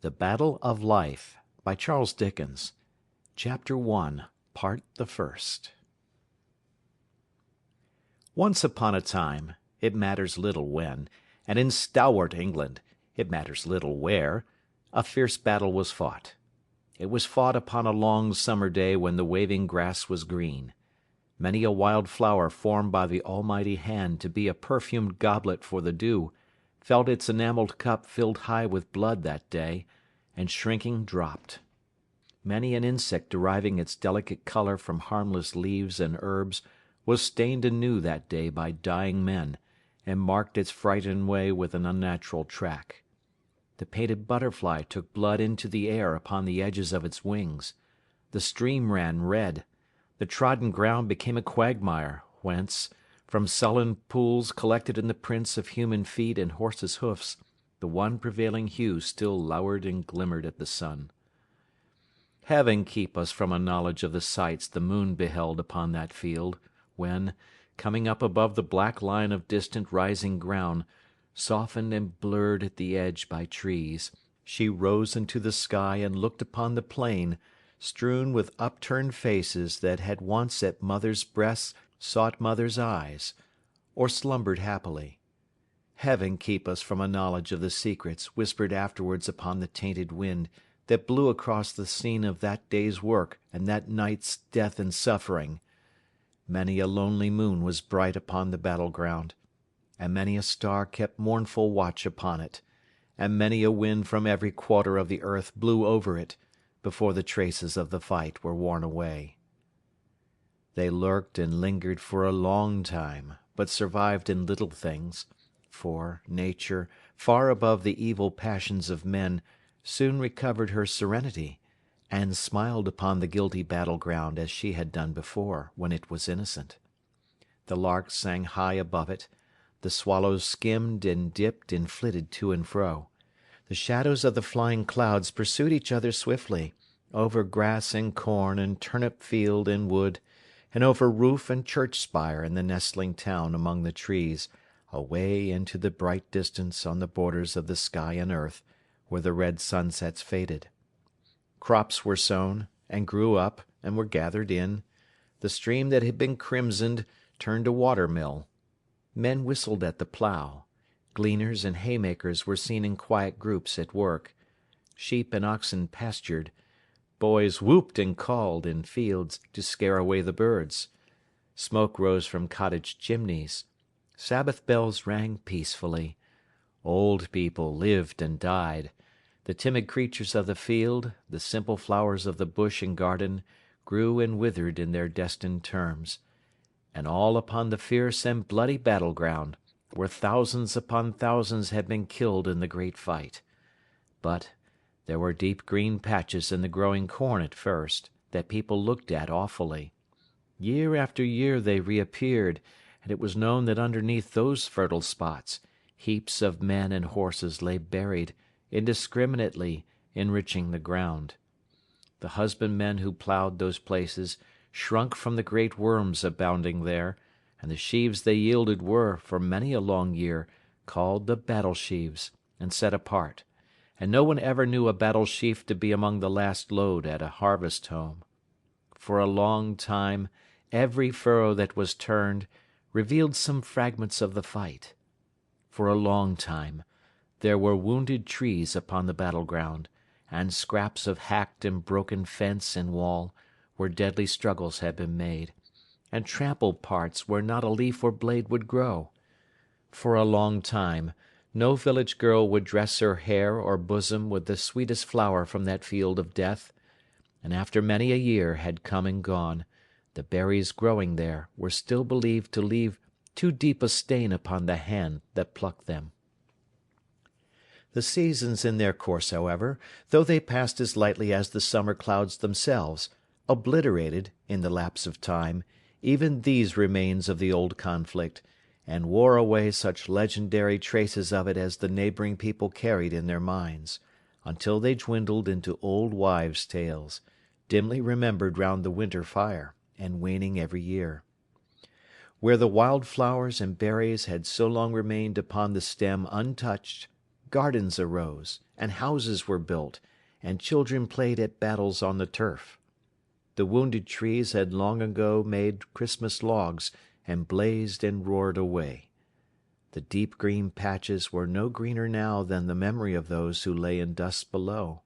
The Battle of Life by Charles Dickens. Chapter 1, Part the First. Once upon a time, it matters little when, and in stalwart England, it matters little where, a fierce battle was fought. It was fought upon a long summer day when the waving grass was green. Many a wild flower formed by the Almighty hand to be a perfumed goblet for the dew, felt its enamelled cup filled high with blood that day, and shrinking dropped. Many an insect deriving its delicate colour from harmless leaves and herbs was stained anew that day by dying men, and marked its frightened way with an unnatural track. The painted butterfly took blood into the air upon the edges of its wings. The stream ran red. The trodden ground became a quagmire, whence, from sullen pools collected in the prints of human feet and horses' hoofs, the one prevailing hue still lowered and glimmered at the sun. Heaven keep us from a knowledge of the sights the moon beheld upon that field, when, coming up above the black line of distant rising ground, softened and blurred at the edge by trees, she rose into the sky and looked upon the plain, strewn with upturned faces that had once at mothers' breasts sought mothers' eyes, or slumbered happily. Heaven keep us from a knowledge of the secrets whispered afterwards upon the tainted wind that blew across the scene of that day's work and that night's death and suffering. Many a lonely moon was bright upon the battle-ground, and many a star kept mournful watch upon it, and many a wind from every quarter of the earth blew over it, before the traces of the fight were worn away. They lurked and lingered for a long time, but survived in little things, for nature, far above the evil passions of men, soon recovered her serenity, and smiled upon the guilty battle-ground as she had done before, when it was innocent. The larks sang high above it, the swallows skimmed and dipped and flitted to and fro. The shadows of the flying clouds pursued each other swiftly, over grass and corn and turnip field and wood, and over roof and church spire and the nestling town among the trees, away into the bright distance on the borders of the sky and earth, where the red sunsets faded. Crops were sown, and grew up, and were gathered in. The stream that had been crimsoned turned to water-mill. Men whistled at the plough. Gleaners and haymakers were seen in quiet groups at work. Sheep and oxen pastured. Boys whooped and called in fields to scare away the birds. Smoke rose from cottage chimneys. Sabbath bells rang peacefully. Old people lived and died. The timid creatures of the field, the simple flowers of the bush and garden, grew and withered in their destined terms. And all upon the fierce and bloody battle-ground, where thousands upon thousands had been killed in the great fight. But there were deep green patches in the growing corn at first, that people looked at awfully. Year after year they reappeared, and it was known that underneath those fertile spots, heaps of men and horses lay buried, indiscriminately enriching the ground. The husbandmen who ploughed those places shrunk from the great worms abounding there, and the sheaves they yielded were, for many a long year, called the battle-sheaves, and set apart, and no one ever knew a battle-sheaf to be among the last load at a harvest-home. For a long time every furrow that was turned revealed some fragments of the fight. For a long time there were wounded trees upon the battle-ground, and scraps of hacked and broken fence and wall, where deadly struggles had been made, and trampled parts where not a leaf or blade would grow. For a long time no village girl would dress her hair or bosom with the sweetest flower from that field of death, and after many a year had come and gone, the berries growing there were still believed to leave too deep a stain upon the hand that plucked them. The seasons in their course, however, though they passed as lightly as the summer clouds themselves, obliterated, in the lapse of time, even these remains of the old conflict, and wore away such legendary traces of it as the neighbouring people carried in their minds, until they dwindled into old wives' tales, dimly remembered round the winter fire, and waning every year. Where the wild flowers and berries had so long remained upon the stem untouched, gardens arose, and houses were built, and children played at battles on the turf. The wounded trees had long ago made Christmas logs, and blazed and roared away. The deep green patches were no greener now than the memory of those who lay in dust below.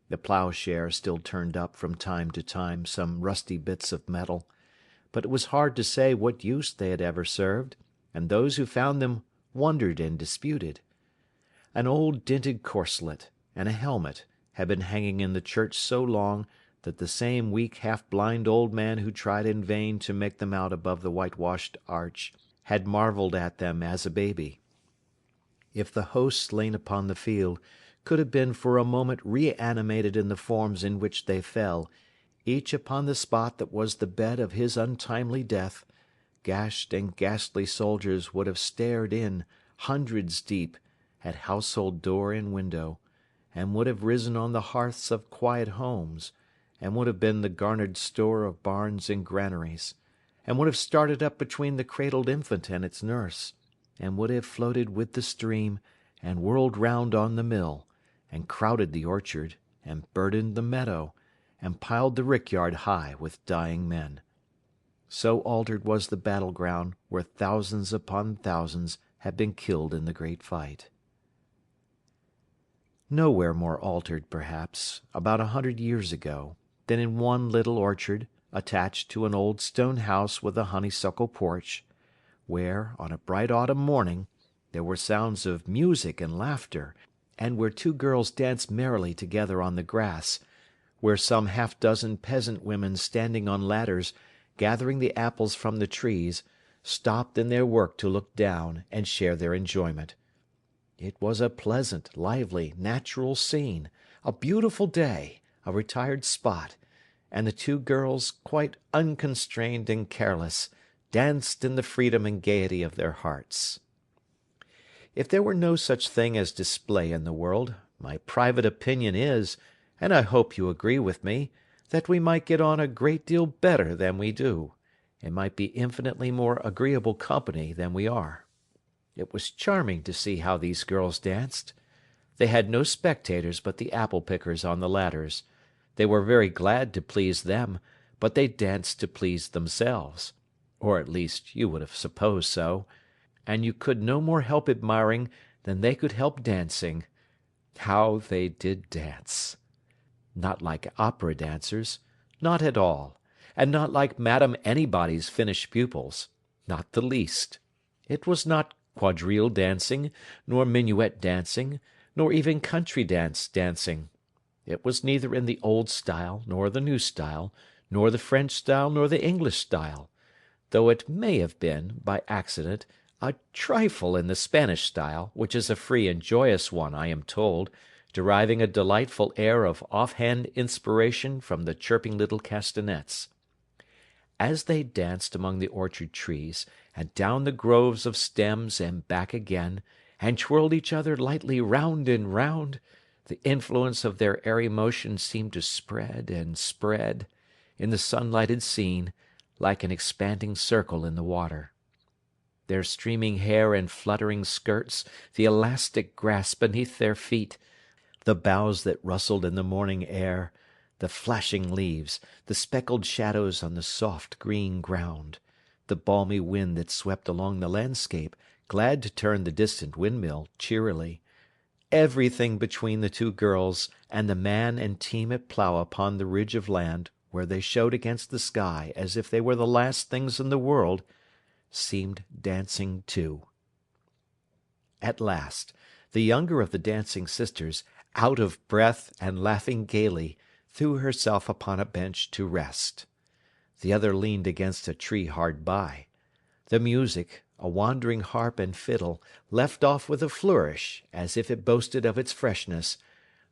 The ploughshare still turned up from time to time some rusty bits of metal, but it was hard to say what use they had ever served, and those who found them wondered and disputed. An old dinted corselet and a helmet had been hanging in the church so long that the same weak half-blind old man who tried in vain to make them out above the whitewashed arch had marvelled at them as a baby. If the hosts slain upon the field could have been for a moment reanimated in the forms in which they fell, each upon the spot that was the bed of his untimely death, gashed and ghastly soldiers would have stared in, hundreds deep, at household door and window, and would have risen on the hearths of quiet homes, and would have been the garnered store of barns and granaries, and would have started up between the cradled infant and its nurse, and would have floated with the stream, and whirled round on the mill, and crowded the orchard, and burdened the meadow, and piled the rickyard high with dying men. So altered was the battle-ground where thousands upon thousands had been killed in the great fight. Nowhere more altered, perhaps, about 100 years ago, than in one little orchard attached to an old stone house with a honeysuckle porch, where, on a bright autumn morning, there were sounds of music and laughter, and where two girls danced merrily together on the grass, where some half-dozen peasant women standing on ladders, gathering the apples from the trees, stopped in their work to look down and share their enjoyment. It was a pleasant, lively, natural scene, a beautiful day, a retired spot, and the two girls, quite unconstrained and careless, danced in the freedom and gaiety of their hearts. If there were no such thing as display in the world, my private opinion is, and I hope you agree with me, that we might get on a great deal better than we do, and might be infinitely more agreeable company than we are. It was charming to see how these girls danced. They had no spectators but the apple-pickers on the ladders. They were very glad to please them, but they danced to please themselves, or at least you would have supposed so, and you could no more help admiring than they could help dancing. How they did dance! Not like opera dancers, not at all, and not like Madame Anybody's finished pupils, not the least. It was not quadrille dancing, nor minuet dancing, nor even country dance dancing. It was neither in the old style, nor the new style, nor the French style, nor the English style, though it may have been, by accident, a trifle in the Spanish style, which is a free and joyous one, I am told, deriving a delightful air of off-hand inspiration from the chirping little castanets. As they danced among the orchard trees, and down the groves of stems and back again, and twirled each other lightly round and round, the influence of their airy motion seemed to spread and spread, in the sunlighted scene, like an expanding circle in the water. Their streaming hair and fluttering skirts, the elastic grass beneath their feet, the boughs that rustled in the morning air, the flashing leaves, the speckled shadows on the soft green ground, the balmy wind that swept along the landscape, glad to turn the distant windmill cheerily, everything between the two girls and the man and team at plough upon the ridge of land, where they showed against the sky as if they were the last things in the world, seemed dancing too. At last, the younger of the dancing sisters, out of breath and laughing gaily, threw herself upon a bench to rest. The other leaned against a tree hard by. The music, a wandering harp and fiddle, left off with a flourish, as if it boasted of its freshness,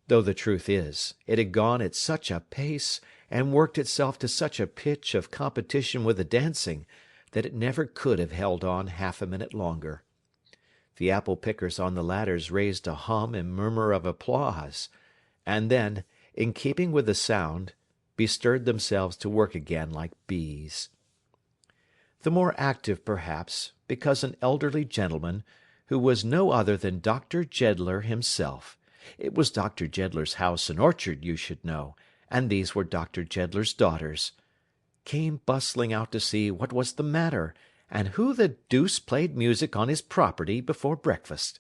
though the truth is, it had gone at such a pace, and worked itself to such a pitch of competition with the dancing, that it never could have held on half a minute longer. The apple-pickers on the ladders raised a hum and murmur of applause, and then, in keeping with the sound, bestirred themselves to work again like bees. The more active, perhaps, because an elderly gentleman, who was no other than Dr. Jeddler himself. It was Dr. Jeddler's house and orchard, you should know, and these were Dr. Jeddler's daughters. Came bustling out to see what was the matter, and who the deuce played music on his property before breakfast.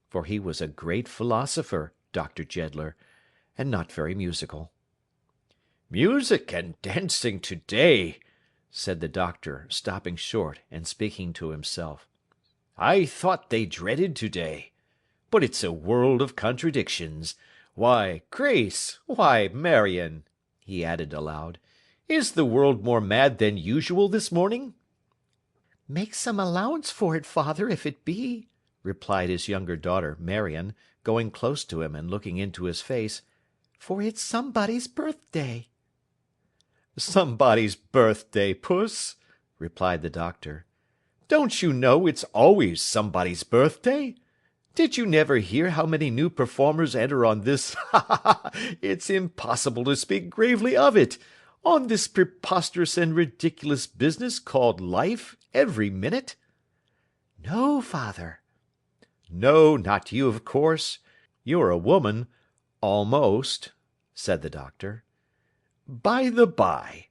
For he was a great philosopher, Dr. Jeddler, and not very musical. "Music and dancing to-day!" said the doctor, stopping short and speaking to himself. "I thought they dreaded to-day. But it's a world of contradictions. Why, Grace! Why, Marion!" he added aloud. "Is the world more mad than usual this morning?" "Make some allowance for it, father, if it be," replied his younger daughter, Marion, going close to him and looking into his face, "for it's somebody's birthday." "Somebody's birthday, Puss!" replied the doctor. "Don't you know it's always somebody's birthday? Did you never hear how many new performers enter on this it's impossible to speak gravely of it, on this preposterous and ridiculous business called life, every minute?" "No, father." "No, not you, of course. You're a woman, almost," said the doctor. "By the by,"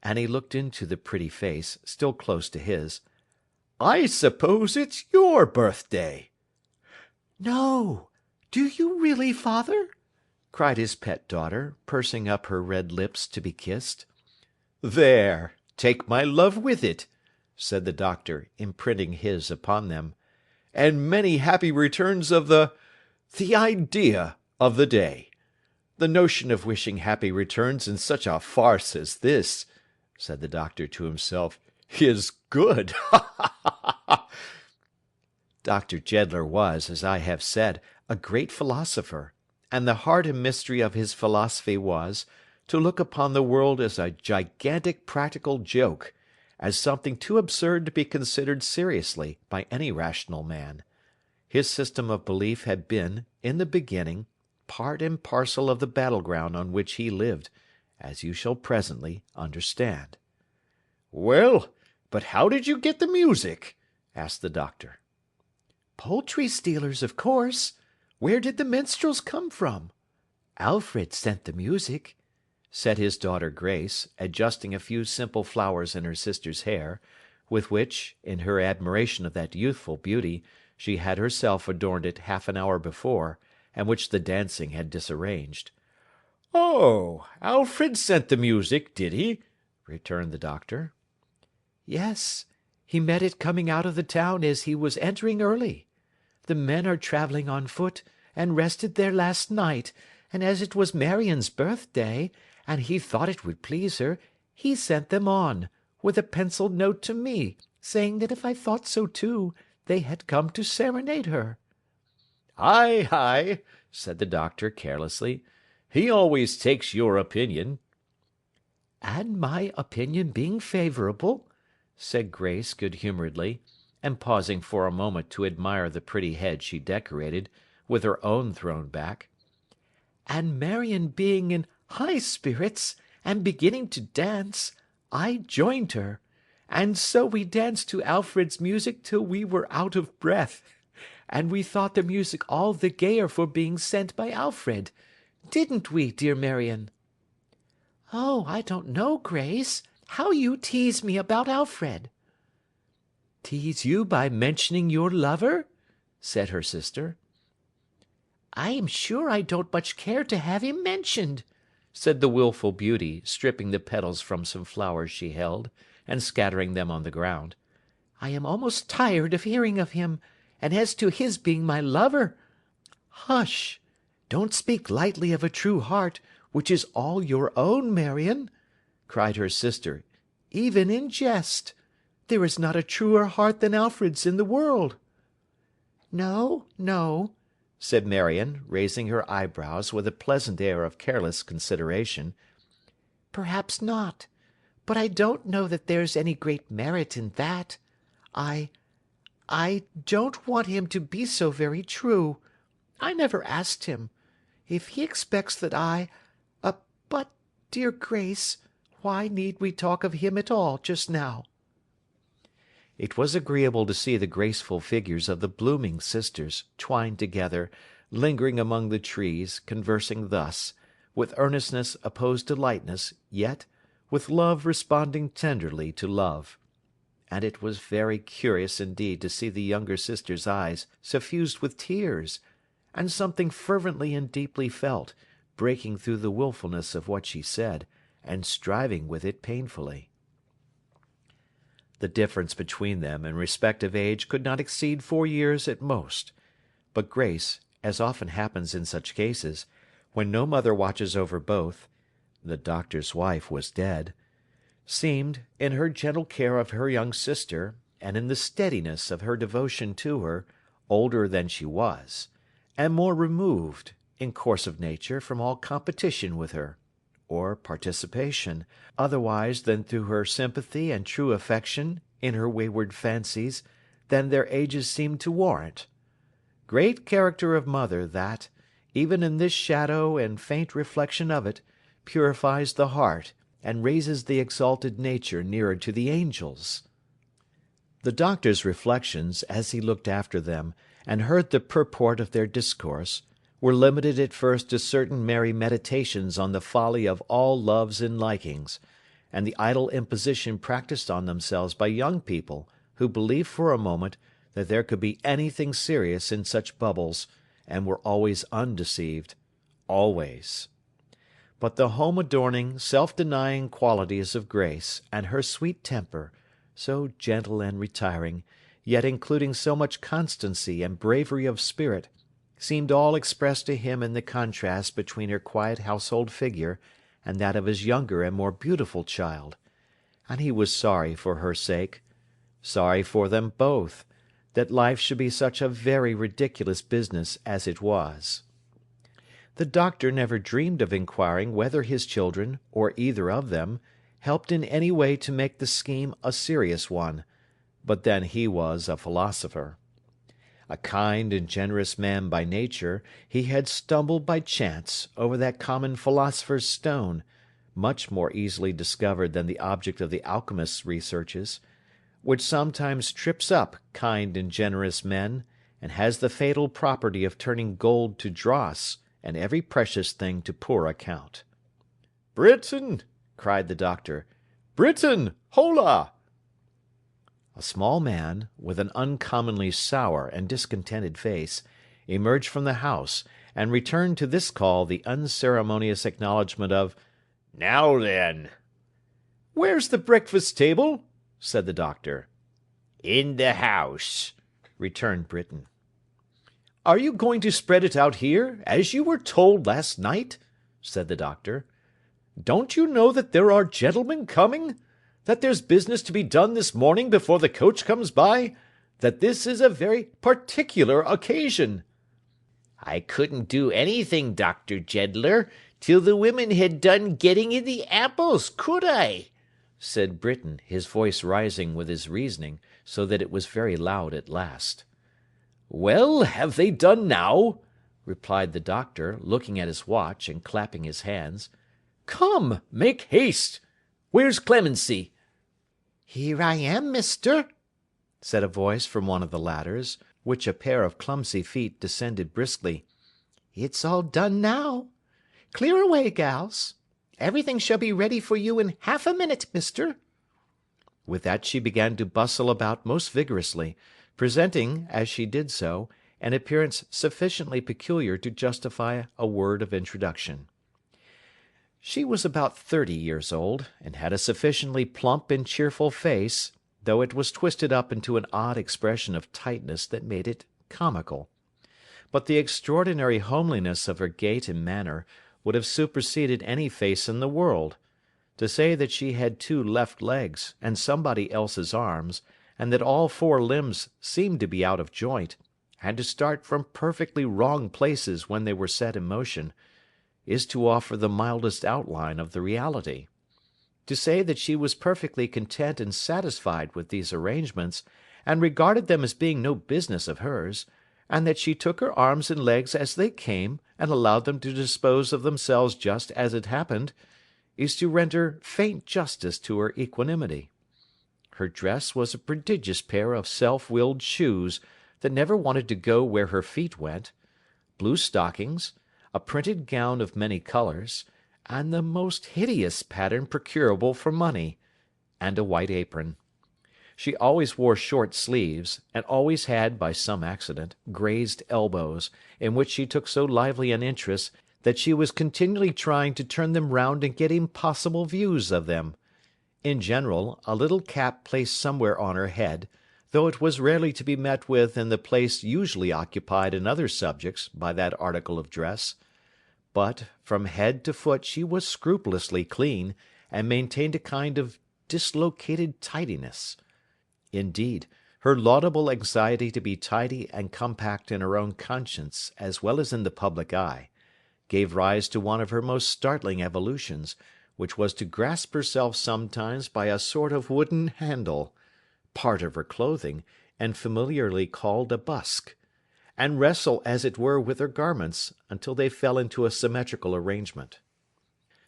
and he looked into the pretty face, still close to his, "I suppose it's your birthday." "No! Do you really, father?" cried his pet daughter, pursing up her red lips to be kissed. "There! Take my love with it," said the doctor, imprinting his upon them. "And many happy returns of the idea of the day. The notion of wishing happy returns in such a farce as this," said the doctor to himself, "is good. Ha, ha, ha, ha!" Dr. Jeddler was, as I have said, a great philosopher, and the heart and mystery of his philosophy was, to look upon the world as a gigantic practical joke, as something too absurd to be considered seriously by any rational man. His system of belief had been, in the beginning, part and parcel of the battleground on which he lived, as you shall presently understand. "Well, but how did you get the music?" asked the doctor. "Poultry stealers, of course. Where did the minstrels come from?" "Alfred sent the music," said his daughter Grace, adjusting a few simple flowers in her sister's hair, with which, in her admiration of that youthful beauty, she had herself adorned it half an hour before, and which the dancing had disarranged. "Oh, Alfred sent the music, did he?" returned the doctor. "Yes. He met it coming out of the town as he was entering early. The men are travelling on foot, and rested there last night, and as it was Marion's birthday, and he thought it would please her, he sent them on, with a pencilled note to me, saying that if I thought so too, they had come to serenade her." "Ay, ay," said the doctor, carelessly. "He always takes your opinion." "And my opinion being favourable," said Grace good-humouredly, and pausing for a moment to admire the pretty head she decorated, with her own thrown back, "and Marion being in high spirits, and beginning to dance, I joined her, and so we danced to Alfred's music till we were out of breath, and we thought the music all the gayer for being sent by Alfred. Didn't we, dear Marion?" "Oh, I don't know, Grace. How you tease me about Alfred!" "Tease you by mentioning your lover?" said her sister. "I am sure I don't much care to have him mentioned," said the wilful beauty, stripping the petals from some flowers she held, and scattering them on the ground. "I am almost tired of hearing of him, and as to his being my lover—" "Hush! Don't speak lightly of a true heart, which is all your own, Marion," cried her sister, "even in jest. There is not a truer heart than Alfred's in the world." "No, no," said Marion, raising her eyebrows with a pleasant air of careless consideration. "Perhaps not. But I don't know that there's any great merit in that. I don't want him to be so very true. I never asked him. If he expects that but, dear Grace, why need we talk of him at all just now?" It was agreeable to see the graceful figures of the blooming sisters, twined together, lingering among the trees, conversing thus, with earnestness opposed to lightness, yet with love responding tenderly to love. And it was very curious indeed to see the younger sister's eyes suffused with tears, and something fervently and deeply felt, breaking through the wilfulness of what she said, and striving with it painfully. The difference between them in respect of age could not exceed 4 years at most, but Grace, as often happens in such cases, when no mother watches over both, the doctor's wife was dead, seemed, in her gentle care of her young sister, and in the steadiness of her devotion to her, older than she was, and more removed, in course of nature, from all competition with her, or participation, otherwise than through her sympathy and true affection in her wayward fancies, than their ages seemed to warrant. Great character of mother that, even in this shadow and faint reflection of it, purifies the heart, and raises the exalted nature nearer to the angels. The doctor's reflections, as he looked after them, and heard the purport of their discourse, were limited at first to certain merry meditations on the folly of all loves and likings, and the idle imposition practised on themselves by young people who believed for a moment that there could be anything serious in such bubbles, and were always undeceived, always. But the home-adorning, self-denying qualities of Grace, and her sweet temper, so gentle and retiring, yet including so much constancy and bravery of spirit, seemed all expressed to him in the contrast between her quiet household figure and that of his younger and more beautiful child, and he was sorry for her sake, sorry for them both, that life should be such a very ridiculous business as it was. The doctor never dreamed of inquiring whether his children, or either of them, helped in any way to make the scheme a serious one, but then he was a philosopher. A kind and generous man by nature, he had stumbled by chance over that common philosopher's stone, much more easily discovered than the object of the alchemist's researches, which sometimes trips up kind and generous men, and has the fatal property of turning gold to dross, and every precious thing to poor account. "Britain!" cried the doctor. "Britain! Hola!" A small man, with an uncommonly sour and discontented face, emerged from the house, and returned to this call the unceremonious acknowledgment of "Now then!" "Where's the breakfast table?" said the doctor. "In the house," returned Britain. "Are you going to spread it out here, as you were told last night?" said the doctor. "Don't you know that there are gentlemen coming? That there's business to be done this morning before the coach comes by? That this is a very particular occasion?" "I couldn't do anything, Dr. Jeddler, till the women had done getting in the apples, could I?" said Britain, his voice rising with his reasoning, so that it was very loud at last. "Well, have they done now?" replied the doctor, looking at his watch, and clapping his hands. "Come, make haste. Where's Clemency?" "Here I am, mister," said a voice from one of the ladders, which a pair of clumsy feet descended briskly. "It's all done now. Clear away, gals. Everything shall be ready for you in half a minute, mister." With that she began to bustle about most vigorously, presenting, as she did so, an appearance sufficiently peculiar to justify a word of introduction. She was about 30 years old, and had a sufficiently plump and cheerful face, though it was twisted up into an odd expression of tightness that made it comical. But the extraordinary homeliness of her gait and manner would have superseded any face in the world. To say that she had 2 left legs, and somebody else's arms, and that all 4 limbs seemed to be out of joint, and to start from perfectly wrong places when they were set in motion, is to offer the mildest outline of the reality. To say that she was perfectly content and satisfied with these arrangements, and regarded them as being no business of hers, and that she took her arms and legs as they came, and allowed them to dispose of themselves just as it happened, is to render faint justice to her equanimity. Her dress was a prodigious pair of self-willed shoes that never wanted to go where her feet went, blue stockings, a printed gown of many colours, and the most hideous pattern procurable for money, and a white apron. She always wore short sleeves, and always had, by some accident, grazed elbows, in which she took so lively an interest that she was continually trying to turn them round and get impossible views of them. In general, a little cap placed somewhere on her head, though it was rarely to be met with in the place usually occupied in other subjects by that article of dress. But, from head to foot she was scrupulously clean, and maintained a kind of dislocated tidiness. Indeed, her laudable anxiety to be tidy and compact in her own conscience as well as in the public eye, gave rise to one of her most startling evolutions, which was to grasp herself sometimes by a sort of wooden handle, part of her clothing, and familiarly called a busk, and wrestle as it were with her garments, until they fell into a symmetrical arrangement.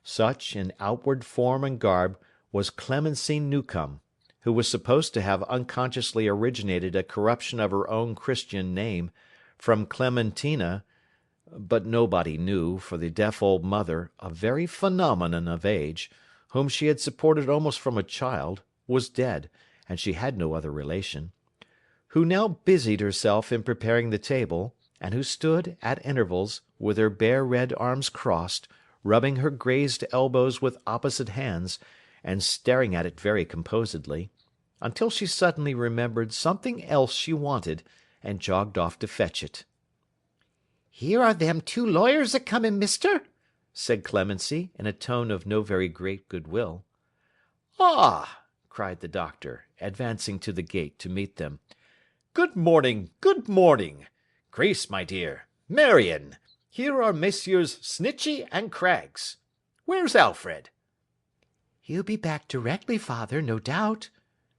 Such, in outward form and garb, was Clemency Newcome, who was supposed to have unconsciously originated a corruption of her own Christian name, from Clementina, but nobody knew, for the deaf old mother, a very phenomenon of age, whom she had supported almost from a child, was dead, and she had no other relation, who now busied herself in preparing the table, and who stood, at intervals, with her bare red arms crossed, rubbing her grazed elbows with opposite hands, and staring at it very composedly, until she suddenly remembered something else she wanted, and jogged off to fetch it. "Here are them 2 lawyers a-coming, mister," said Clemency, in a tone of no very great goodwill. "Ah!" cried the doctor, advancing to the gate to meet them. "Good morning, good morning! Grace, my dear, Marion, here are Messrs. Snitchey and Craggs. Where's Alfred?" "He'll be back directly, father, no doubt,"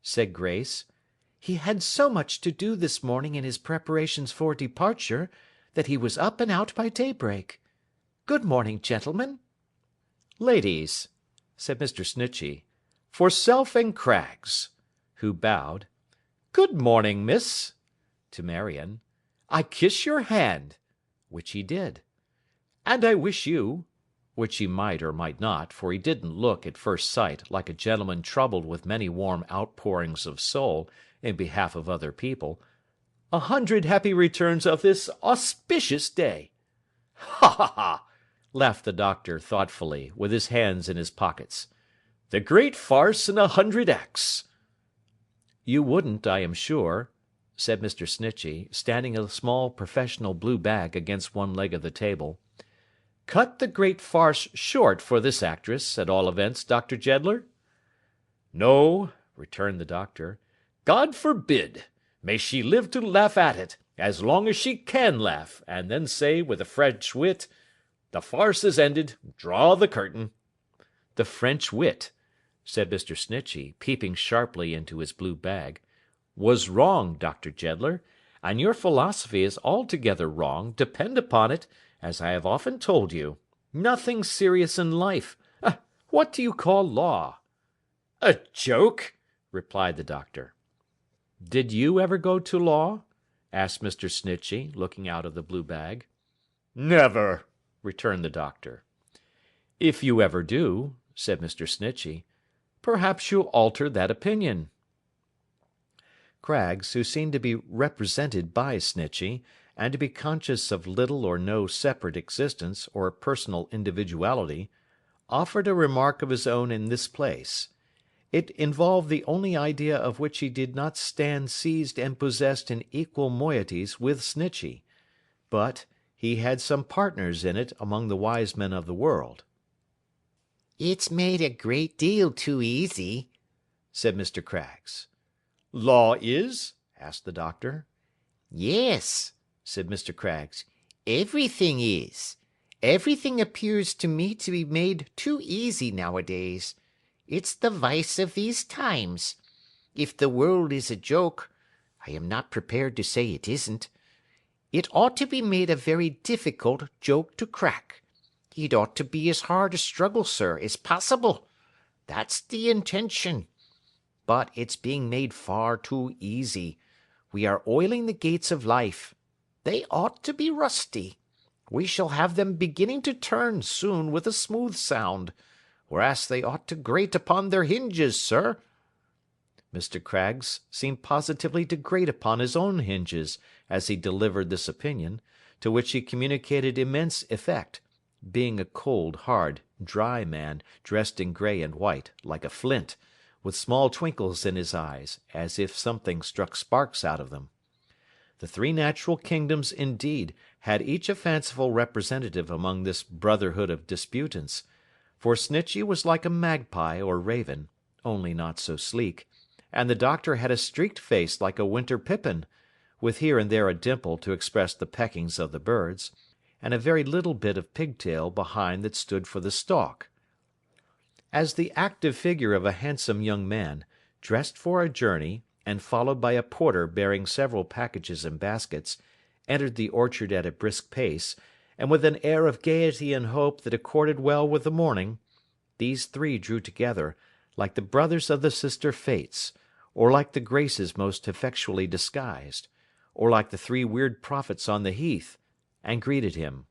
said Grace. "He had so much to do this morning in his preparations for departure, that he was up and out by daybreak. Good morning, gentlemen." "Ladies," said Mr. Snitchey, "for Self and Craggs," who bowed. "Good morning, miss," to Marion. "I kiss your hand," which he did. "And I wish you," which he might or might not, for he didn't look, at first sight, like a gentleman troubled with many warm outpourings of soul in behalf of other people, "a 100 happy returns of this auspicious day." "Ha, ha, ha!" laughed the doctor thoughtfully, with his hands in his pockets. "The great farce in 100 acts." "You wouldn't, I am sure," said Mr. Snitchey, standing a small professional blue bag against one leg of the table, "cut the great farce short for this actress, at all events, Dr. Jeddler?" "No," returned the doctor. "God forbid! May she live to laugh at it, as long as she can laugh, and then say, with a French wit, 'The farce is ended. Draw the curtain.'" "The French wit," said Mr. Snitchey, peeping sharply into his blue bag, "was wrong, Dr. Jeddler, and your philosophy is altogether wrong, depend upon it, as I have often told you. Nothing serious in life. What do you call law?" "A joke," replied the doctor. "Did you ever go to law?" asked Mr. Snitchey, looking out of the blue bag. "Never," returned the doctor. "If you ever do," said Mr. Snitchey, "perhaps you'll alter that opinion." Craggs, who seemed to be represented by Snitchey, and to be conscious of little or no separate existence or personal individuality, offered a remark of his own in this place. It involved the only idea of which he did not stand seized and possessed in equal moieties with Snitchey, but he had some partners in it among the wise men of the world. "It's made a great deal too easy," said Mr. Craggs. "Law is?" asked the doctor. "Yes," said Mr. Craggs, "everything is. Everything appears to me to be made too easy nowadays. It's the vice of these times. If the world is a joke, I am not prepared to say it isn't. It ought to be made a very difficult joke to crack. It ought to be as hard a struggle, sir, as possible. That's the intention. but it's being made far too easy. We are oiling the gates of life. They ought to be rusty. We shall have them beginning to turn soon with a smooth sound, whereas they ought to grate upon their hinges, sir." Mr. Craggs seemed positively to grate upon his own hinges as he delivered this opinion, to which he communicated immense effect, being a cold, hard, dry man, dressed in grey and white, like a flint, with small twinkles in his eyes, as if something struck sparks out of them. The three natural kingdoms, indeed, had each a fanciful representative among this brotherhood of disputants, for Snitchey was like a magpie or raven, only not so sleek, and the doctor had a streaked face like a winter pippin, with here and there a dimple to express the peckings of the birds, and a very little bit of pigtail behind that stood for the stalk. As the active figure of a handsome young man, dressed for a journey, and followed by a porter bearing several packages and baskets, entered the orchard at a brisk pace, and with an air of gaiety and hope that accorded well with the morning, these three drew together, like the brothers of the sister Fates, or like the Graces most effectually disguised, or like the three weird prophets on the heath, and greeted him.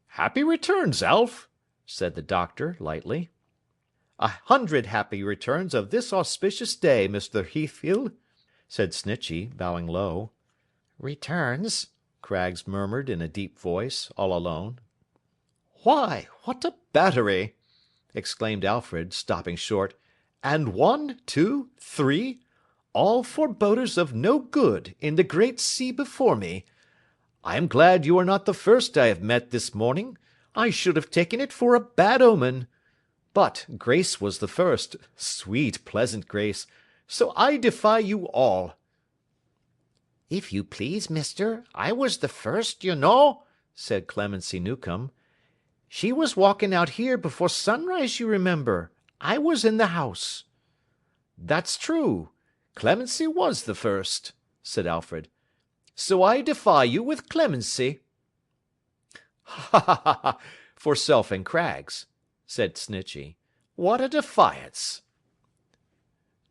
"Happy returns, Alf," said the doctor, lightly. "A 100 happy returns of this auspicious day, Mr. Heathfield," said Snitchey, bowing low. "Returns?" Craggs murmured in a deep voice, all alone. "Why, what a battery!" exclaimed Alfred, stopping short. "And 1, 2, 3, all foreboders of no good, in the great sea before me. I am glad you are not the first I have met this morning. I should have taken it for a bad omen. But Grace was the first, sweet, pleasant Grace, so I defy you all." "If you please, mister, I was the first, you know," said Clemency Newcome. "She was walking out here before sunrise, you remember. I was in the house." "That's true. Clemency was the first," said Alfred. "So I defy you with Clemency." "Ha ha ha ha! For Self and Craggs," said Snitchey. "What a defiance!"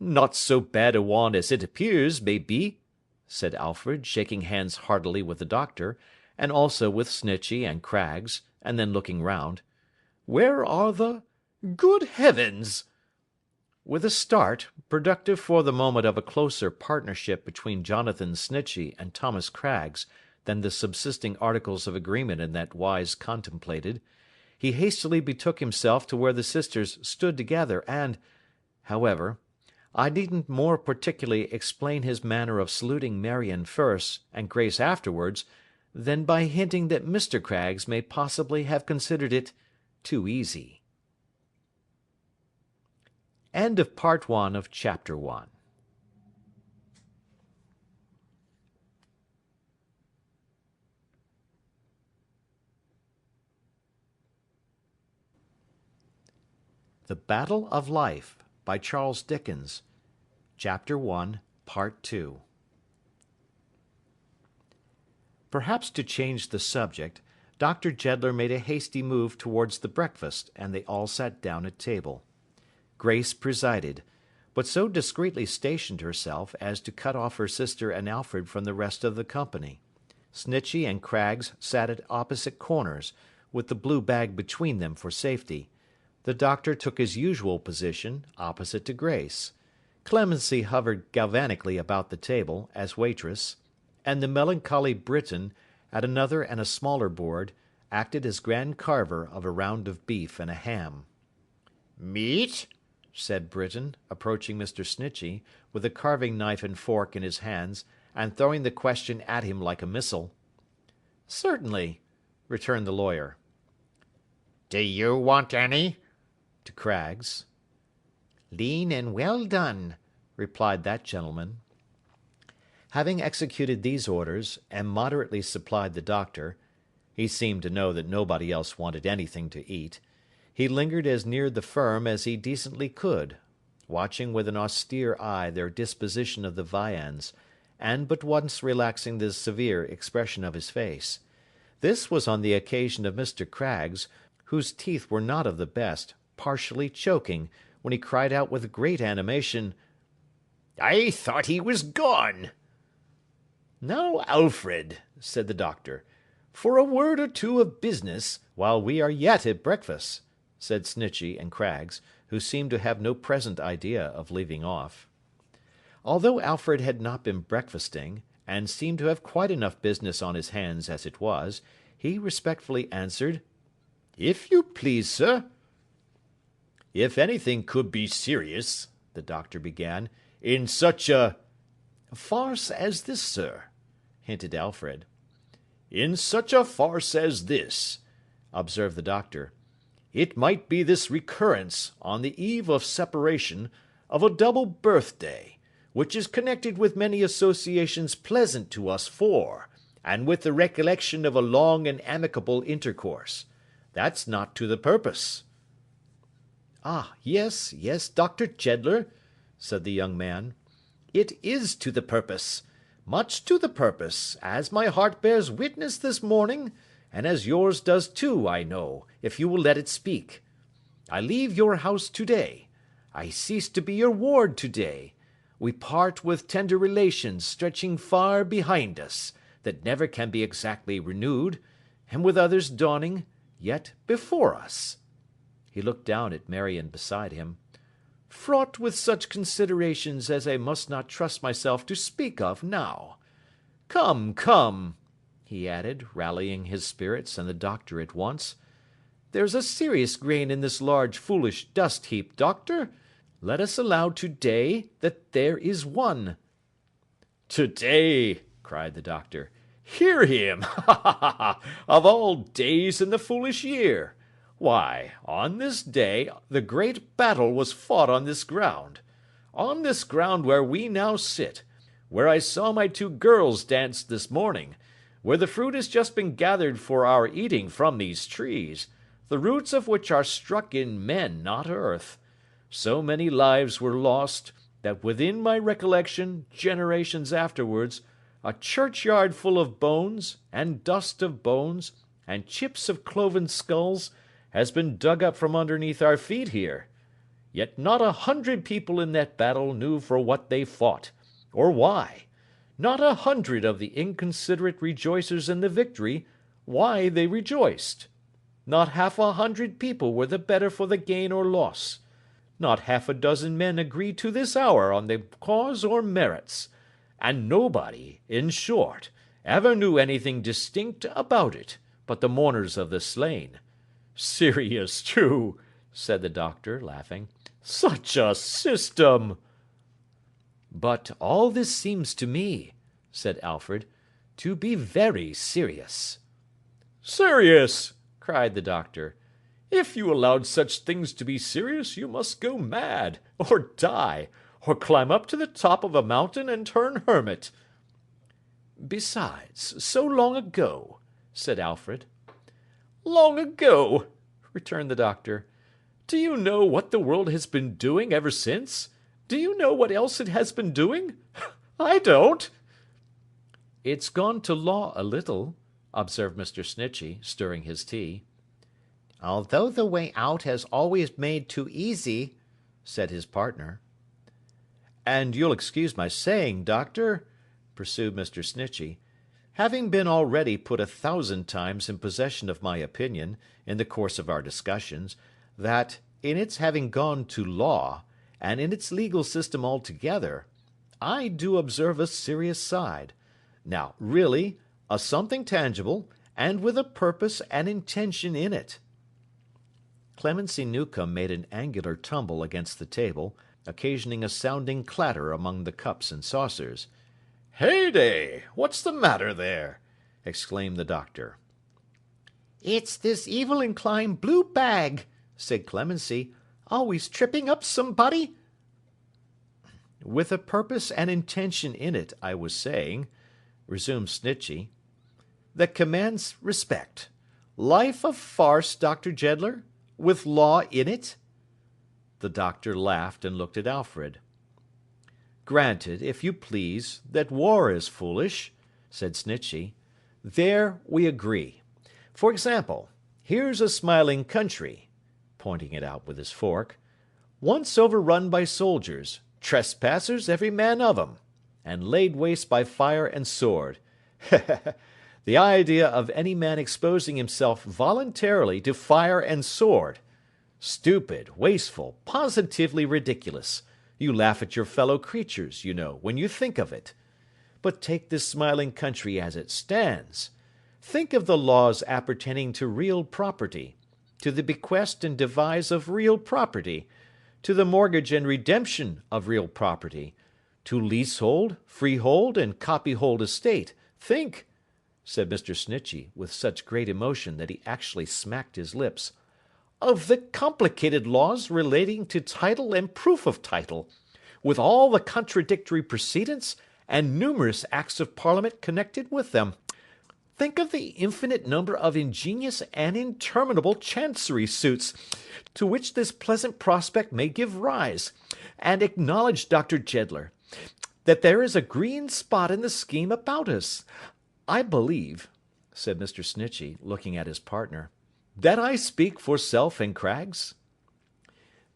"Not so bad a one as it appears, may be," said Alfred, shaking hands heartily with the doctor, and also with Snitchey and Craggs, and then looking round. "Where are the— Good heavens!" With a start, productive for the moment of a closer partnership between Jonathan Snitchey and Thomas Craggs than the subsisting articles of agreement in that wise contemplated, he hastily betook himself to where the sisters stood together, and, however, I needn't more particularly explain his manner of saluting Marion first and Grace afterwards, than by hinting that Mr. Craggs may possibly have considered it too easy. End of Part 1 of Chapter 1. The Battle of Life, by Charles Dickens. Chapter 1, Part 2. Perhaps to change the subject, Dr. Jeddler made a hasty move towards the breakfast, and they all sat down at table. Grace presided, but so discreetly stationed herself as to cut off her sister and Alfred from the rest of the company. Snitchey and Craggs sat at opposite corners, with the blue bag between them for safety. The doctor took his usual position, opposite to Grace. Clemency hovered galvanically about the table, as waitress, and the melancholy Briton, at another and a smaller board, acted as grand carver of a round of beef and a ham. "Meat?" said Britain, approaching Mr. Snitchey, with a carving knife and fork in his hands, and throwing the question at him like a missile. "Certainly," returned the lawyer. "Do you want any?" to Craggs. "Lean and well done," replied that gentleman. Having executed these orders, and moderately supplied the doctor, he seemed to know that nobody else wanted anything to eat, he lingered as near the firm as he decently could, watching with an austere eye their disposition of the viands, and but once relaxing the severe expression of his face. This was on the occasion of Mr. Craggs, whose teeth were not of the best, partially choking, when he cried out with great animation, I thought he was gone." "Now, Alfred," said the doctor, "for a word or two of business, while we are yet at breakfast," said Snitchey and Craggs, who seemed to have no present idea of leaving off. Although Alfred had not been breakfasting, and seemed to have quite enough business on his hands as it was, he respectfully answered, "If you please, sir." "If anything could be serious," the doctor began, "in such a—" "Farce as this, sir," hinted Alfred. "In such a farce as this," observed the doctor, "it might be this recurrence, on the eve of separation, of a double birthday, which is connected with many associations pleasant to us four, and with the recollection of a long and amicable intercourse. That's not to the purpose." "Ah, yes, yes, Dr. Jeddler," said the young man. "It is to the purpose. Much to the purpose, as my heart bears witness this morning, and as yours does too, I know, if you will let it speak. I leave your house to-day. I cease to be your ward to-day. We part with tender relations stretching far behind us, that never can be exactly renewed, and with others dawning, yet before us." He looked down at Marion beside him. "Fraught with such considerations as I must not trust myself to speak of now. Come, come," he added, rallying his spirits and the doctor at once. "There's a serious grain in this large foolish dust heap, doctor. Let us allow to-day that there is one." "To-day!" cried the doctor. "Hear him! Ha ha ha ha! Of all days in the foolish year! Why, on this day the great battle was fought on this ground. On this ground where we now sit, where I saw my two girls dance this morning, where the fruit has just been gathered for our eating from these trees, the roots of which are struck in men, not earth. So many lives were lost, that within my recollection, generations afterwards, a churchyard full of bones, and dust of bones, and chips of cloven skulls, has been dug up from underneath our feet here. Yet not 100 people in that battle knew for what they fought, or why. Not 100 of the inconsiderate rejoicers in the victory, why they rejoiced. Not half 100 people were the better for the gain or loss. Not half a dozen men agree to this hour on the cause or merits, and nobody, in short, ever knew anything distinct about it, but the mourners of the slain. Serious, true, said the doctor, laughing. Such a system! But all this seems to me, said Alfred, to be very serious. Serious! cried the doctor. If you allowed such things to be serious, you must go mad, or die, or climb up to the top of a mountain and turn hermit. Besides, so long ago, said Alfred. Long ago, returned the doctor. Do you know what the world has been doing ever since? Do you know what else it has been doing? I don't. It's gone to law a little, observed Mr. Snitchey, stirring his tea. Although the way out has always made too easy, said his partner. And you'll excuse my saying, doctor, pursued Mr. Snitchey, having been already put 1,000 times in possession of my opinion, in the course of our discussions, that, in its having gone to law, and in its legal system altogether, I do observe a serious side. Now, really, a something tangible, and with a purpose and intention in it. Clemency Newcome made an angular tumble against the table, occasioning a sounding clatter among the cups and saucers. "Heyday! What's the matter there?" exclaimed the doctor. "It's this evil-inclined blue bag," said Clemency, "always tripping up somebody." "With a purpose and intention in it, I was saying," resumed Snitchey, "that commands respect. Life a farce, Dr. Jeddler? With law in it?" The doctor laughed and looked at Alfred. "Granted, if you please, that war is foolish," said Snitchey. "There we agree. For example, here's a smiling country," pointing it out with his fork, "once overrun by soldiers, trespassers every man of 'em, and laid waste by fire and sword. The idea of any man exposing himself voluntarily to fire and sword! Stupid, wasteful, positively ridiculous. You laugh at your fellow creatures, you know, when you think of it. But take this smiling country as it stands. Think of the laws appertaining to real property, to the bequest and devise of real property, to the mortgage and redemption of real property, to leasehold, freehold, and copyhold estate. Think, said Mr. Snitchey, with such great emotion that he actually smacked his lips, of the complicated laws relating to title and proof of title, with all the contradictory precedents and numerous acts of Parliament connected with them. Think of the infinite number of ingenious and interminable chancery suits to which this pleasant prospect may give rise, and acknowledge, Dr. Jeddler, that there is a green spot in the scheme about us. I believe, said Mr. Snitchey, looking at his partner, that I speak for Self and Craggs?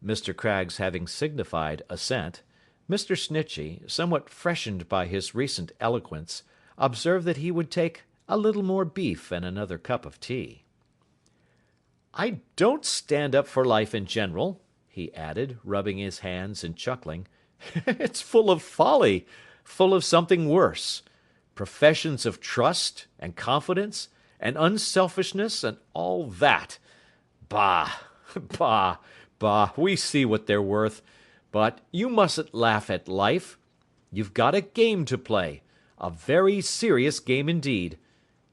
Mr. Craggs having signified assent, Mr. Snitchey, somewhat freshened by his recent eloquence, observed that he would take a little more beef and another cup of tea. I don't stand up for life in general, he added, rubbing his hands and chuckling. It's full of folly, full of something worse. Professions of trust and confidence and unselfishness and all that. Bah, bah, bah, we see what they're worth. But you mustn't laugh at life. You've got a game to play, a very serious game indeed.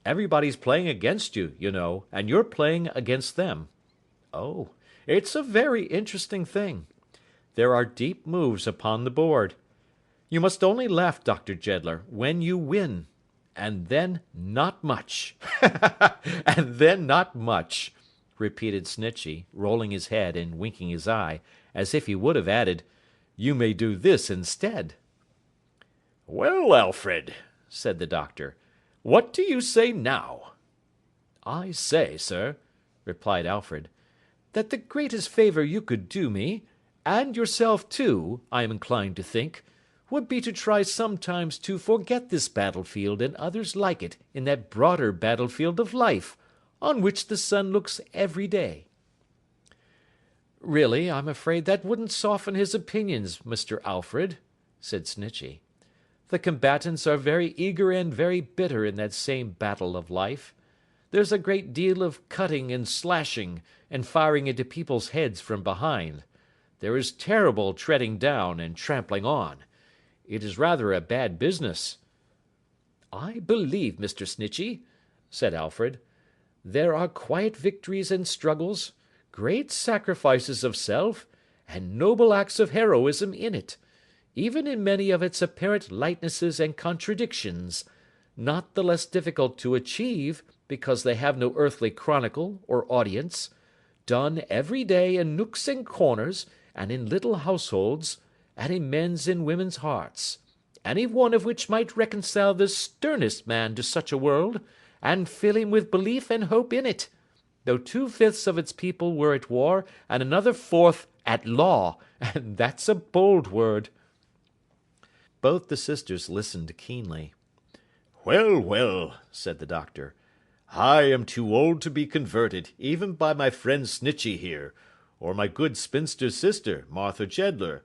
Everybody's playing against you, you know, and you're playing against them. Oh, it's a very interesting thing. There are deep moves upon the board. You must only laugh, Dr. Jeddler, when you win. And then not much. And then not much, repeated Snitchey, rolling his head and winking his eye, as if he would have added, you may do this instead. Well, Alfred, said the doctor, what do you say now? I say, sir, replied Alfred, that the greatest favour you could do me, and yourself too, I am inclined to think, would be to try sometimes to forget this battlefield and others like it in that broader battlefield of life, on which the sun looks every day. Really, I'm afraid that wouldn't soften his opinions, Mr. Alfred, said Snitchey. The combatants are very eager and very bitter in that same battle of life. There's a great deal of cutting and slashing, and firing into people's heads from behind. There is terrible treading down and trampling on. It is rather a bad business. I believe, Mr. Snitchey, said Alfred, there are quiet victories and struggles, great sacrifices of self, and noble acts of heroism in it, even in many of its apparent lightnesses and contradictions, not the less difficult to achieve, because they have no earthly chronicle or audience, done every day in nooks and corners, and in little households, and in men's and women's hearts, any one of which might reconcile the sternest man to such a world, and fill him with belief and hope in it, though 2/5 of its people were at war, and another 1/4 at law, and that's a bold word. Both the sisters listened keenly. Well, well, said the doctor, I am too old to be converted, even by my friend Snitchey here, or my good spinster sister, Martha Jeddler,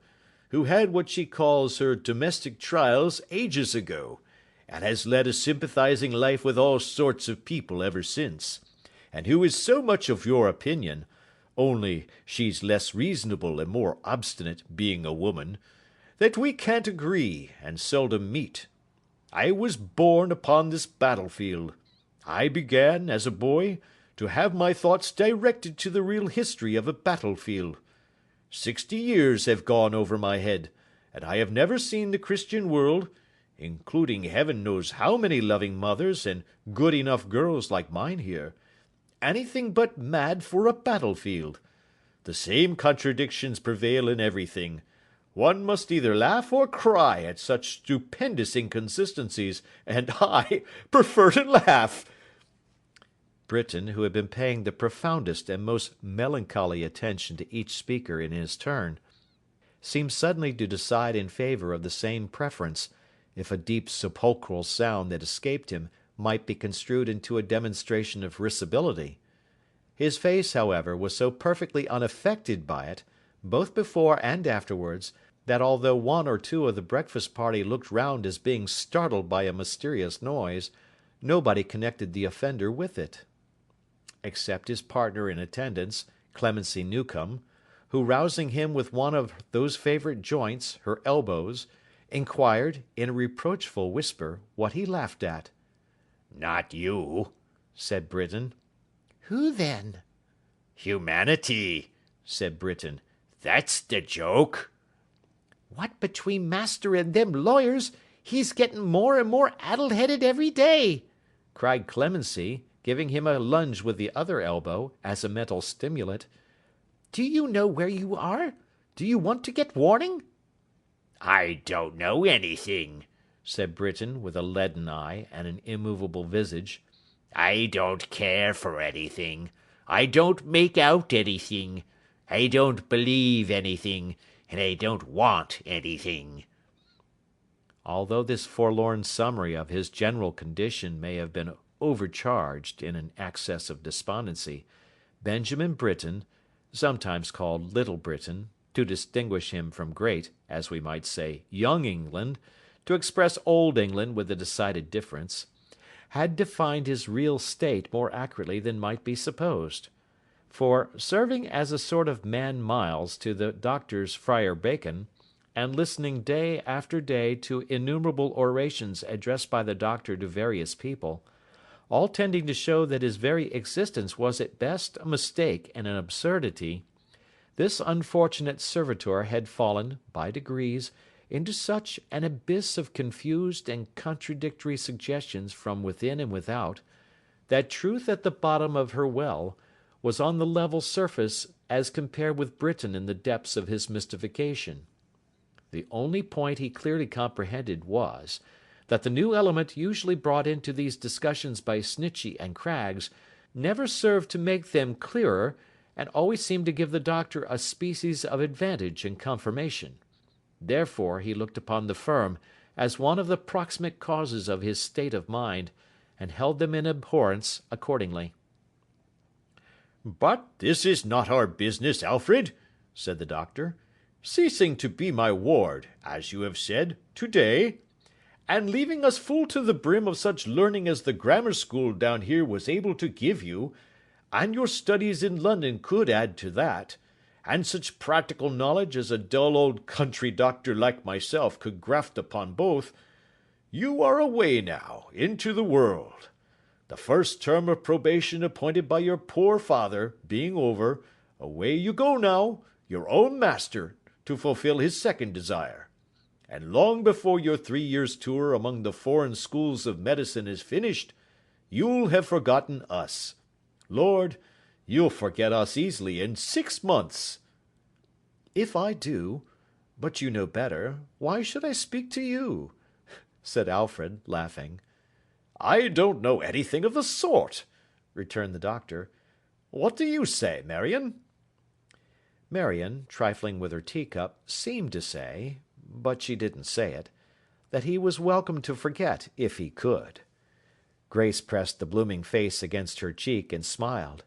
who had what she calls her domestic trials ages ago, and has led a sympathizing life with all sorts of people ever since, and who is so much of your opinion, only she's less reasonable and more obstinate, being a woman, that we can't agree, and seldom meet. I was born upon this battlefield. I began, as a boy, to have my thoughts directed to the real history of a battlefield. 60 years have gone over my head, and I have never seen the Christian world, including heaven knows how many loving mothers and good enough girls like mine here, anything but mad for a battlefield. The same contradictions prevail in everything. One must either laugh or cry at such stupendous inconsistencies, and I prefer to laugh. Britain, who had been paying the profoundest and most melancholy attention to each speaker in his turn, seemed suddenly to decide in favour of the same preference, if a deep sepulchral sound that escaped him might be construed into a demonstration of risibility. His face, however, was so perfectly unaffected by it, both before and afterwards, that although one or two of the breakfast party looked round as being startled by a mysterious noise, nobody connected the offender with it, except his partner in attendance, Clemency Newcome, who, rousing him with one of those favourite joints, her elbows, inquired, in a reproachful whisper, what he laughed at. "Not you," said Britain. "Who then?" "Humanity," said Britain. "That's the joke." "What between master and them lawyers, he's getting more and more addle-headed every day," cried Clemency, giving him a lunge with the other elbow, as a mental stimulant. "Do you know where you are? Do you want to get warning?" "I don't know anything," said Britain, with a leaden eye and an immovable visage. "I don't care for anything. I don't make out anything. I don't believe anything, and I don't want anything." Although this forlorn summary of his general condition may have been overcharged in an access of despondency, Benjamin Britain, sometimes called Little Britain, to distinguish him from Great, as we might say, Young England, to express Old England with a decided difference, had defined his real state more accurately than might be supposed. For, serving as a sort of man Miles to the doctor's Friar Bacon, and listening day after day to innumerable orations addressed by the doctor to various people, all tending to show that his very existence was at best a mistake and an absurdity, this unfortunate servitor had fallen, by degrees, into such an abyss of confused and contradictory suggestions from within and without, that truth at the bottom of her well was on the level surface as compared with Britain in the depths of his mystification. The only point he clearly comprehended was, that the new element usually brought into these discussions by Snitchey and Craggs never served to make them clearer, and always seemed to give the doctor a species of advantage and confirmation. Therefore he looked upon the firm as one of the proximate causes of his state of mind, and held them in abhorrence accordingly. "But this is not our business, Alfred," said the doctor. "Ceasing to be my ward, as you have said, to-day, and leaving us full to the brim of such learning as the grammar school down here was able to give you, and your studies in London could add to that, and such practical knowledge as a dull old country doctor like myself could graft upon both, you are away now, into the world. The first term of probation appointed by your poor father being over, away you go now, your own master, to fulfil his second desire. And long before your 3 years' tour among the foreign schools of medicine is finished, you'll have forgotten us. Lord, you'll forget us easily in 6 months." "If I do, but you know better, why should I speak to you?" said Alfred, laughing. "I don't know anything of the sort," returned the doctor. "What do you say, Marion?" Marion, trifling with her teacup, seemed to say, but she didn't say it, that he was welcome to forget if he could. Grace pressed the blooming face against her cheek and smiled.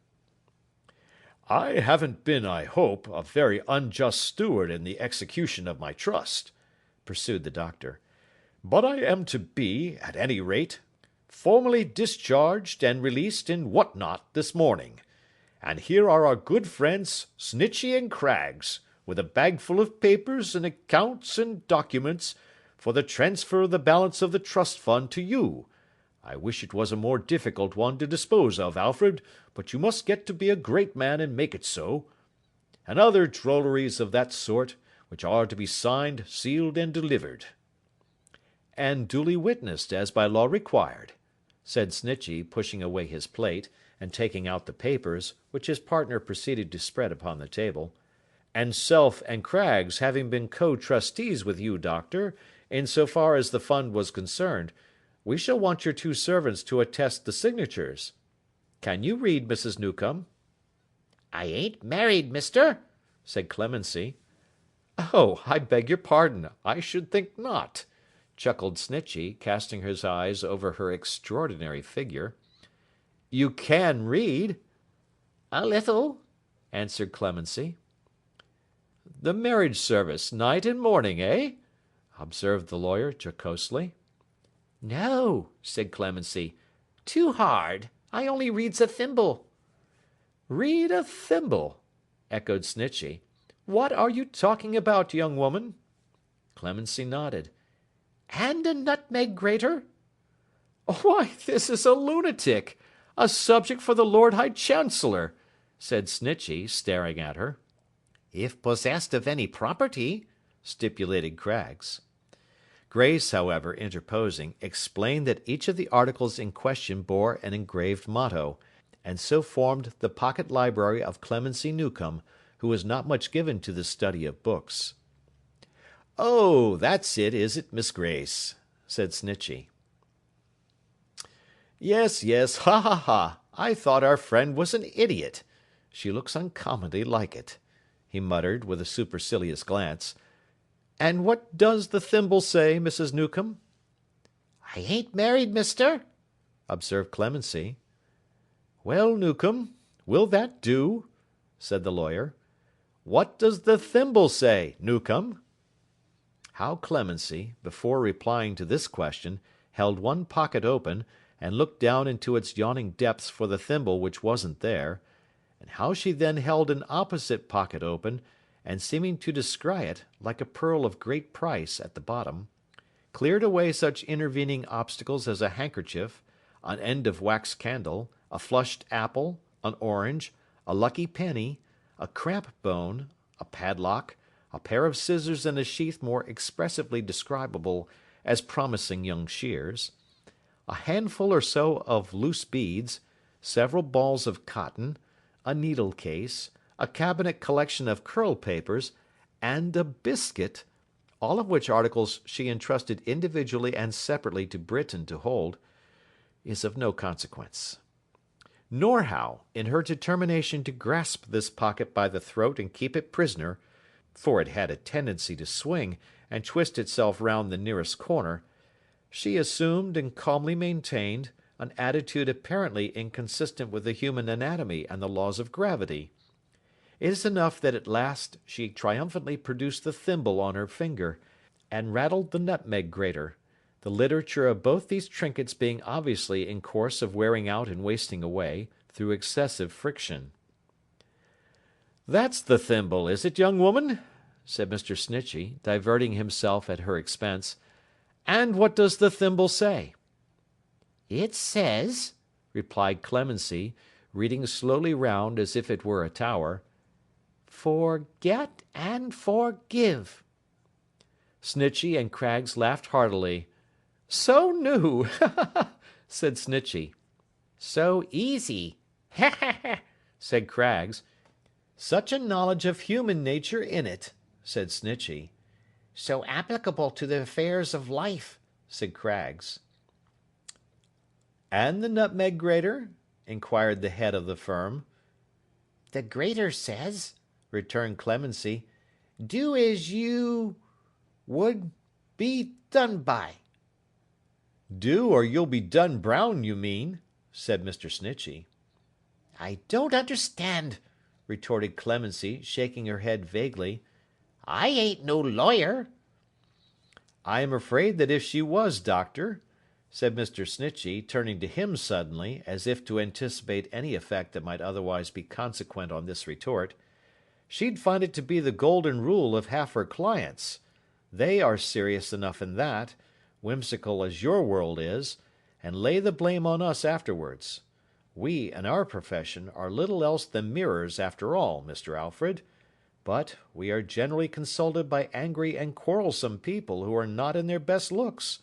"I haven't been, I hope, a very unjust steward in the execution of my trust," pursued the doctor, "but I am to be, at any rate, formally discharged and released in what not this morning, and here are our good friends Snitchey and Craggs, with a bagful of papers and accounts and documents, for the transfer of the balance of the trust fund to you. I wish it was a more difficult one to dispose of, Alfred, but you must get to be a great man and make it so. And other drolleries of that sort, which are to be signed, sealed, and delivered." "And duly witnessed, as by law required," said Snitchey, pushing away his plate, and taking out the papers, which his partner proceeded to spread upon the table. "And Self and Craggs having been co-trustees with you, doctor, in so far as the fund was concerned, we shall want your 2 servants to attest the signatures. Can you read, Mrs. Newcome?" "I ain't married, mister," said Clemency. "Oh, I beg your pardon, I should think not," chuckled Snitchey, casting his eyes over her extraordinary figure. "You can read?" A little, answered Clemency. "The marriage service, night and morning, eh?" observed the lawyer, jocosely. no, said Clemency. Too hard. I only reads a thimble. "Read a thimble!" echoed Snitchey. "What are you talking about, young woman?" Clemency nodded. And a nutmeg grater? "Why, this is a lunatic! A subject for the Lord High Chancellor!" said Snitchey, staring at her. If possessed of any property, stipulated Craggs. Grace, however, interposing, explained that each of the articles in question bore an engraved motto, and so formed the pocket library of Clemency Newcome, who was not much given to the study of books. "Oh, that's it, is it, Miss Grace?" said Snitchey. "Yes, yes, ha ha ha! I thought our friend was an idiot. She looks uncommonly like it," he muttered, with a supercilious glance. "And what does the thimble say, Mrs. Newcome?" I ain't married, mister, observed Clemency. "Well, Newcome, will that do?" said the lawyer. "What does the thimble say, Newcome?" How Clemency, before replying to this question, held one pocket open, and looked down into its yawning depths for the thimble which wasn't there, and how she then held an opposite pocket open, and seeming to descry it, like a pearl of great price, at the bottom, cleared away such intervening obstacles as a handkerchief, an end of wax candle, a flushed apple, an orange, a lucky penny, a cramp bone, a padlock, a pair of scissors in a sheath more expressively describable as promising young shears, a handful or so of loose beads, several balls of cotton, a needle case, a cabinet collection of curl papers, and a biscuit, all of which articles she entrusted individually and separately to Britain to hold, is of no consequence. Nor how, in her determination to grasp this pocket by the throat and keep it prisoner, for it had a tendency to swing and twist itself round the nearest corner, she assumed and calmly maintained an attitude apparently inconsistent with the human anatomy and the laws of gravity. It is enough that at last she triumphantly produced the thimble on her finger, and rattled the nutmeg grater, the literature of both these trinkets being obviously in course of wearing out and wasting away, through excessive friction. "That's the thimble, is it, young woman?" said Mr. Snitchey, diverting himself at her expense. "And what does the thimble say?" It says, replied Clemency, reading slowly round as if it were a tower, "Forget and forgive." Snitchey and Craggs laughed heartily. "So new!" said Snitchey. So easy, said Craggs. "Such a knowledge of human nature in it," said Snitchey. So applicable to the affairs of life, said Craggs. "And the nutmeg grater?" inquired the head of the firm. The grater says, returned Clemency, do as you would be done by. "Do, or you'll be done brown, you mean," said Mr. Snitchey. I don't understand, retorted Clemency, shaking her head vaguely. I ain't no lawyer. "I am afraid that if she was, Doctor," said Mr. Snitchey, turning to him suddenly, as if to anticipate any effect that might otherwise be consequent on this retort, "she'd find it to be the golden rule of half her clients. They are serious enough in that, whimsical as your world is, and lay the blame on us afterwards. We, in our profession, are little else than mirrors after all, Mr. Alfred. But we are generally consulted by angry and quarrelsome people who are not in their best looks,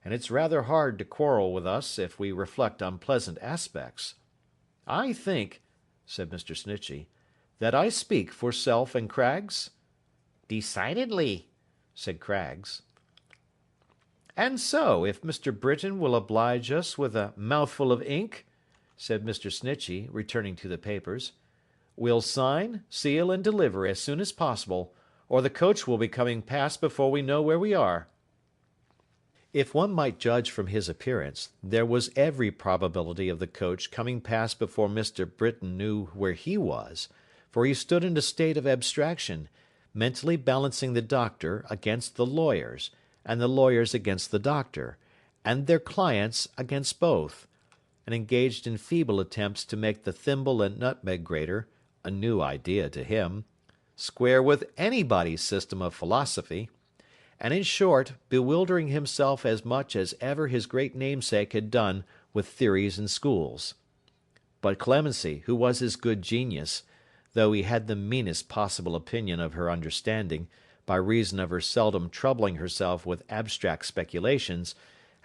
and it's rather hard to quarrel with us if we reflect on pleasant aspects. I think," said Mr. Snitchey, "that I speak for Self and Craggs?" Decidedly, said Craggs. "And so, if Mr. Britain will oblige us with a mouthful of ink," said Mr. Snitchey, returning to the papers, "we'll sign, seal, and deliver as soon as possible, or the coach will be coming past before we know where we are." If one might judge from his appearance, there was every probability of the coach coming past before Mr. Britain knew where he was, for he stood in a state of abstraction, mentally balancing the doctor against the lawyers, and the lawyers against the doctor, and their clients against both, and engaged in feeble attempts to make the thimble and nutmeg grater, a new idea to him, square with anybody's system of philosophy, and in short bewildering himself as much as ever his great namesake had done with theories and schools. But Clemency, who was his good genius, though he had the meanest possible opinion of her understanding, by reason of her seldom troubling herself with abstract speculations,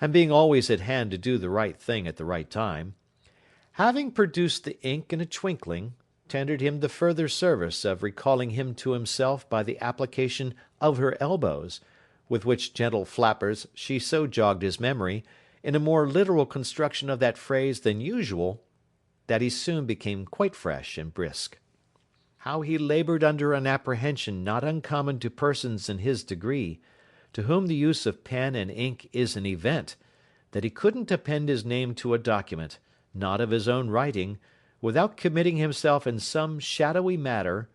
and being always at hand to do the right thing at the right time, having produced the ink in a twinkling, tendered him the further service of recalling him to himself by the application of her elbows, with which gentle flappers she so jogged his memory, in a more literal construction of that phrase than usual, that he soon became quite fresh and brisk. How he laboured under an apprehension not uncommon to persons in his degree, to whom the use of pen and ink is an event, that he couldn't append his name to a document, not of his own writing, without committing himself in some shadowy matter,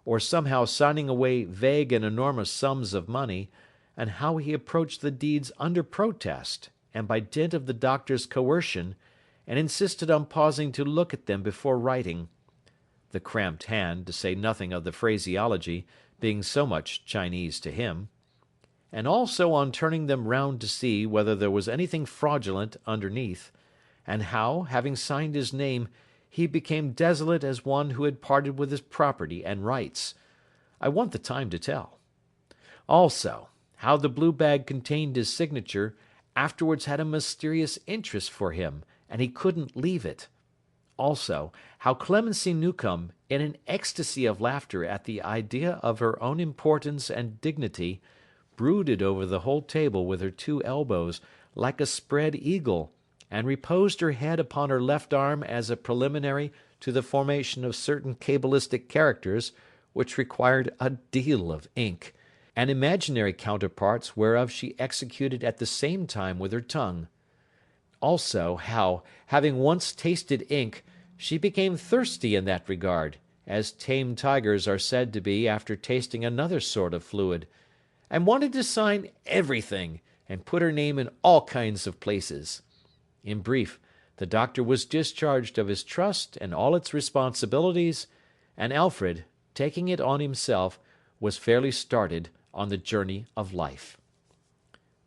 or somehow signing away vague and enormous sums of money, and how he approached the deeds under protest, and by dint of the doctor's coercion, and insisted on pausing to look at them before writing, the cramped hand, to say nothing of the phraseology, being so much Chinese to him, and also on turning them round to see whether there was anything fraudulent underneath, and how, having signed his name, he became desolate as one who had parted with his property and rights. I want the time to tell. Also, how the blue bag contained his signature afterwards had a mysterious interest for him, and he couldn't leave it. Also, how Clemency Newcome, in an ecstasy of laughter at the idea of her own importance and dignity, brooded over the whole table with her two elbows, like a spread eagle, and reposed her head upon her left arm as a preliminary to the formation of certain cabalistic characters which required a deal of ink, and imaginary counterparts whereof she executed at the same time with her tongue. Also, how, having once tasted ink, she became thirsty in that regard, as tame tigers are said to be after tasting another sort of fluid, and wanted to sign everything, and put her name in all kinds of places. In brief, the doctor was discharged of his trust and all its responsibilities, and Alfred, taking it on himself, was fairly started on the journey of life.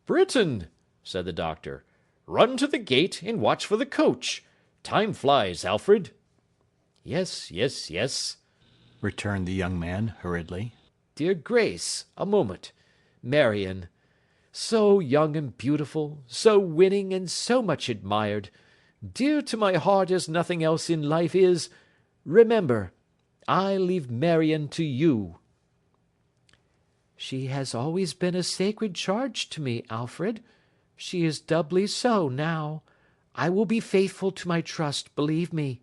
"Britain," said the doctor, "run to the gate and watch for the coach. Time flies, Alfred." "Yes, yes, yes," returned the young man hurriedly. "Dear Grace, a moment. Marion. So young and beautiful, so winning and so much admired, dear to my heart as nothing else in life is. Remember, I leave Marion to you." "She has always been a sacred charge to me, Alfred. She is doubly so now. I will be faithful to my trust, believe me."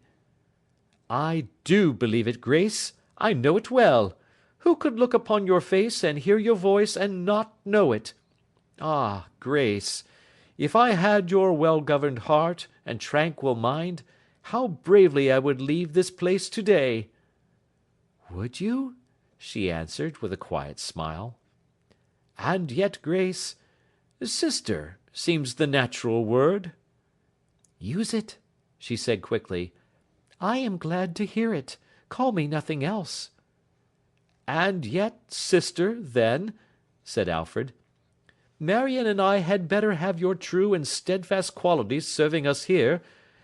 "I do believe it, Grace. I know it well. Who could look upon your face and hear your voice and not know it? Ah, Grace, if I had your well-governed heart and tranquil mind, how bravely I would leave this place to-day." "Would you?" she answered, with a quiet smile. "And yet, Grace, sister seems the natural word." "Use it," she said quickly. "I am glad to hear it. Call me nothing else." "And yet, sister, then," said Alfred, "Marion and I had better have your true and steadfast qualities serving us here,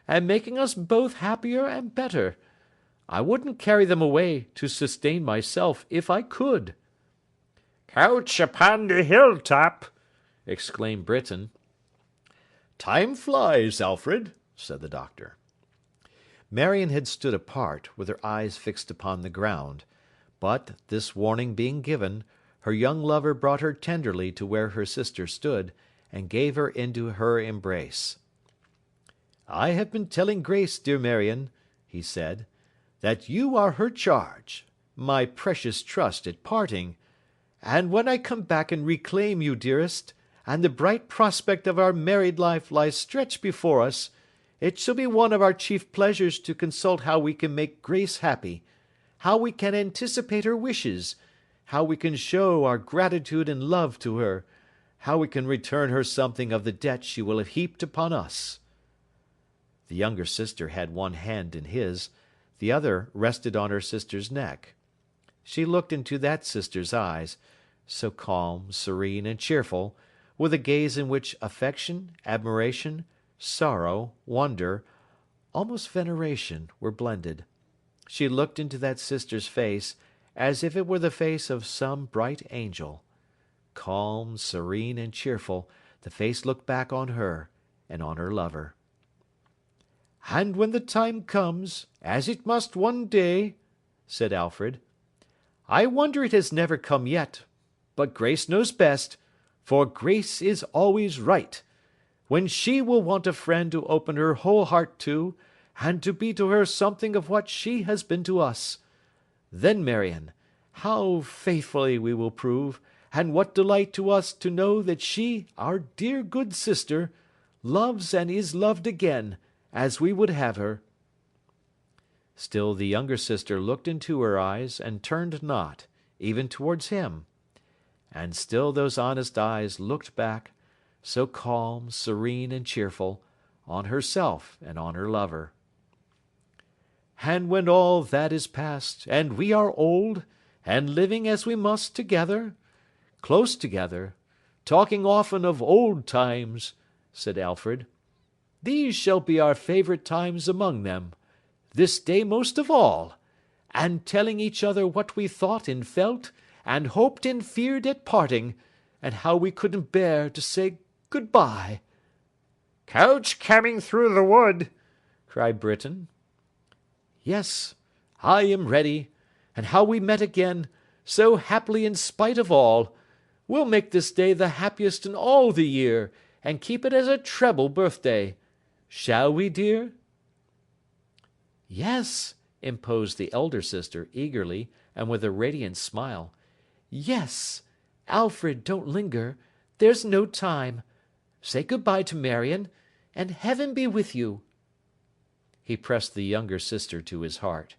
and making us both happier and better. I wouldn't carry them away to sustain myself if I could." "Couch upon the hilltop!" exclaimed Britain. "Time flies, Alfred," said the doctor. Marion had stood apart, with her eyes fixed upon the ground, but, this warning being given, her young lover brought her tenderly to where her sister stood, and gave her into her embrace. "I have been telling Grace, dear Marion," he said, "that you are her charge, my precious trust at parting, And when I come back and reclaim you, dearest, and the bright prospect of our married life lies stretched before us, it shall be one of our chief pleasures to consult how we can make Grace happy, how we can anticipate her wishes, how we can show our gratitude and love to her, how we can return her something of the debt she will have heaped upon us." The younger sister had one hand in his, the other rested on her sister's neck. She looked into that sister's eyes, so calm, serene, and cheerful, with a gaze in which affection, admiration, sorrow, wonder, almost veneration, were blended. She looked into that sister's face as if it were the face of some bright angel. Calm, serene, and cheerful, the face looked back on her and on her lover. "And when the time comes, as it must one day," said Alfred, "I wonder it has never come yet, but Grace knows best, for Grace is always right, when she will want a friend to open her whole heart to, and to be to her something of what she has been to us. Then, Marion, how faithfully we will prove, and what delight to us to know that she, our dear good sister, loves and is loved again, as we would have her." Still the younger sister looked into her eyes, and turned not, even towards him. And still those honest eyes looked back, so calm, serene, and cheerful, on herself and on her lover. "And when all that is past, and we are old, and living as we must together, close together, talking often of old times," said Alfred, "these shall be our favourite times among them, this day most of all, and telling each other what we thought and felt, and hoped and feared at parting, and how we couldn't bear to say good-bye." "Coach coming through the wood," cried Britain. "Yes, I am ready, and how we met again, so happily in spite of all. We'll make this day the happiest in all the year, and keep it as a treble birthday. Shall we, dear?" "Yes," interposed the elder sister, eagerly, and with a radiant smile. "Yes. Alfred, don't linger. There's no time. Say good-bye to Marion, and heaven be with you." He pressed the younger sister to his heart.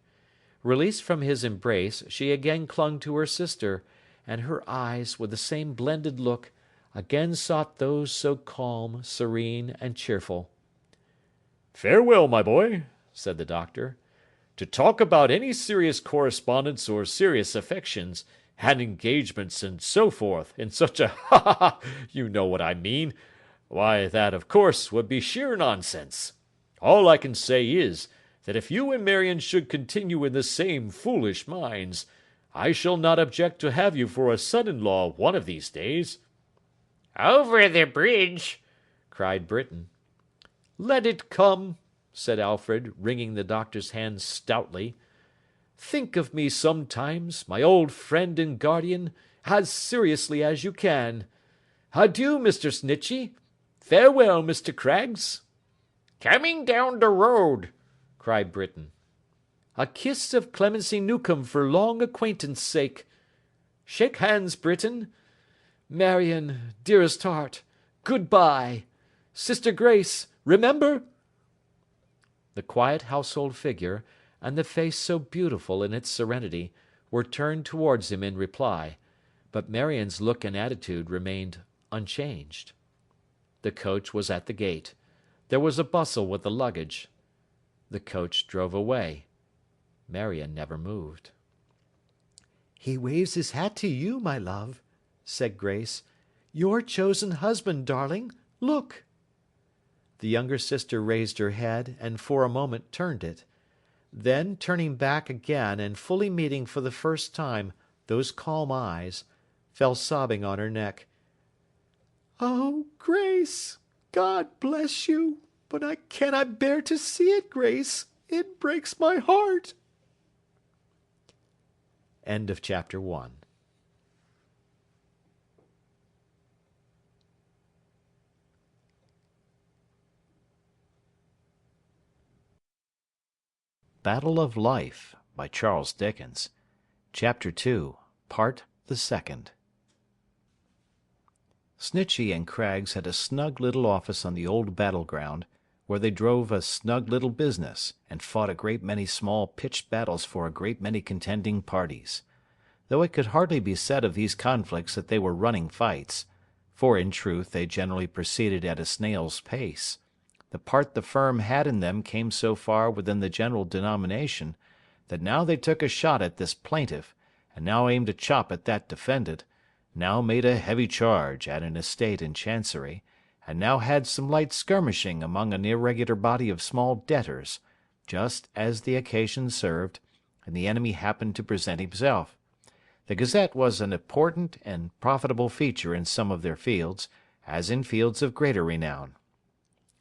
Released from his embrace, she again clung to her sister, and her eyes, with the same blended look, again sought those so calm, serene, and cheerful. "Farewell, my boy," said the doctor. "To talk about any serious correspondence or serious affections, and engagements and so forth, in such a you know what I mean, why that, of course, would be sheer nonsense. All I can say is, that if you and Marion should continue in the same foolish minds, I shall not object to have you for a son-in-law one of these days." "Over the bridge," cried Britain. "Let it come," said Alfred, wringing the doctor's hand stoutly. "Think of me sometimes, my old friend and guardian, as seriously as you can. Adieu, Mr. Snitchey. Farewell, Mr. Craggs." "Coming down the road," cried Britain. "A kiss of Clemency Newcome for long acquaintance sake. Shake hands, Britain. Marion, dearest heart, good-bye. Sister Grace, remember." The quiet household figure, and the face so beautiful in its serenity, were turned towards him in reply, but Marion's look and attitude remained unchanged. The coach was at the gate. There was a bustle with the luggage. The coach drove away. Marion never moved. "He waves his hat to you, my love," said Grace. "Your chosen husband, darling. Look." The younger sister raised her head, and for a moment turned it. Then, turning back again, and fully meeting for the first time those calm eyes, fell sobbing on her neck. "Oh, Grace! God bless you! But I cannot bear to see it, Grace. It breaks my heart." End of chapter 1. Battle of Life by Charles Dickens. Chapter 2, Part the Second. Snitchey and Craggs had a snug little office on the old battle-ground, where they drove a snug little business, and fought a great many small pitched battles for a great many contending parties. Though it could hardly be said of these conflicts that they were running fights, for in truth they generally proceeded at a snail's pace. The part the firm had in them came so far within the general denomination, that now they took a shot at this plaintiff, and now aimed a chop at that defendant, now made a heavy charge at an estate in Chancery, and now had some light skirmishing among an irregular body of small debtors, just as the occasion served, and the enemy happened to present himself. The Gazette was an important and profitable feature in some of their fields, as in fields of greater renown.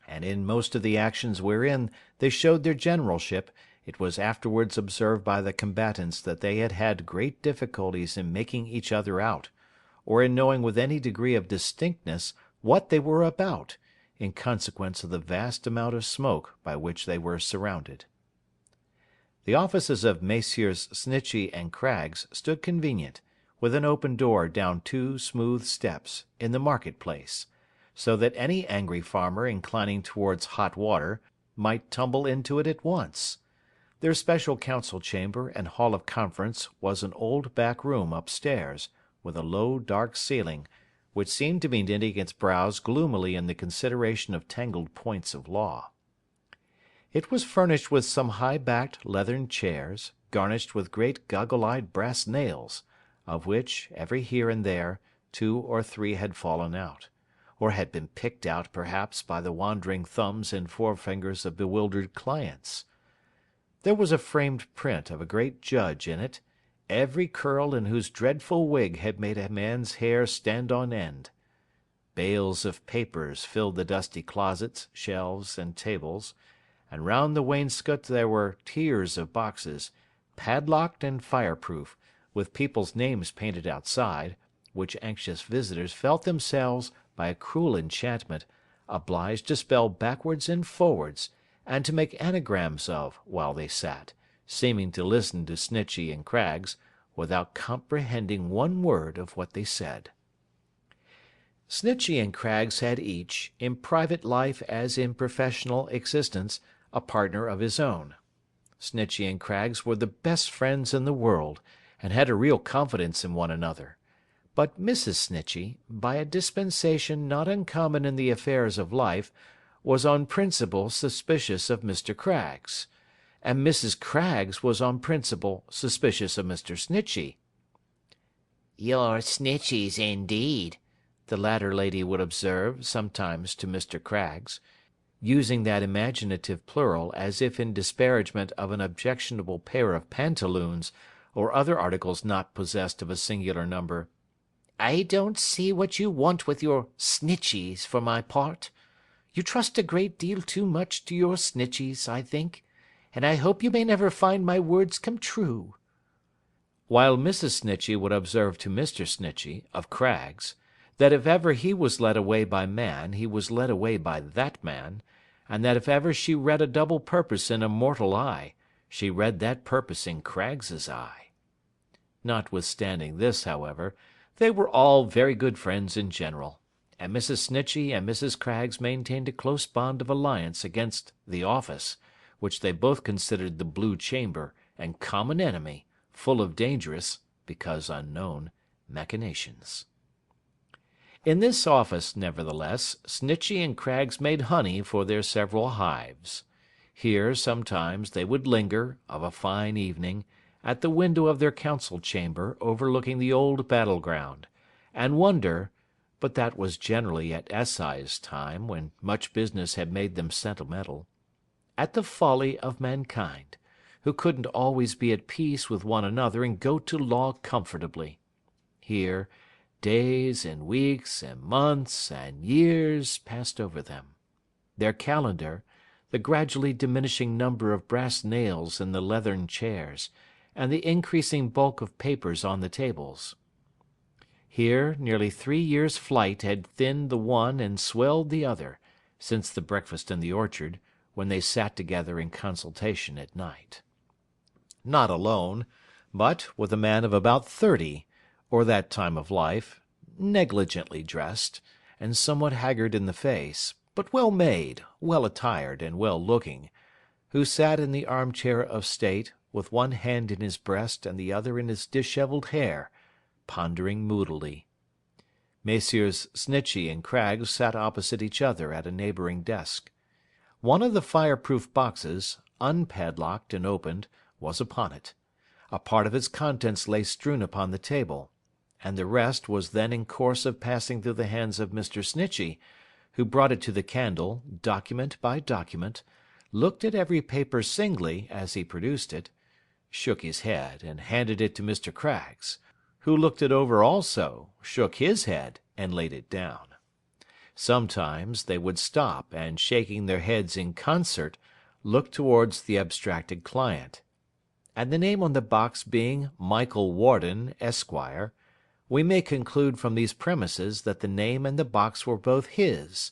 And in most of the actions wherein they showed their generalship, it was afterwards observed by the combatants that they had had great difficulties in making each other out, or in knowing with any degree of distinctness what they were about, in consequence of the vast amount of smoke by which they were surrounded. The offices of Messrs. Snitchey and Craggs stood convenient, with an open door down 2 smooth steps, in the market-place, so that any angry farmer inclining towards hot water might tumble into it at once. Their special council-chamber and hall of conference was an old back room upstairs, with a low dark ceiling, which seemed to be knitting its brows gloomily in the consideration of tangled points of law. It was furnished with some high-backed leathern chairs, garnished with great goggle-eyed brass nails, of which, every here and there, 2 or 3 had fallen out, or had been picked out perhaps by the wandering thumbs and forefingers of bewildered clients. There was a framed print of a great judge in it, every curl in whose dreadful wig had made a man's hair stand on end. Bales of papers filled the dusty closets, shelves, and tables, and round the wainscot there were tiers of boxes, padlocked and fireproof, with people's names painted outside, which anxious visitors felt themselves, by a cruel enchantment, obliged to spell backwards and forwards, and to make anagrams of while they sat, seeming to listen to Snitchey and Craggs, without comprehending one word of what they said. Snitchey and Craggs had each, in private life as in professional existence, a partner of his own. Snitchey and Craggs were the best friends in the world, and had a real confidence in one another. But Mrs. Snitchey, by a dispensation not uncommon in the affairs of life, was on principle suspicious of Mr. Craggs, and Mrs. Craggs was on principle suspicious of Mr. Snitchey. "You're Snitcheys, indeed," the latter lady would observe sometimes to Mr. Craggs, using that imaginative plural as if in disparagement of an objectionable pair of pantaloons, or other articles not possessed of a singular number. "I don't see what you want with your Snitcheys, for my part. You trust a great deal too much to your Snitcheys, I think, and I hope you may never find my words come true." While Mrs. Snitchey would observe to Mr. Snitchey, of Craggs, that if ever he was led away by man, he was led away by that man, and that if ever she read a double purpose in a mortal eye, she read that purpose in Craggs's eye. Notwithstanding this, however, they were all very good friends in general, and Mrs. Snitchey and Mrs. Craggs maintained a close bond of alliance against the office, which they both considered the Blue Chamber and common enemy, full of dangerous, because unknown, machinations. In this office, nevertheless, Snitchey and Craggs made honey for their several hives. Here, sometimes, they would linger, of a fine evening, at the window of their council-chamber overlooking the old battle-ground, and wonder, but that was generally at assize time, when much business had made them sentimental, at the folly of mankind, who couldn't always be at peace with one another and go to law comfortably. Here, days and weeks and months and years passed over them. Their calendar, the gradually diminishing number of brass nails in the leathern chairs, and the increasing bulk of papers on the tables. Here nearly 3 years' flight had thinned the one and swelled the other, since the breakfast in the orchard, when they sat together in consultation at night. Not alone, but with a man of about 30, or that time of life, negligently dressed, and somewhat haggard in the face, but well made, well attired, and well looking, who sat in the armchair of state, with one hand in his breast and the other in his dishevelled hair, pondering moodily. Messrs. Snitchey and Craggs sat opposite each other at a neighbouring desk. One of the fireproof boxes, unpadlocked and opened, was upon it. A part of its contents lay strewn upon the table, and the rest was then in course of passing through the hands of Mr. Snitchey, who brought it to the candle, document by document, looked at every paper singly as he produced it, shook his head, and handed it to Mr. Craggs, who looked it over also, shook his head, and laid it down. Sometimes they would stop, and shaking their heads in concert, look towards the abstracted client. And the name on the box being Michael Warden, Esquire, we may conclude from these premises that the name and the box were both his,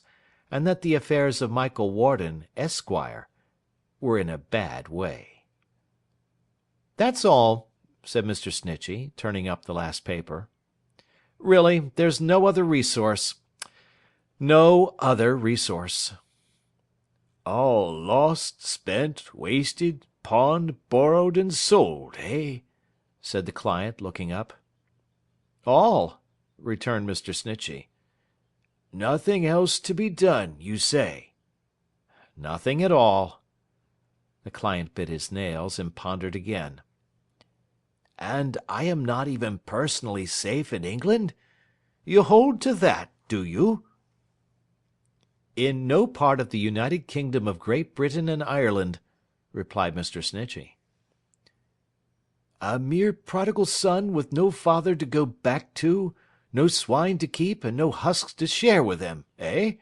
and that the affairs of Michael Warden, Esquire, were in a bad way. "That's all," said Mr. Snitchey, turning up the last paper. "Really, there's no other resource. No other resource." All lost, spent, wasted, pawned, borrowed, and sold, eh?" said the client, looking up. "All," returned Mr. Snitchey. "Nothing else to be done, you say?" "Nothing at all." The client bit his nails, and pondered again. "And I am not even personally safe in England? You hold to that, do you?" "In no part of the United Kingdom of Great Britain and Ireland," replied Mr. Snitchey. "A mere prodigal son with no father to go back to, no swine to keep, and no husks to share with them, eh?"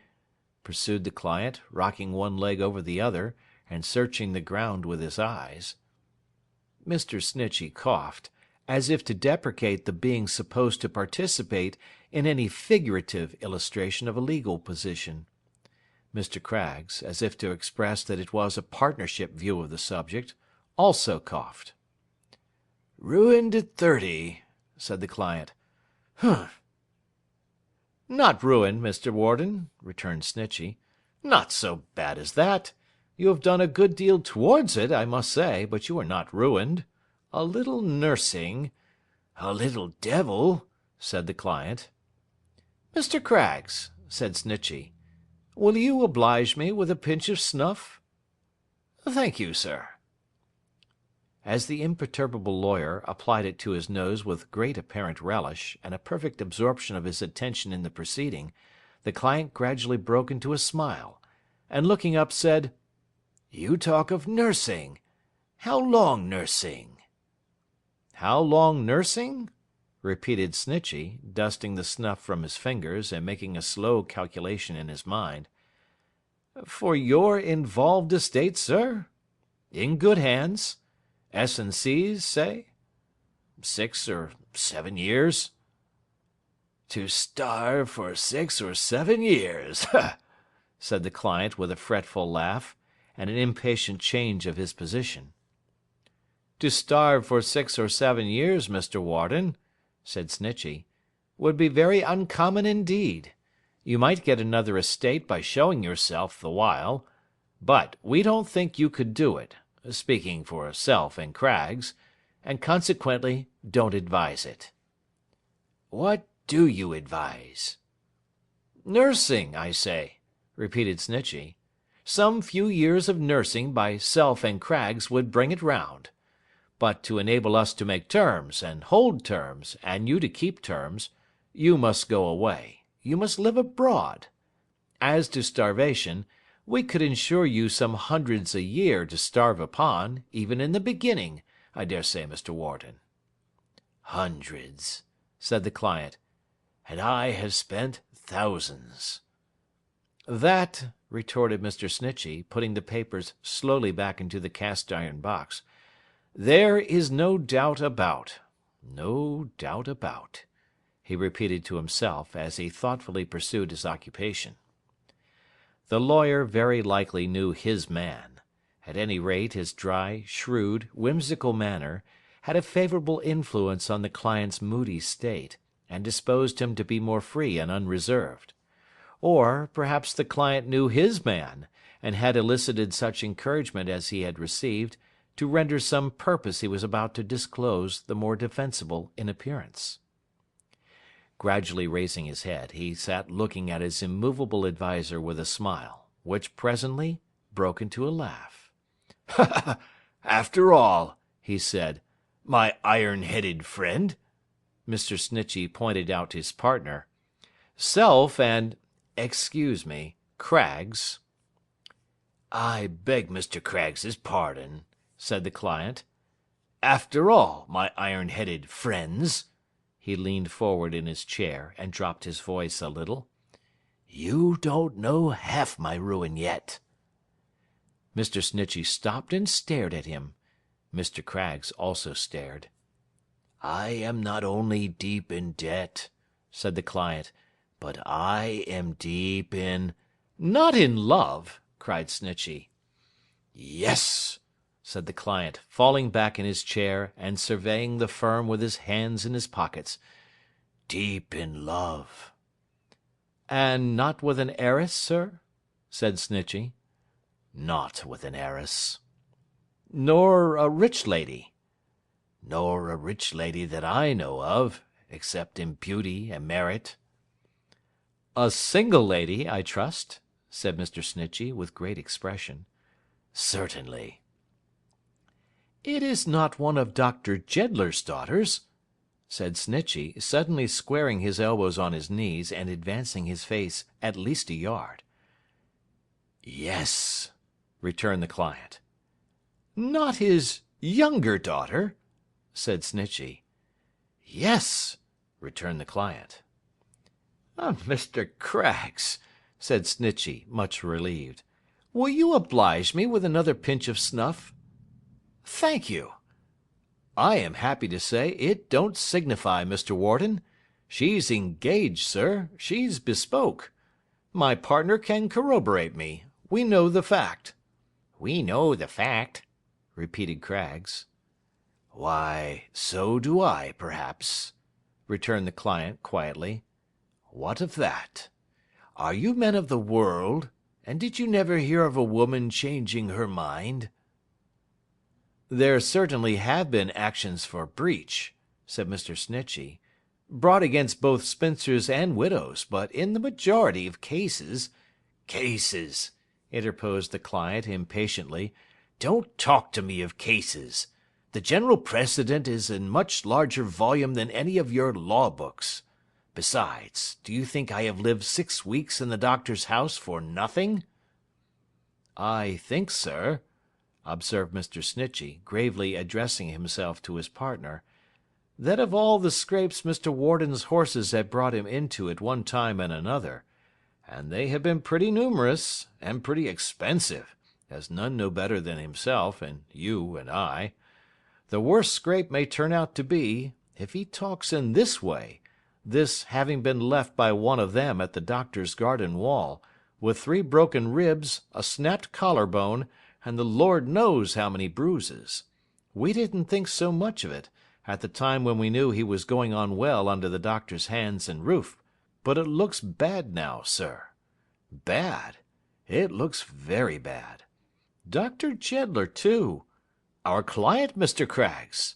pursued the client, rocking one leg over the other, and searching the ground with his eyes. Mr. Snitchey coughed, as if to deprecate the being supposed to participate in any figurative illustration of a legal position. Mr. Craggs, as if to express that it was a partnership view of the subject, also coughed. "Ruined at 30, said the client. "Humph!" "Not ruined, Mr. Warden," returned Snitchey. "Not so bad as that. You have done a good deal towards it, I must say, but you are not ruined. A little nursing—" "A little devil," said the client. "Mr. Craggs," said Snitchey, "will you oblige me with a pinch of snuff?" "Thank you, sir." As the imperturbable lawyer applied it to his nose with great apparent relish, and a perfect absorption of his attention in the proceeding, the client gradually broke into a smile, and looking up said, "You talk of nursing. How long nursing?" "How long nursing?" repeated Snitchey, dusting the snuff from his fingers, and making a slow calculation in his mind. "For your involved estate, sir? In good hands? S&C's, say? 6 or 7 years?" "To starve for 6 or 7 years," said the client with a fretful laugh, and an impatient change of his position. "To starve for 6 or 7 years, Mr. Warden," said Snitchey, "would be very uncommon indeed. You might get another estate by showing yourself the while, but we don't think you could do it, speaking for self and Craggs, and consequently don't advise it." "What do you advise?" "Nursing, I say," repeated Snitchey. "Some few years of nursing by self and Craggs would bring it round. But to enable us to make terms, and hold terms, and you to keep terms, you must go away. You must live abroad. As to starvation, we could insure you some hundreds a year to starve upon, even in the beginning, I dare say, Mr. Warden." "Hundreds," said the client, "and I have spent thousands." "That," retorted Mr. Snitchey, putting the papers slowly back into the cast-iron box, "there is no doubt about. No doubt about," he repeated to himself, as he thoughtfully pursued his occupation. The lawyer very likely knew his man. At any rate, his dry, shrewd, whimsical manner had a favourable influence on the client's moody state, and disposed him to be more free and unreserved. Or, perhaps the client knew his man, and had elicited such encouragement as he had received, to render some purpose he was about to disclose the more defensible in appearance. Gradually raising his head, he sat looking at his immovable adviser with a smile, which presently broke into a laugh. "After all," he said, "my iron-headed friend," Mr. Snitchey pointed out his partner, "self and, excuse me, Craggs." "I beg Mr. Craggs's pardon," said the client. "After all, my iron-headed friends," he leaned forward in his chair and dropped his voice a little, "you don't know half my ruin yet." Mr. Snitchey stopped and stared at him. Mr. Craggs also stared. "I am not only deep in debt," said the client, "but I am deep in—" "Not in love!" cried Snitchey. "Yes," said the client, falling back in his chair and surveying the firm with his hands in his pockets. "deep in love." "And not with an heiress, sir?" said Snitchey. "Not with an heiress." "Nor a rich lady?" "Nor a rich lady that I know of, except in beauty and merit." "A single lady, I trust?" said Mr. Snitchey, with great expression. "Certainly." "It is not one of Dr. Jeddler's daughters?" said Snitchey, suddenly squaring his elbows on his knees, and advancing his face at least a yard. "Yes," returned the client. "Not his younger daughter?" said Snitchey. "Yes," returned the client. "Mr. Craggs," said Snitchey, much relieved, "will you oblige me with another pinch of snuff?" "Thank you. I am happy to say it don't signify, Mr. Warden. She's engaged, sir. She's bespoke. My partner can corroborate me. We know the fact." "We know the fact," repeated Craggs. "Why, so do I, perhaps," returned the client, quietly. "What of that? Are you men of the world, and did you never hear of a woman changing her mind?" "There certainly have been actions for breach," said Mr. Snitchey, "brought against both spinsters and widows, but in the majority of cases—" "Cases," interposed the client, impatiently. "Don't talk to me of cases. The general precedent is in much larger volume than any of your law books. Besides, do you think I have lived 6 weeks in the doctor's house for nothing?" "I think, sir," observed Mr. Snitchey, gravely addressing himself to his partner, "that of all the scrapes Mr. Warden's horses have brought him into at one time and another, and they have been pretty numerous, and pretty expensive, as none know better than himself, and you, and I, the worst scrape may turn out to be, if he talks in this way, this having been left by one of them at the doctor's garden wall, with 3 broken ribs, a snapped collar-bone, and the Lord knows how many bruises. We didn't think so much of it, at the time when we knew he was going on well under the doctor's hands and roof, but it looks bad now, sir. Bad? It looks very bad. Dr. Jeddler, too. Our client, Mr. Craggs."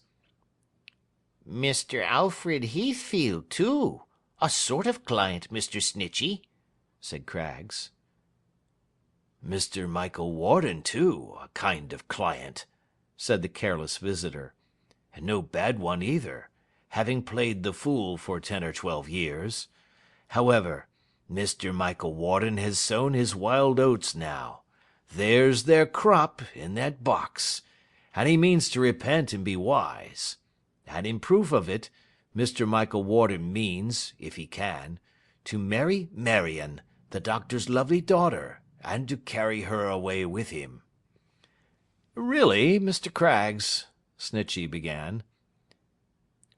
"Mr. Alfred Heathfield, too. A sort of client, Mr. Snitchey," said Craggs. "Mr. Michael Warden, too, a kind of client," said the careless visitor, "and no bad one either, having played the fool for 10 or 12 years. However, Mr. Michael Warden has sown his wild oats now. There's their crop in that box, and he means to repent and be wise. And in proof of it, Mr. Michael Warden means, if he can, to marry Marion, the doctor's lovely daughter, and to carry her away with him." "Really, Mr. Craggs," Snitchey began.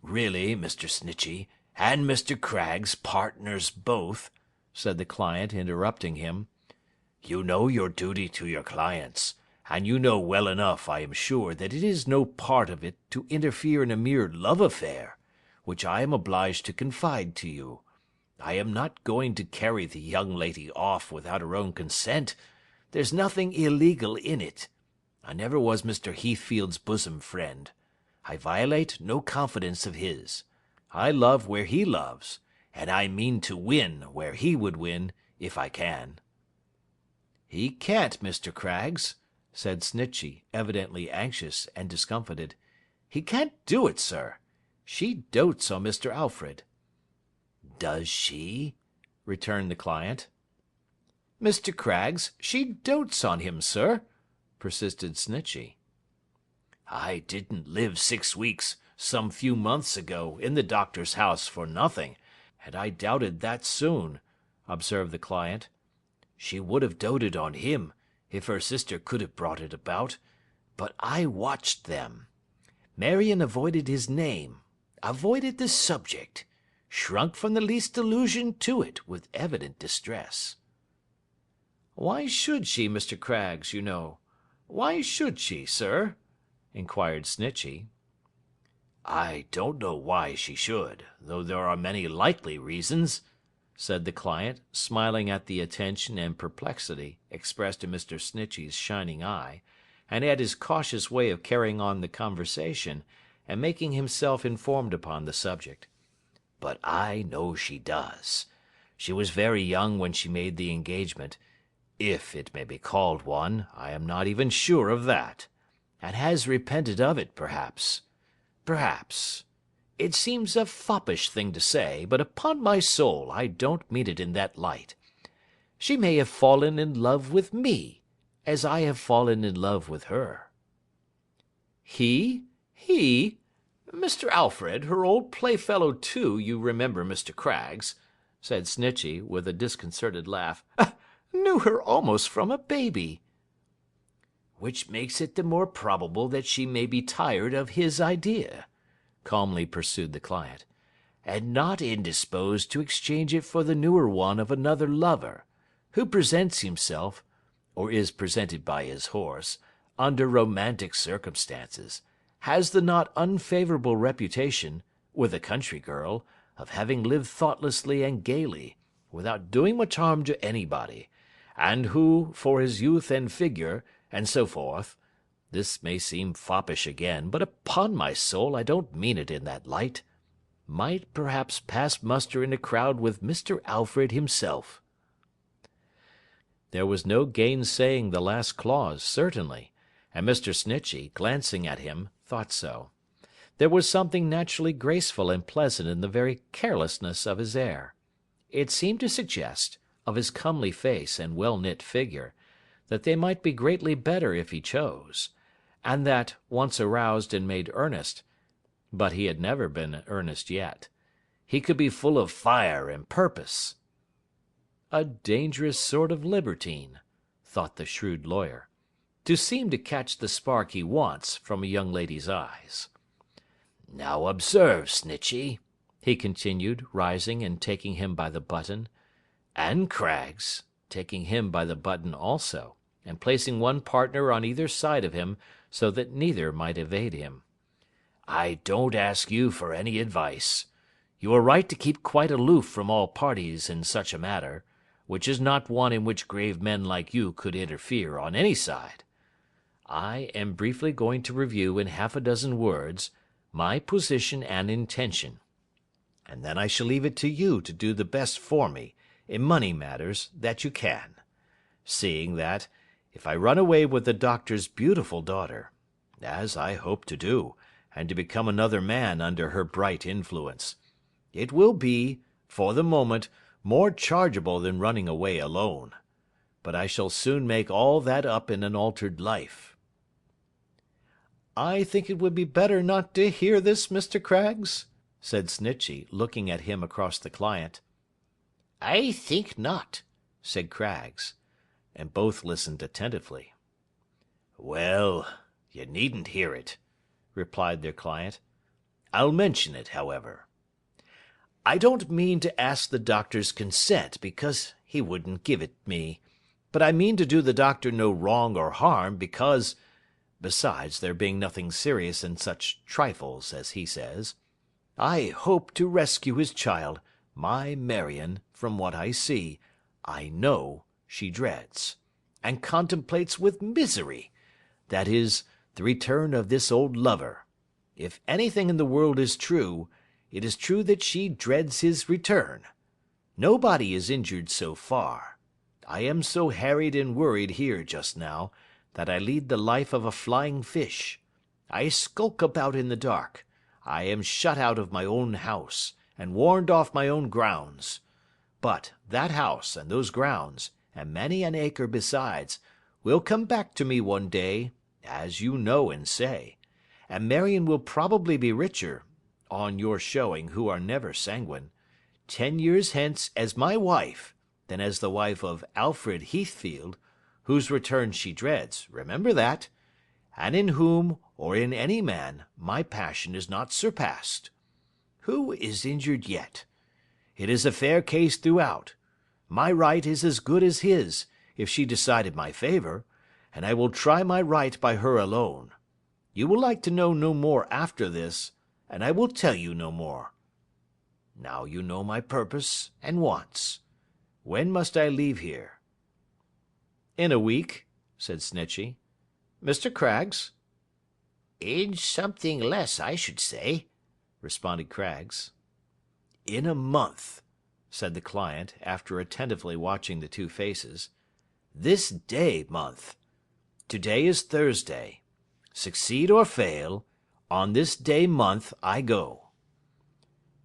"Really, Mr. Snitchey, and Mr. Craggs, partners both," said the client, interrupting him. "You know your duty to your clients, and you know well enough, I am sure, that it is no part of it to interfere in a mere love affair, which I am obliged to confide to you. I am not going to carry the young lady off without her own consent. There's nothing illegal in it. I never was Mr. Heathfield's bosom friend. I violate no confidence of his. I love where he loves, and I mean to win where he would win, if I can." "He can't, Mr. Craggs," said Snitchey, evidently anxious and discomfited. "He can't do it, sir. She dotes on Mr. Alfred." "Does she?" returned the client. "Mr. Craggs, she dotes on him, sir," persisted Snitchey. "I didn't live 6 weeks, some few months ago, in the doctor's house for nothing, and I doubted that soon," observed the client. "She would have doted on him, if her sister could have brought it about, but I watched them. Marion avoided his name, avoided the subject, shrunk from the least allusion to it with evident distress." "Why should she, Mr. Craggs, you know? Why should she, sir?" inquired Snitchey. "I don't know why she should, though there are many likely reasons," said the client, smiling at the attention and perplexity expressed in Mr. Snitchey's shining eye, and at his cautious way of carrying on the conversation, and making himself informed upon the subject. "But I know she does. She was very young when she made the engagement, if it may be called one, I am not even sure of that, and has repented of it, perhaps. Perhaps. It seems a foppish thing to say, but upon my soul I don't mean it in that light. She may have fallen in love with me, as I have fallen in love with her." "He? Mr. Alfred, her old playfellow too, you remember, Mr. Craggs," said Snitchey, with a disconcerted laugh. "Knew her almost from a baby." "Which makes it the more probable that she may be tired of his idea," calmly pursued the client, "and not indisposed to exchange it for the newer one of another lover, who presents himself, or is presented by his horse, under romantic circumstances, has the not unfavourable reputation, with a country girl, of having lived thoughtlessly and gaily, without doing much harm to anybody, and who, for his youth and figure, and so forth, this may seem foppish again, but upon my soul I don't mean it in that light, might perhaps pass muster in a crowd with Mr. Alfred himself." There was no gainsaying the last clause, certainly, and Mr. Snitchey, glancing at him, thought so. There was something naturally graceful and pleasant in the very carelessness of his air. It seemed to suggest, of his comely face and well-knit figure, that they might be greatly better if he chose, and that, once aroused and made earnest, but he had never been earnest yet, he could be full of fire and purpose. A dangerous sort of libertine, thought the shrewd lawyer, to seem to catch the spark he wants from a young lady's eyes. "Now observe, Snitchey," he continued, rising and taking him by the button, "and Craggs," taking him by the button also, and placing one partner on either side of him so that neither might evade him. "I don't ask you for any advice. You are right to keep quite aloof from all parties in such a matter, which is not one in which grave men like you could interfere on any side. I am briefly going to review in half a dozen words my position and intention, and then I shall leave it to you to do the best for me in money matters that you can, seeing that, if I run away with the doctor's beautiful daughter, as I hope to do, and to become another man under her bright influence, it will be, for the moment, more chargeable than running away alone. But I shall soon make all that up in an altered life." "I think it would be better not to hear this, Mr. Craggs," said Snitchey, looking at him across the client. "I think not," said Craggs, and both listened attentively. "Well, you needn't hear it," replied their client. "I'll mention it, however. I don't mean to ask the doctor's consent, because he wouldn't give it me, but I mean to do the doctor no wrong or harm, because—besides there being nothing serious in such trifles, as he says, I hope to rescue his child, my Marion, from what I see, I know she dreads, and contemplates with misery, that is, the return of this old lover. If anything in the world is true, it is true that she dreads his return. Nobody is injured so far. I am so harried and worried here just now, that I lead the life of a flying fish. I skulk about in the dark. I am shut out of my own house, and warned off my own grounds. But that house and those grounds, and many an acre besides, will come back to me one day, as you know and say, and Marion will probably be richer, on your showing who are never sanguine, 10 years hence as my wife, than as the wife of Alfred Heathfield, whose return she dreads, remember that, and in whom, or in any man, my passion is not surpassed. Who is injured yet? It is a fair case throughout. My right is as good as his, if she decide in my favour, and I will try my right by her alone. You will like to know no more after this, and I will tell you no more. Now you know my purpose and wants. When must I leave here?" "In a week," said Snitchey. "Mr. Craggs?" In something less, I should say," responded Craggs. "In a month," said the client, after attentively watching the two faces. "This day month. To-day is Thursday. Succeed or fail, on this day month I go."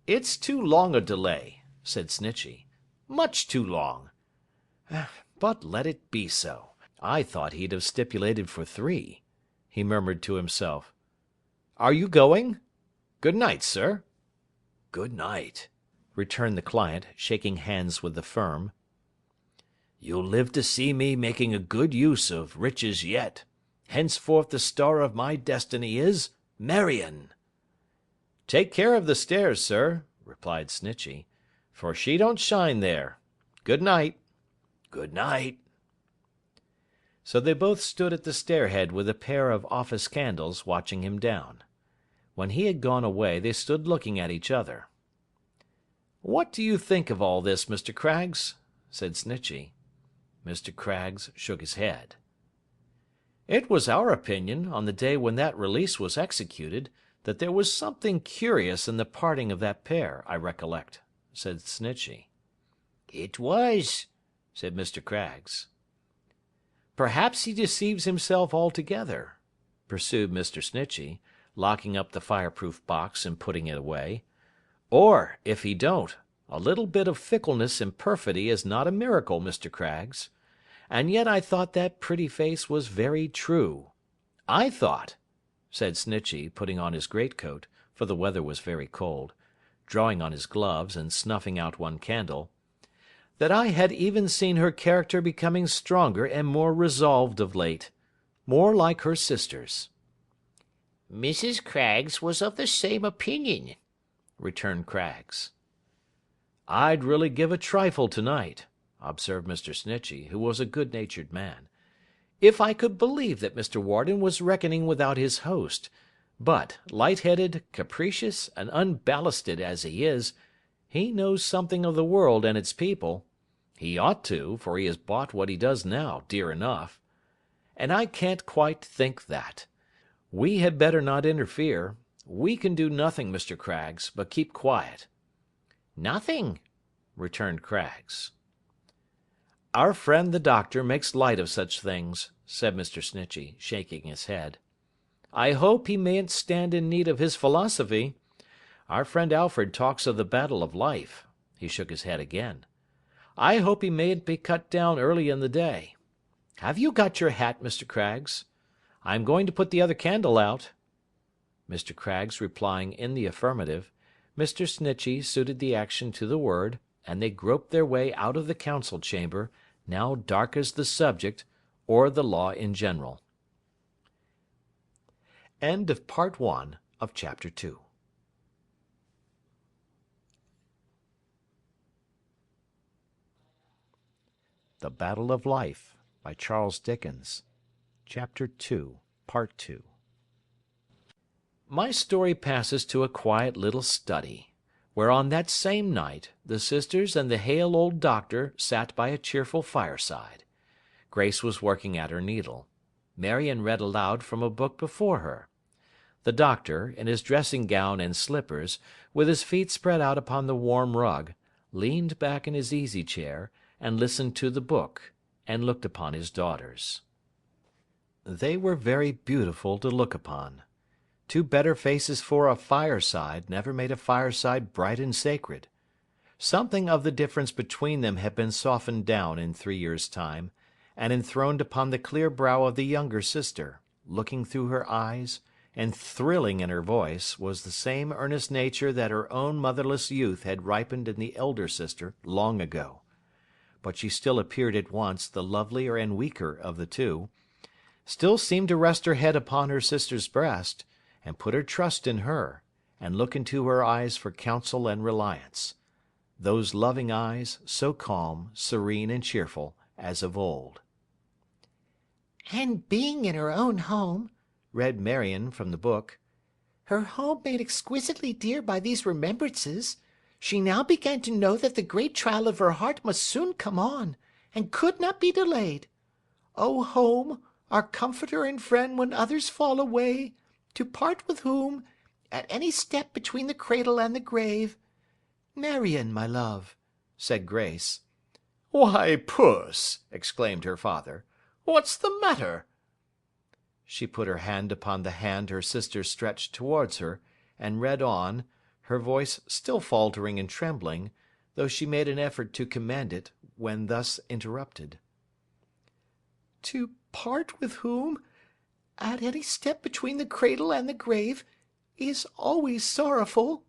"It's too long a delay," said Snitchey. "Much too long. But let it be so. I thought he'd have stipulated for 3. He murmured to himself. "Are you going? Good night, sir." "Good night," returned the client, shaking hands with the firm. "You'll live to see me making a good use of riches yet. Henceforth the star of my destiny is Marion." "Take care of the stairs, sir," replied Snitchey, "for she don't shine there. Good night." "Good night." So they both stood at the stair-head with a pair of office candles, watching him down. When he had gone away, they stood looking at each other. "What do you think of all this, Mr. Craggs?" said Snitchey. Mr. Craggs shook his head. "It was our opinion, on the day when that release was executed, that there was something curious in the parting of that pair, I recollect," said Snitchey. "It was," said Mr. Craggs. "Perhaps he deceives himself altogether," pursued Mr. Snitchey, locking up the fireproof box and putting it away. "Or, if he don't, a little bit of fickleness and perfidy is not a miracle, Mr. Craggs. And yet I thought that pretty face was very true. I thought," said Snitchey, putting on his greatcoat, for the weather was very cold, drawing on his gloves, and snuffing out one candle, "that I had even seen her character becoming stronger and more resolved of late. More like her sister's." "Mrs. Craggs was of the same opinion," returned Craggs. "I'd really give a trifle to-night," observed Mr. Snitchey, who was a good-natured man, "if I could believe that Mr. Warden was reckoning without his host, but, light-headed, capricious, and unballasted as he is, he knows something of the world and its people. He ought to, for he has bought what he does now, dear enough. And I can't quite think that. We had better not interfere. We can do nothing, Mr. Craggs, but keep quiet." "Nothing," returned Craggs. "Our friend the doctor makes light of such things," said Mr. Snitchey, shaking his head. "I hope he mayn't stand in need of his philosophy. Our friend Alfred talks of the battle of life." He shook his head again. "I hope he mayn't be cut down early in the day. Have you got your hat, Mr. Craggs? I am going to put the other candle out." Mr. Craggs replying in the affirmative, Mr. Snitchey suited the action to the word, and they groped their way out of the council chamber, now dark as the subject, or the law in general. Part 1 of Chapter 2. The Battle of Life, by Charles Dickens. Chapter 2, Part 2. My story passes to a quiet little study, where on that same night the sisters and the hale old doctor sat by a cheerful fireside. Grace was working at her needle. Marion read aloud from a book before her. The doctor, in his dressing-gown and slippers, with his feet spread out upon the warm rug, leaned back in his easy-chair, and listened to the book, and looked upon his daughters. They were very beautiful to look upon. Two better faces for a fireside never made a fireside bright and sacred. Something of the difference between them had been softened down in 3 years' time, and enthroned upon the clear brow of the younger sister. Looking through her eyes, and thrilling in her voice, was the same earnest nature that her own motherless youth had ripened in the elder sister long ago. But she still appeared at once the lovelier and weaker of the two, still seemed to rest her head upon her sister's breast, and put her trust in her, and look into her eyes for counsel and reliance. Those loving eyes, so calm, serene, and cheerful, as of old. "And being in her own home," read Marion from the book, "her home made exquisitely dear by these remembrances, she now began to know that the great trial of her heart must soon come on, and could not be delayed. O home, our comforter and friend when others fall away, to part with whom, at any step between the cradle and the grave—" "Marion, my love," said Grace. "Why, Puss!" exclaimed her father. "What's the matter?" She put her hand upon the hand her sister stretched towards her, and read on, her voice still faltering and trembling, though she made an effort to command it, when thus interrupted. "To part with whom, at any step between the cradle and the grave, is always sorrowful.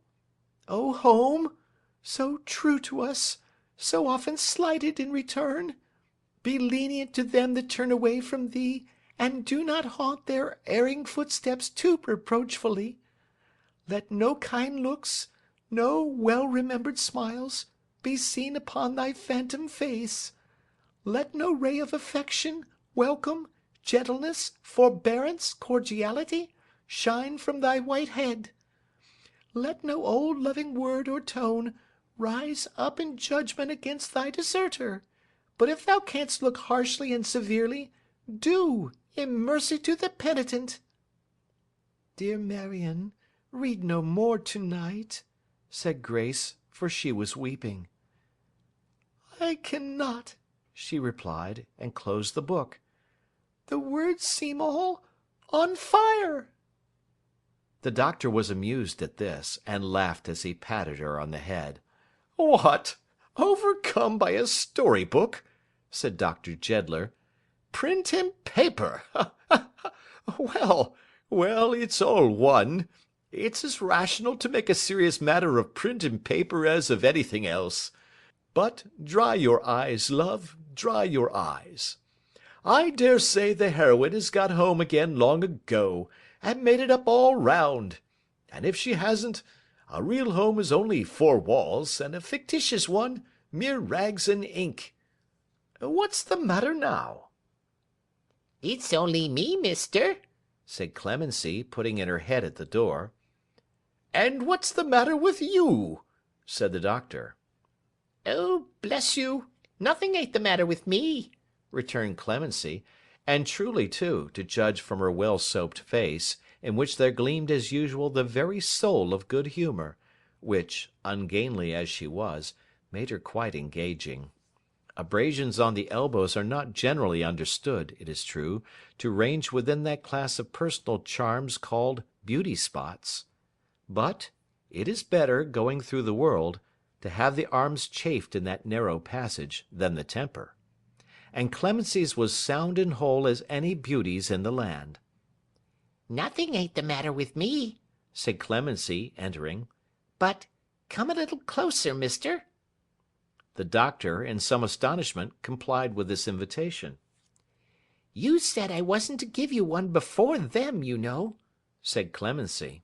O home, so true to us, so often slighted in return, be lenient to them that turn away from thee, and do not haunt their erring footsteps too reproachfully. Let no kind looks, no well-remembered smiles, be seen upon thy phantom face. Let no ray of affection, welcome, gentleness, forbearance, cordiality, shine from thy white head. Let no old loving word or tone rise up in judgment against thy deserter, but if thou canst look harshly and severely, do, in mercy to the penitent." "Dear Marion, read no more to-night," said Grace, for she was weeping. "I cannot," she replied, and closed the book. "The words seem all on fire." The doctor was amused at this, and laughed as he patted her on the head. "What! Overcome by a story-book?" said Dr. Jeddler. "Print and paper! Well, well, it's all one. It's as rational to make a serious matter of print and paper as of anything else. But dry your eyes, love, dry your eyes. I dare say the heroine has got home again long ago, and made it up all round; and if she hasn't, a real home is only 4 walls, and a fictitious one mere rags and ink. What's the matter now?" "It's only me, mister," said Clemency, putting in her head at the door. "And what's the matter with you?" said the doctor. "Oh, bless you, nothing ain't the matter with me," returned Clemency, and truly too, to judge from her well-soaped face, in which there gleamed as usual the very soul of good humour, which, ungainly as she was, made her quite engaging. Abrasions on the elbows are not generally understood, it is true, to range within that class of personal charms called beauty spots. But it is better, going through the world, to have the arms chafed in that narrow passage than the temper. And Clemency's was sound and whole as any beauty's in the land. "Nothing ain't the matter with me," said Clemency, entering. "But come a little closer, mister." The doctor, in some astonishment, complied with this invitation. "You said I wasn't to give you one before them, you know," said Clemency.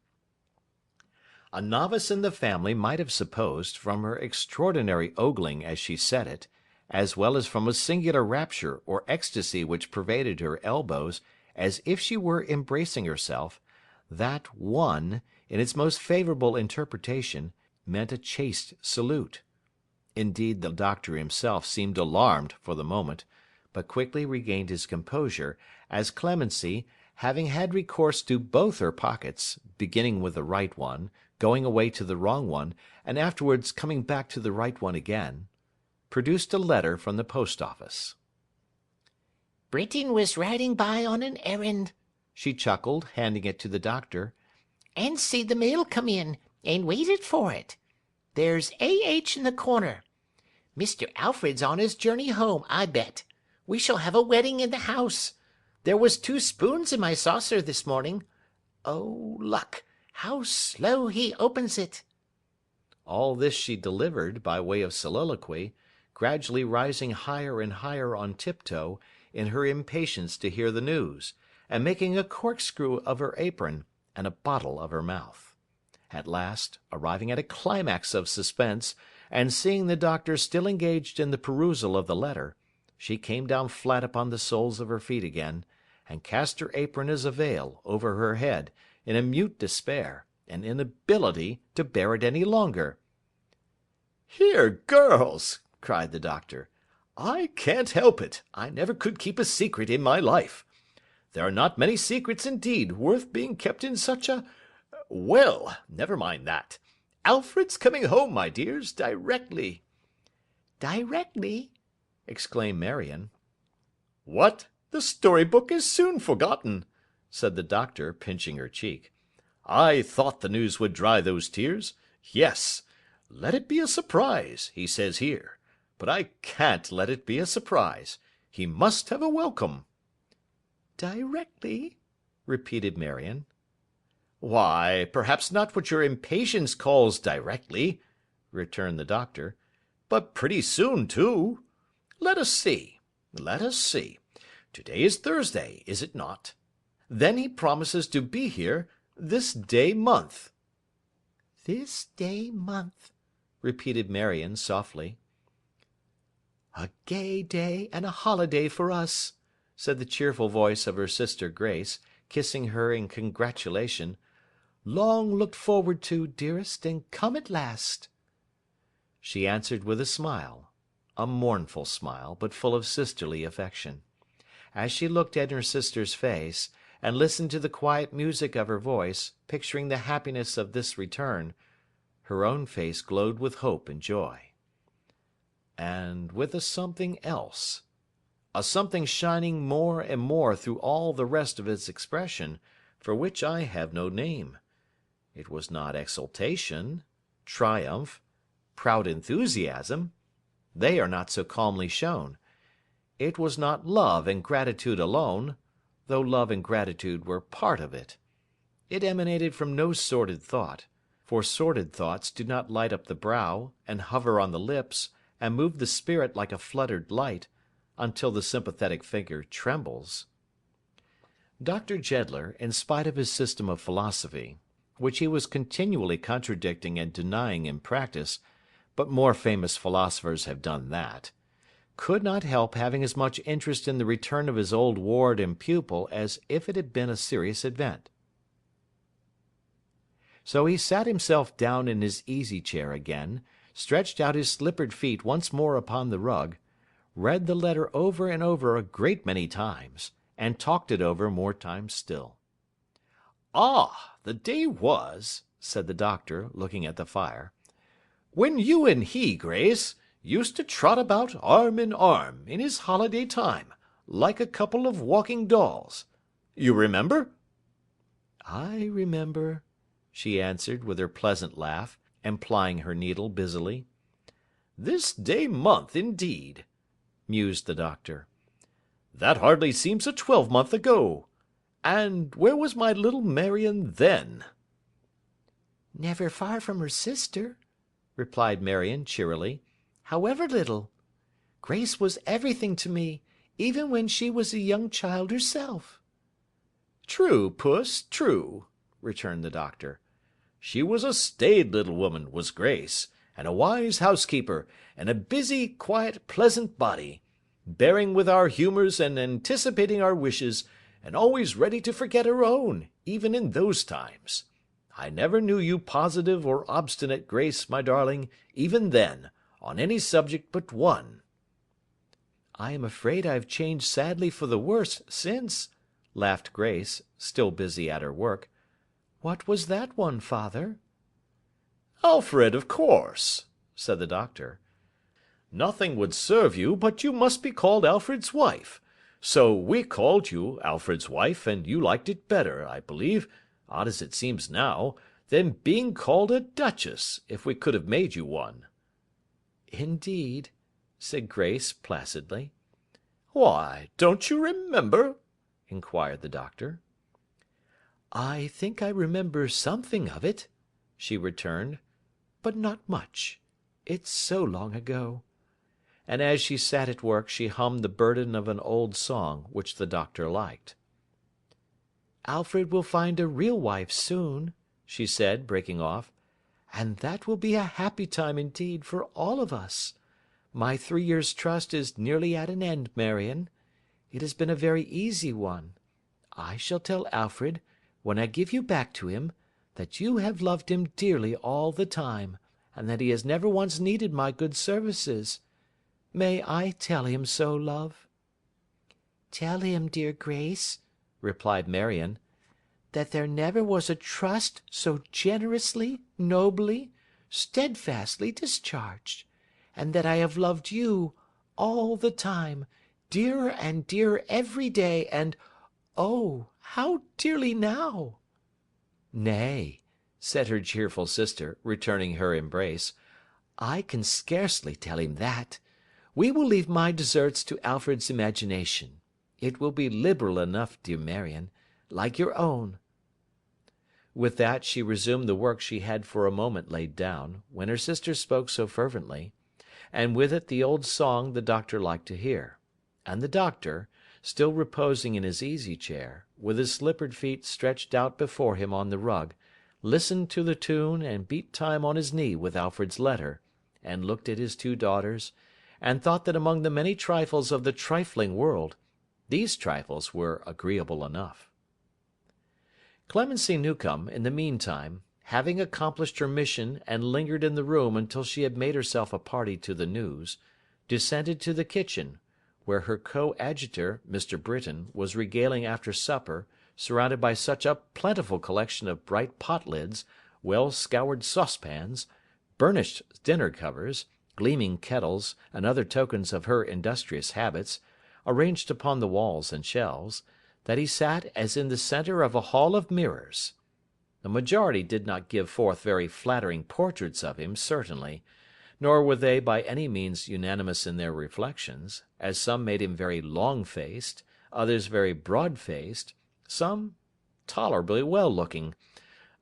A novice in the family might have supposed, from her extraordinary ogling as she said it, as well as from a singular rapture or ecstasy which pervaded her elbows, as if she were embracing herself, That one, in its most favourable interpretation, meant a chaste salute. Indeed, the doctor himself seemed alarmed for the moment, but quickly regained his composure, as Clemency, having had recourse to both her pockets, beginning with the right one, going away to the wrong one, and afterwards coming back to the right one again, produced a letter from the post-office. "Britain was riding by on an errand," she chuckled, handing it to the doctor, "and see the mail come in, and waited for it. There's A.H. in the corner. Mr. Alfred's on his journey home, I bet. We shall have a wedding in the house. There was 2 spoons in my saucer this morning. Oh, luck! How slow he opens it!" All this she delivered by way of soliloquy, gradually rising higher and higher on tiptoe in her impatience to hear the news, and making a corkscrew of her apron and a bottle of her mouth. At last, arriving at a climax of suspense, and seeing the doctor still engaged in the perusal of the letter, she came down flat upon the soles of her feet again, and cast her apron as a veil over her head, in a mute despair, and inability to bear it any longer. "Here, girls!" cried the doctor. "I can't help it. I never could keep a secret in my life. There are not many secrets indeed worth being kept in such a... Well, never mind that. Alfred's coming home, my dears, directly." "Directly?" exclaimed Marion. "What? The story-book is soon forgotten," said the doctor, pinching her cheek. "I thought the news would dry those tears. Yes. Let it be a surprise, he says here. But I can't let it be a surprise. He must have a welcome." "Directly?" repeated Marion. "Why, perhaps not what your impatience calls directly," returned the doctor, "but pretty soon, too. Let us see. Today is Thursday, is it not? Then he promises to be here this day month." "This day month," repeated Marion softly. "A gay day and a holiday for us," said the cheerful voice of her sister Grace, kissing her in congratulation. "Long looked forward to, dearest, and come at last." She answered with a smile, a mournful smile, but full of sisterly affection. As she looked at her sister's face, and listened to the quiet music of her voice, picturing the happiness of this return, her own face glowed with hope and joy. And with a something else, a something shining more and more through all the rest of its expression, for which I have no name. It was not exultation, triumph, proud enthusiasm. They are not so calmly shown. It was not love and gratitude alone, though love and gratitude were part of it. It emanated from no sordid thought, for sordid thoughts do not light up the brow, and hover on the lips, and move the spirit like a fluttered light, until the sympathetic figure trembles. Dr. Jeddler, in spite of his system of philosophy, which he was continually contradicting and denying in practice, but more famous philosophers have done that, could not help having as much interest in the return of his old ward and pupil as if it had been a serious event. So he sat himself down in his easy-chair again, stretched out his slippered feet once more upon the rug, read the letter over and over a great many times, and talked it over more times still. "Ah, the day was," said the doctor, looking at the fire, "when you and he, Grace, used to trot about arm in arm, in his holiday time, like a couple of walking dolls. You remember?" "I remember," she answered, with her pleasant laugh, and plying her needle busily. "This day month, indeed," mused the doctor. "That hardly seems a 12-month ago. And where was my little Marion then?" "Never far from her sister," replied Marion cheerily, "however little. Grace was everything to me, even when she was a young child herself." "True, Puss, true," returned the doctor. "She was a staid little woman, was Grace, and a wise housekeeper, and a busy, quiet, pleasant body, bearing with our humours and anticipating our wishes, and always ready to forget her own, even in those times. I never knew you positive or obstinate, Grace, my darling, even then, on any subject but one." "I am afraid I have changed sadly for the worse since," laughed Grace, still busy at her work. "What was that one, father?" "Alfred, of course," said the doctor. "Nothing would serve you but you must be called Alfred's wife. So we called you Alfred's wife, and you liked it better, I believe, odd as it seems now, than being called a duchess, if we could have made you one." "Indeed?" said Grace, placidly. "Why, don't you remember?" inquired the doctor. "I think I remember something of it," she returned, "but not much. It's so long ago." And as she sat at work she hummed the burden of an old song, which the doctor liked. "Alfred will find a real wife soon," she said, breaking off, "and that will be a happy time indeed for all of us. My 3 years' trust is nearly at an end, Marion. It has been a very easy one. I shall tell Alfred, when I give you back to him, that you have loved him dearly all the time, and that he has never once needed my good services. May I tell him so, love?" "Tell him, dear Grace," replied Marion, "that there never was a trust so generously, nobly, steadfastly discharged, and that I have loved you all the time, dearer and dearer every day, and, oh, how dearly now!" "Nay," said her cheerful sister, returning her embrace, "I can scarcely tell him that. We will leave my deserts to Alfred's imagination. It will be liberal enough, dear Marion, like your own." With that she resumed the work she had for a moment laid down, when her sister spoke so fervently, and with it the old song the doctor liked to hear; and the doctor, still reposing in his easy chair, with his slippered feet stretched out before him on the rug, listened to the tune and beat time on his knee with Alfred's letter, and looked at his 2 daughters, and thought that among the many trifles of the trifling world, these trifles were agreeable enough. Clemency Newcome, in the meantime, having accomplished her mission and lingered in the room until she had made herself a party to the news, descended to the kitchen, where her coadjutor, Mr. Britain, was regaling after supper, surrounded by such a plentiful collection of bright pot lids, well scoured saucepans, burnished dinner covers, gleaming kettles, and other tokens of her industrious habits, arranged upon the walls and shelves, that he sat as in the centre of a hall of mirrors. The majority did not give forth very flattering portraits of him, certainly, nor were they by any means unanimous in their reflections, as some made him very long-faced, others very broad-faced, some tolerably well-looking,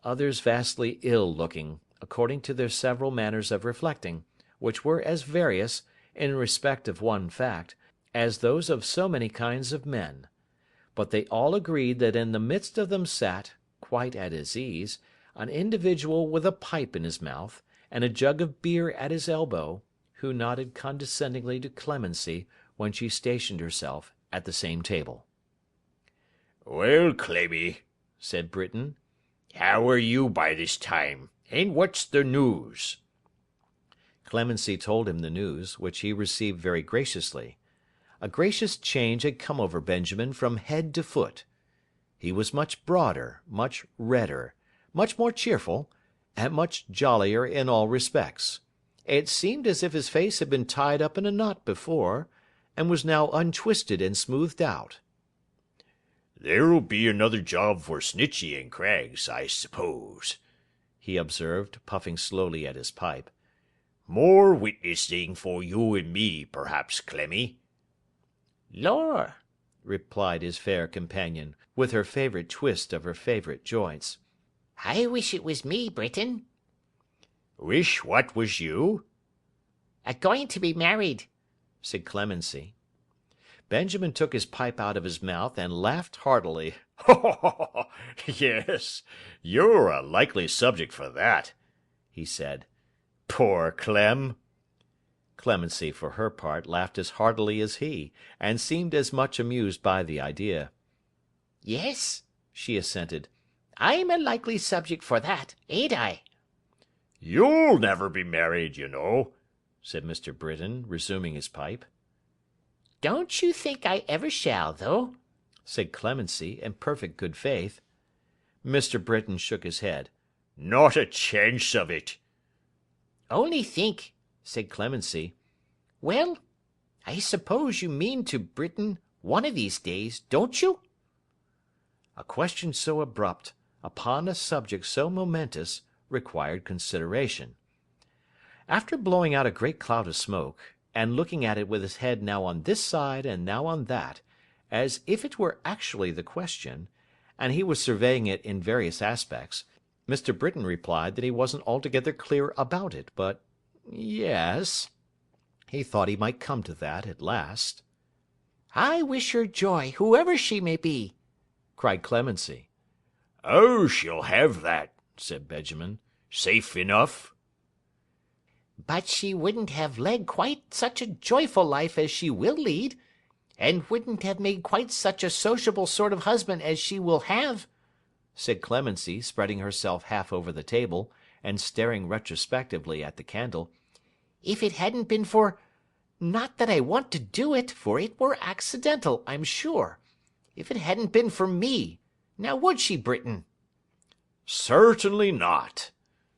others vastly ill-looking, according to their several manners of reflecting, which were as various, in respect of one fact, as those of so many kinds of men. But they all agreed that in the midst of them sat, quite at his ease, an individual with a pipe in his mouth, and a jug of beer at his elbow, who nodded condescendingly to Clemency when she stationed herself at the same table. "Well, Clemmy," said Britain, "how are you by this time, and what's the news?" Clemency told him the news, which he received very graciously. A gracious change had come over Benjamin from head to foot. He was much broader, much redder, much more cheerful, and much jollier in all respects. It seemed as if his face had been tied up in a knot before, and was now untwisted and smoothed out. "There'll be another job for Snitchey and Craggs, I suppose," he observed, puffing slowly at his pipe. "More witnessing for you and me, perhaps, Clemmy." "Lor!" replied his fair companion, with her favourite twist of her favourite joints. "I wish it was me, Britain." "Wish what was you?" "Going to be married," said Clemency. Benjamin took his pipe out of his mouth and laughed heartily. "Yes, you're a likely subject for that," he said. "Poor Clem!" Clemency, for her part, laughed as heartily as he, and seemed as much amused by the idea. Yes, she assented. I'm a likely subject for that, ain't I? You'll never be married, you know, said Mr. Britain, resuming his pipe. Don't you think I ever shall, though? said Clemency, in perfect good faith. Mr. Britain shook his head. Not a chance of it. Only think, said Clemency. well, I suppose you mean to, Britain, one of these days, don't you? A question so abrupt, upon a subject so momentous, required consideration. After blowing out a great cloud of smoke, and looking at it with his head now on this side and now on that, as if it were actually the question, and he was surveying it in various aspects, Mr. Britain replied that he wasn't altogether clear about it, but yes, he thought he might come to that at last. I wish her joy, whoever she may be, cried Clemency. Oh, she'll have that, said Benjamin. Safe enough. but she wouldn't have led quite such a joyful life as she will lead, and wouldn't have made quite such a sociable sort of husband as she will have, said Clemency, spreading herself half over the table, and staring retrospectively at the candle, if it hadn't been for, not that I want to do it, for it were accidental, I'm sure, if it hadn't been for me. Now would she, Britain? Certainly not,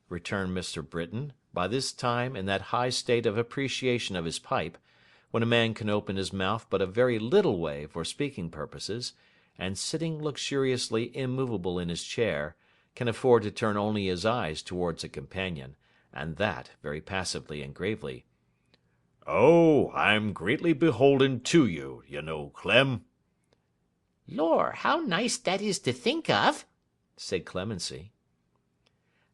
returned Mr. Britain, by this time in that high state of appreciation of his pipe, when a man can open his mouth but a very little way for speaking purposes, and sitting luxuriously immovable in his chair, can afford to turn only his eyes towards a companion, and that very passively and gravely. Oh, I'm greatly beholden to you, you know, Clem. Lor, how nice that is to think of, said Clemency.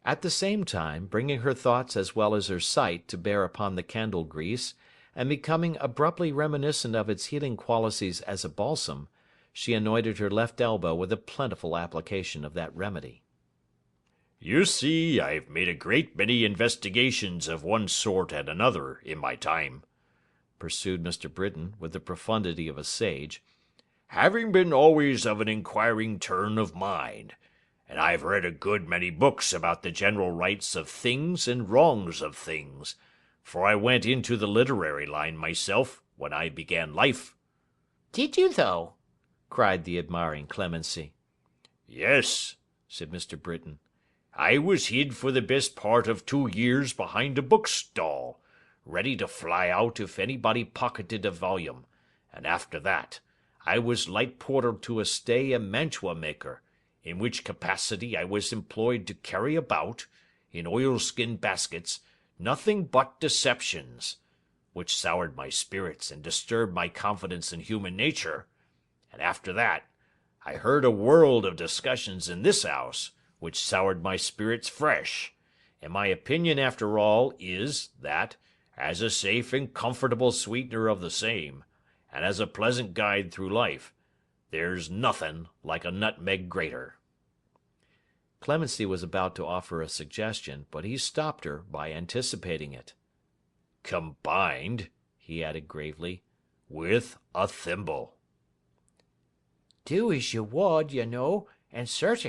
At the same time, bringing her thoughts as well as her sight to bear upon the candle grease, and becoming abruptly reminiscent of its healing qualities as a balsam, she anointed her left elbow with a plentiful application of that remedy. You see, I've made a great many investigations of one sort and another in my time, pursued Mr. Britain, with the profundity of a sage, having been always of an inquiring turn of mind, and I've read a good many books about the general rights of things and wrongs of things, for I went into the literary line myself when I began life. Did you, though? cried the admiring Clemency. Yes, said Mr. Britain. I was hid for the best part of 2 years behind a bookstall, ready to fly out if anybody pocketed a volume, and after that I was light porter to a stay and mantua maker, in which capacity I was employed to carry about, in oilskin baskets, nothing but deceptions, which soured my spirits and disturbed my confidence in human nature, and after that I heard a world of discussions in this house, which soured my spirits fresh, and my opinion after all is, that, as a safe and comfortable sweetener of the same, and as a pleasant guide through life, there's nothing like a nutmeg grater. Clemency was about to offer a suggestion, but he stopped her by anticipating it. Combined, he added gravely, with a thimble. Do as you would, you know, and search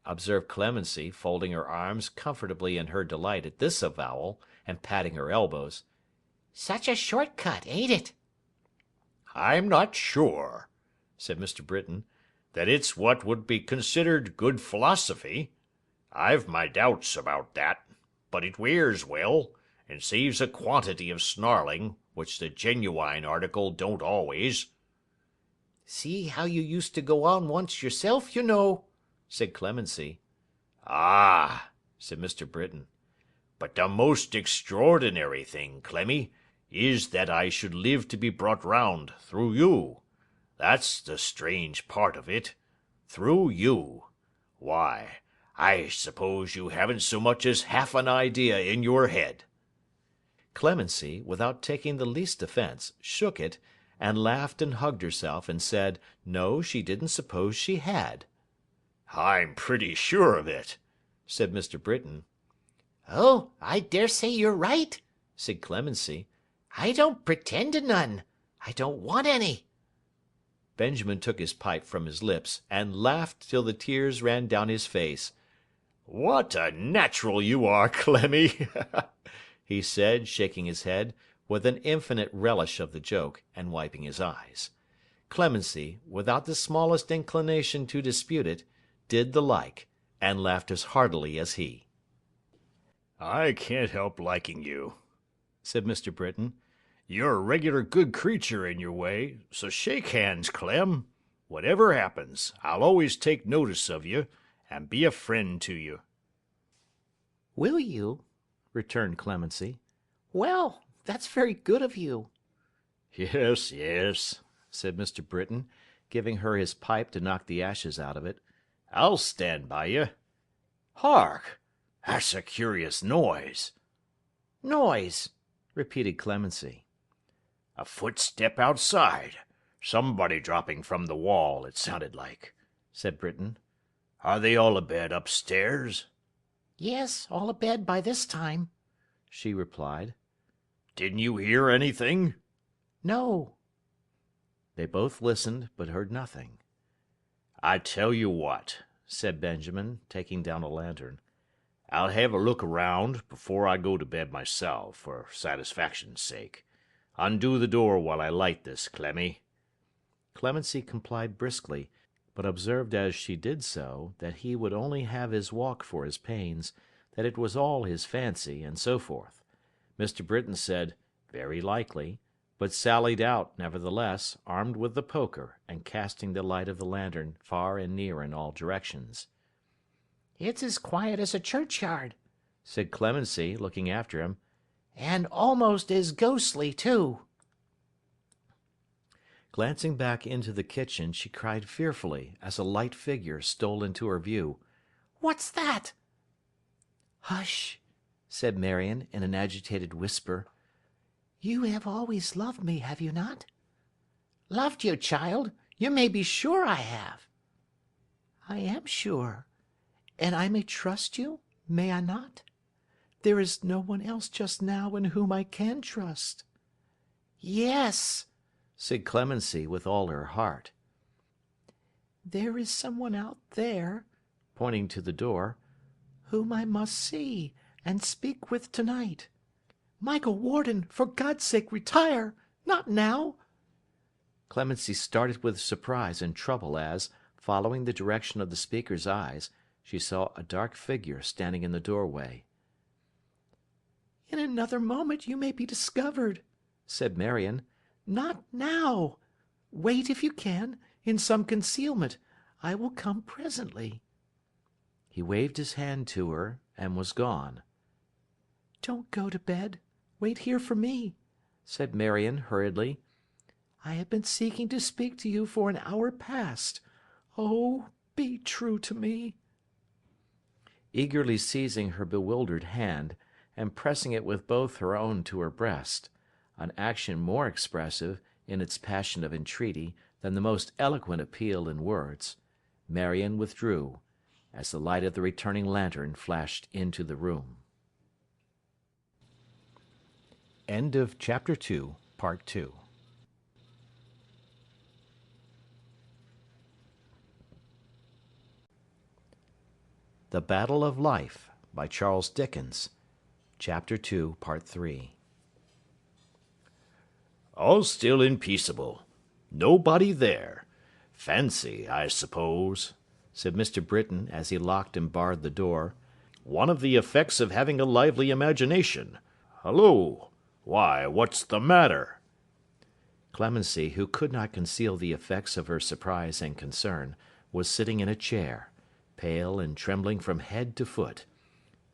observed Clemency, folding her arms comfortably in her delight at this avowal, and patting her elbows. Such a short cut, ain't it? I'm not sure, said Mr. Britain, that it's what would be considered good philosophy. I've my doubts about that, but it wears well, and saves a quantity of snarling, which the genuine article don't always. See how you used to go on once yourself, you know, said Clemency. Ah, said Mr. Britain, but the most extraordinary thing, Clemmy, is that I should live to be brought round through you. That's the strange part of it. Through you. Why, I suppose you haven't so much as half an idea in your head. Clemency, without taking the least offence, shook it, and laughed and hugged herself, and said, no, she didn't suppose she had. I'm pretty sure of it, said Mr. Britain. Oh, I dare say you're right, said Clemency. I don't pretend to none. I don't want any. Benjamin took his pipe from his lips, and laughed till the tears ran down his face. "What a natural you are, Clemmy!" he said, shaking his head, with an infinite relish of the joke, and wiping his eyes. Clemency, without the smallest inclination to dispute it, did the like, and laughed as heartily as he. "I can't help liking you," said Mr. Britain. "You're a regular good creature in your way, so shake hands, Clem. Whatever happens, I'll always take notice of you, and be a friend to you." Will you? Returned Clemency. Well, that's very good of you. Yes, yes, said Mr. Britain, giving her his pipe to knock the ashes out of it. I'll stand by you. Hark! That's a curious noise. Noise, repeated Clemency. A footstep outside. Somebody dropping from the wall, it sounded like, said Britain. Are they all abed upstairs? Yes, all abed by this time, she replied. Didn't you hear anything? No. They both listened, but heard nothing. I tell you what, said Benjamin, taking down a lantern. I'll have a look around before I go to bed myself, for satisfaction's sake. Undo the door while I light this, Clemmy. Clemency complied briskly, but observed as she did so that he would only have his walk for his pains, that it was all his fancy, and so forth. Mr. Britain said, very likely, but sallied out, nevertheless, armed with the poker, and casting the light of the lantern far and near in all directions. It's as quiet as a churchyard, said Clemency, looking after him. And almost as ghostly, too. Glancing back into the kitchen, she cried fearfully, as a light figure stole into her view. What's that? Hush, said Marion in an agitated whisper. You have always loved me, have you not? Loved you, child? You may be sure I have. I am sure. And I may trust you, may I not? There is no one else just now in whom I can trust. Yes, said Clemency with all her heart. There is someone out there, pointing to the door, whom I must see and speak with tonight. Michael Warden, for God's sake, retire! Not now! Clemency started with surprise and trouble as, following the direction of the speaker's eyes, she saw a dark figure standing in the doorway. In another moment you may be discovered, said Marion. Not now. Wait, if you can, in some concealment. I will come presently. He waved his hand to her, and was gone. Don't go to bed. Wait here for me, said Marion hurriedly. I have been seeking to speak to you for an hour past. Oh, be true to me. Eagerly seizing her bewildered hand, and pressing it with both her own to her breast, an action more expressive, in its passion of entreaty, than the most eloquent appeal in words, Marion withdrew, as the light of the returning lantern flashed into the room. End of Chapter 2, Part 2. The Battle of Life, by Charles Dickens. Chapter 2, Part 3. All still and peaceable. Nobody there. Fancy, I suppose, said Mr. Britain as he locked and barred the door. One of the effects of having a lively imagination. Hullo! Why, what's the matter? Clemency, who could not conceal the effects of her surprise and concern, was sitting in a chair, pale and trembling from head to foot.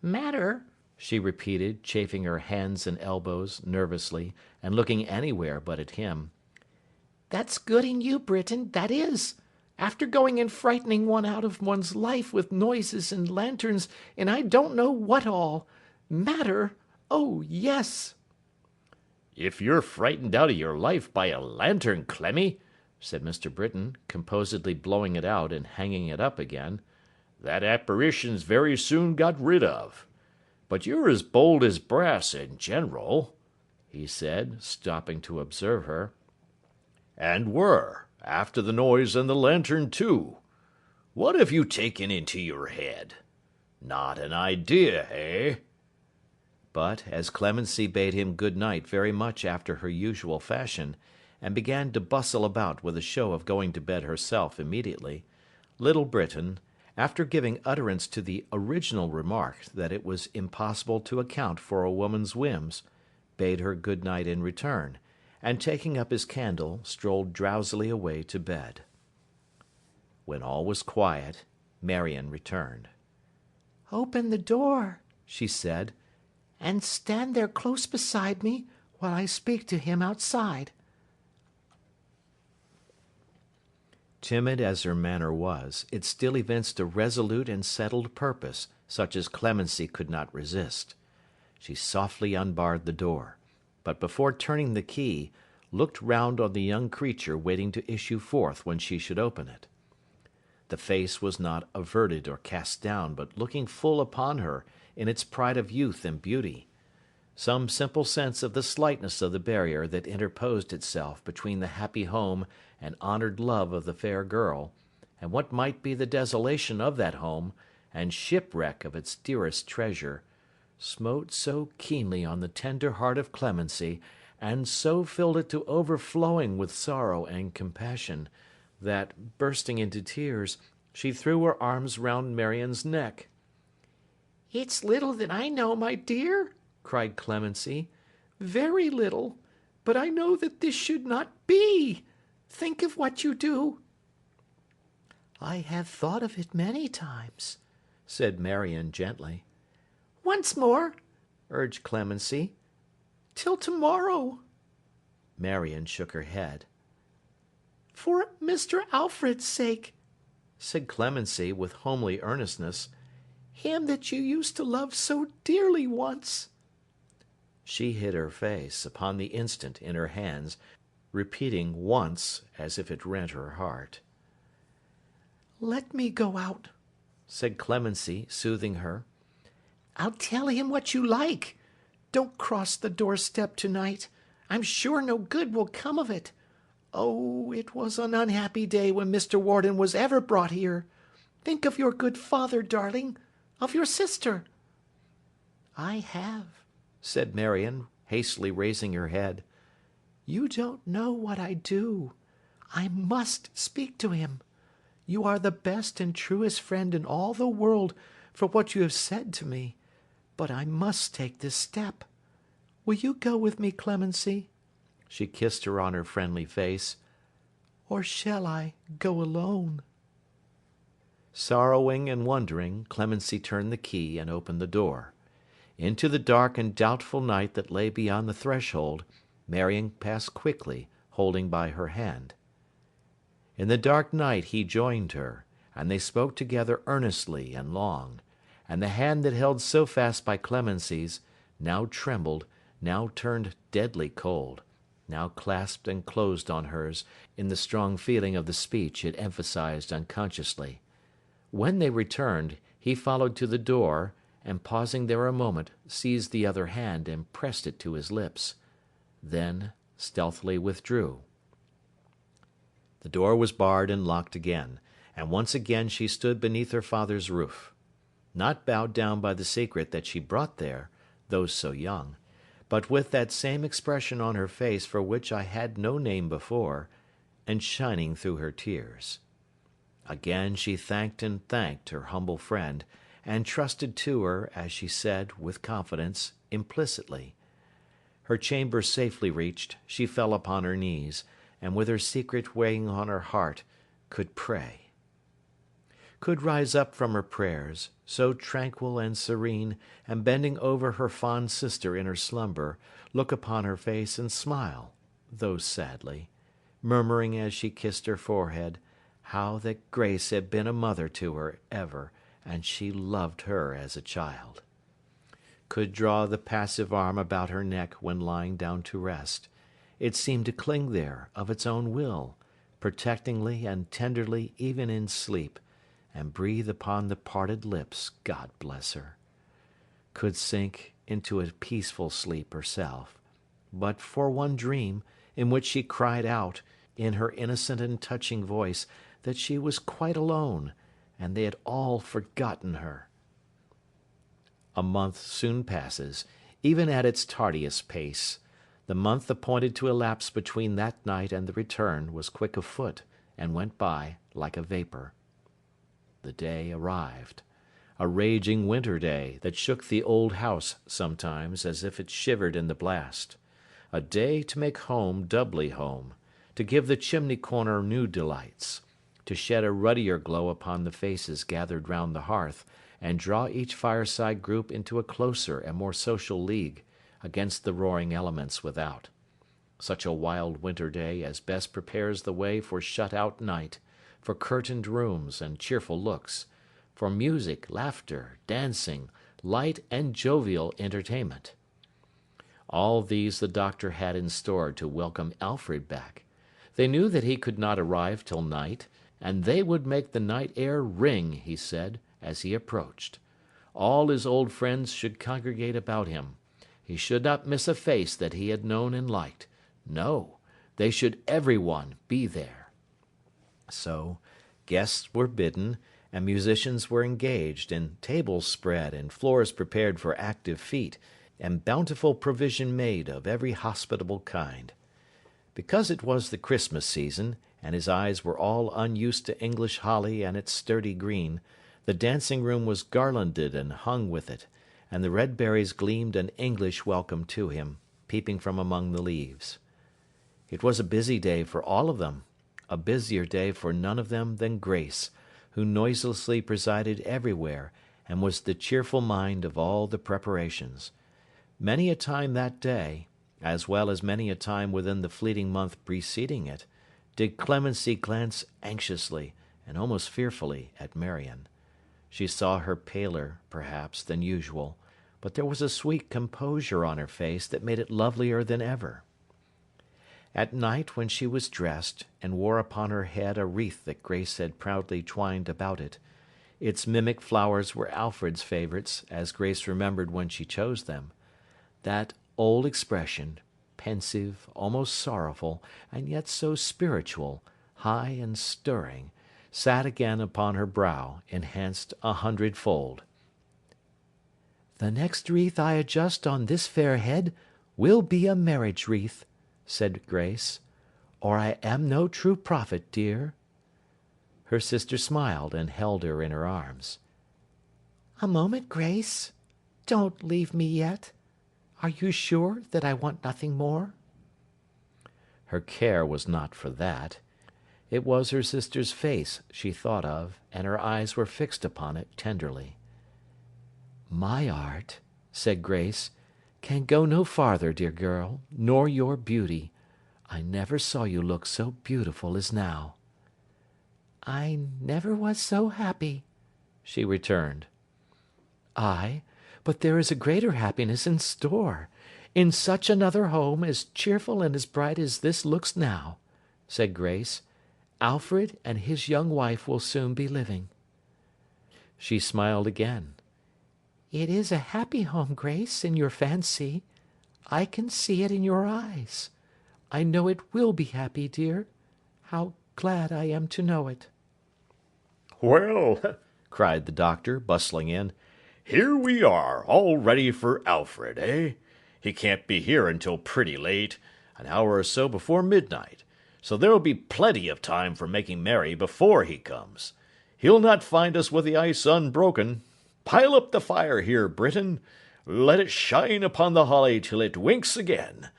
Matter? She repeated, chafing her hands and elbows nervously, and looking anywhere but at him. That's good in you, Britain, that is. After going and frightening one out of one's life with noises and lanterns and I don't know what all. Matter? Oh, yes. If you're frightened out of your life by a lantern, Clemmy, said Mr. Britain, composedly blowing it out and hanging it up again, that apparition's very soon got rid of. But you're as bold as brass in general, he said, stopping to observe her. And were, after the noise and the lantern too. What have you taken into your head? Not an idea, eh?" But, as Clemency bade him good night very much after her usual fashion, and began to bustle about with a show of going to bed herself immediately, Little Britain, after giving utterance to the original remark that it was impossible to account for a woman's whims, bade her good night in return, and taking up his candle, strolled drowsily away to bed. When all was quiet, Marion returned. "Open the door," she said, "and stand there close beside me while I speak to him outside." Timid as her manner was, it still evinced a resolute and settled purpose, such as Clemency could not resist. She softly unbarred the door, but before turning the key, looked round on the young creature waiting to issue forth when she should open it. The face was not averted or cast down, but looking full upon her, in its pride of youth and beauty. Some simple sense of the slightness of the barrier that interposed itself between the happy home and honoured love of the fair girl, and what might be the desolation of that home, and shipwreck of its dearest treasure, smote so keenly on the tender heart of Clemency, and so filled it to overflowing with sorrow and compassion, that, bursting into tears, she threw her arms round Marion's neck. "It's little that I know, my dear," cried Clemency, "very little, but I know that this should not be. Think of what you do." "I have thought of it many times," said Marion gently. "Once more," urged Clemency. "Till tomorrow." Marion shook her head. "For Mr. Alfred's sake," said Clemency with homely earnestness, "him that you used to love so dearly once." She hid her face, upon the instant, in her hands, repeating once as if it rent her heart. "Let me go out," said Clemency, soothing her. "I'll tell him what you like. Don't cross the doorstep to-night. I'm sure no good will come of it. Oh, it was an unhappy day when Mr. Warden was ever brought here. Think of your good father, darling. Of your sister." "I have," said Marion, hastily raising her head. "You don't know what I do. I must speak to him. You are the best and truest friend in all the world for what you have said to me, but I must take this step. Will you go with me, Clemency?" She kissed her on her friendly face. "Or shall I go alone?" Sorrowing and wondering, Clemency turned the key and opened the door. Into the dark and doubtful night that lay beyond the threshold, Marion passed quickly, holding by her hand. In the dark night he joined her, and they spoke together earnestly and long, and the hand that held so fast by Clemency's, now trembled, now turned deadly cold, now clasped and closed on hers in the strong feeling of the speech it emphasized unconsciously. When they returned, he followed to the door, and pausing there a moment, seized the other hand and pressed it to his lips. Then stealthily withdrew. The door was barred and locked again, and once again she stood beneath her father's roof. Not bowed down by the secret that she brought there, though so young, but with that same expression on her face for which I had no name before, and shining through her tears. Again she thanked and thanked her humble friend, and trusted to her, as she said, with confidence, implicitly. Her chamber safely reached, she fell upon her knees, and with her secret weighing on her heart, could pray. Could rise up from her prayers, so tranquil and serene, and bending over her fond sister in her slumber, look upon her face and smile, though sadly, murmuring as she kissed her forehead, how that Grace had been a mother to her ever, and she loved her as a child. Could draw the passive arm about her neck when lying down to rest. It seemed to cling there, of its own will, protectingly and tenderly even in sleep, and breathe upon the parted lips, God bless her. Could sink into a peaceful sleep herself, but for one dream, in which she cried out, in her innocent and touching voice, that she was quite alone, and they had all forgotten her. A month soon passes, even at its tardiest pace. The month appointed to elapse between that night and the return was quick of foot, and went by like a vapour. The day arrived. A raging winter day, that shook the old house sometimes as if it shivered in the blast. A day to make home doubly home, to give the chimney-corner new delights, to shed a ruddier glow upon the faces gathered round the hearth, and draw each fireside group into a closer and more social league against the roaring elements without. Such a wild winter day as best prepares the way for shut-out night, for curtained rooms and cheerful looks, for music, laughter, dancing, light and jovial entertainment. All these the doctor had in store to welcome Alfred back. They knew that he could not arrive till night, and they would make the night air ring, he said, as he approached. All his old friends should congregate about him. He should not miss a face that he had known and liked. No, they should every one be there. So, guests were bidden, and musicians were engaged, and tables spread, and floors prepared for active feet, and bountiful provision made of every hospitable kind. Because it was the Christmas season, and his eyes were all unused to English holly and its sturdy green, the dancing-room was garlanded and hung with it, and the red berries gleamed an English welcome to him, peeping from among the leaves. It was a busy day for all of them, a busier day for none of them than Grace, who noiselessly presided everywhere, and was the cheerful mind of all the preparations. Many a time that day, as well as many a time within the fleeting month preceding it, did Clemency glance anxiously, and almost fearfully, at Marion. She saw her paler, perhaps, than usual, but there was a sweet composure on her face that made it lovelier than ever. At night, when she was dressed, and wore upon her head a wreath that Grace had proudly twined about it, its mimic flowers were Alfred's favourites, as Grace remembered when she chose them. That old expression, pensive, almost sorrowful, and yet so spiritual, high and stirring, sat again upon her brow, enhanced 100-fold. "The next wreath I adjust on this fair head will be a marriage wreath," said Grace, "or I am no true prophet, dear." Her sister smiled, and held her in her arms. "A moment, Grace. Don't leave me yet. Are you sure that I want nothing more?" Her care was not for that. It was her sister's face she thought of, and her eyes were fixed upon it tenderly. "My art," said Grace, "can go no farther, dear girl, nor your beauty. I never saw you look so beautiful as now." "I never was so happy," she returned. "Ay, but there is a greater happiness in store, in such another home as cheerful and as bright as this looks now," said Grace. "Alfred and his young wife will soon be living." She smiled again. "It is a happy home, Grace, in your fancy. I can see it in your eyes. I know it will be happy, dear. How glad I am to know it." "Well," cried the doctor, bustling in, "here we are, all ready for Alfred, eh? He can't be here until pretty late, an hour or so before midnight, so there'll be plenty of time for making merry before he comes. He'll not find us with the ice unbroken. Pile up the fire here, Britain. Let it shine upon the holly till it winks again.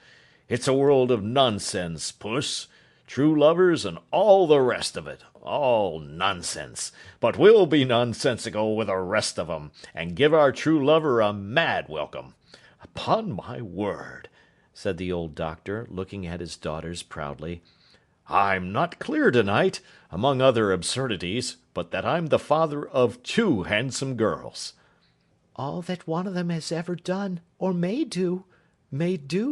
It's a world of nonsense, Puss. True lovers and all the rest of it. All nonsense. But we'll be nonsensical with the rest of 'em, and give our true lover a mad welcome. Upon my word," said the old doctor, looking at his daughters proudly, "I'm not clear tonight, among other absurdities, but that I'm the father of 2 handsome girls." "All that one of them has ever done, or may do,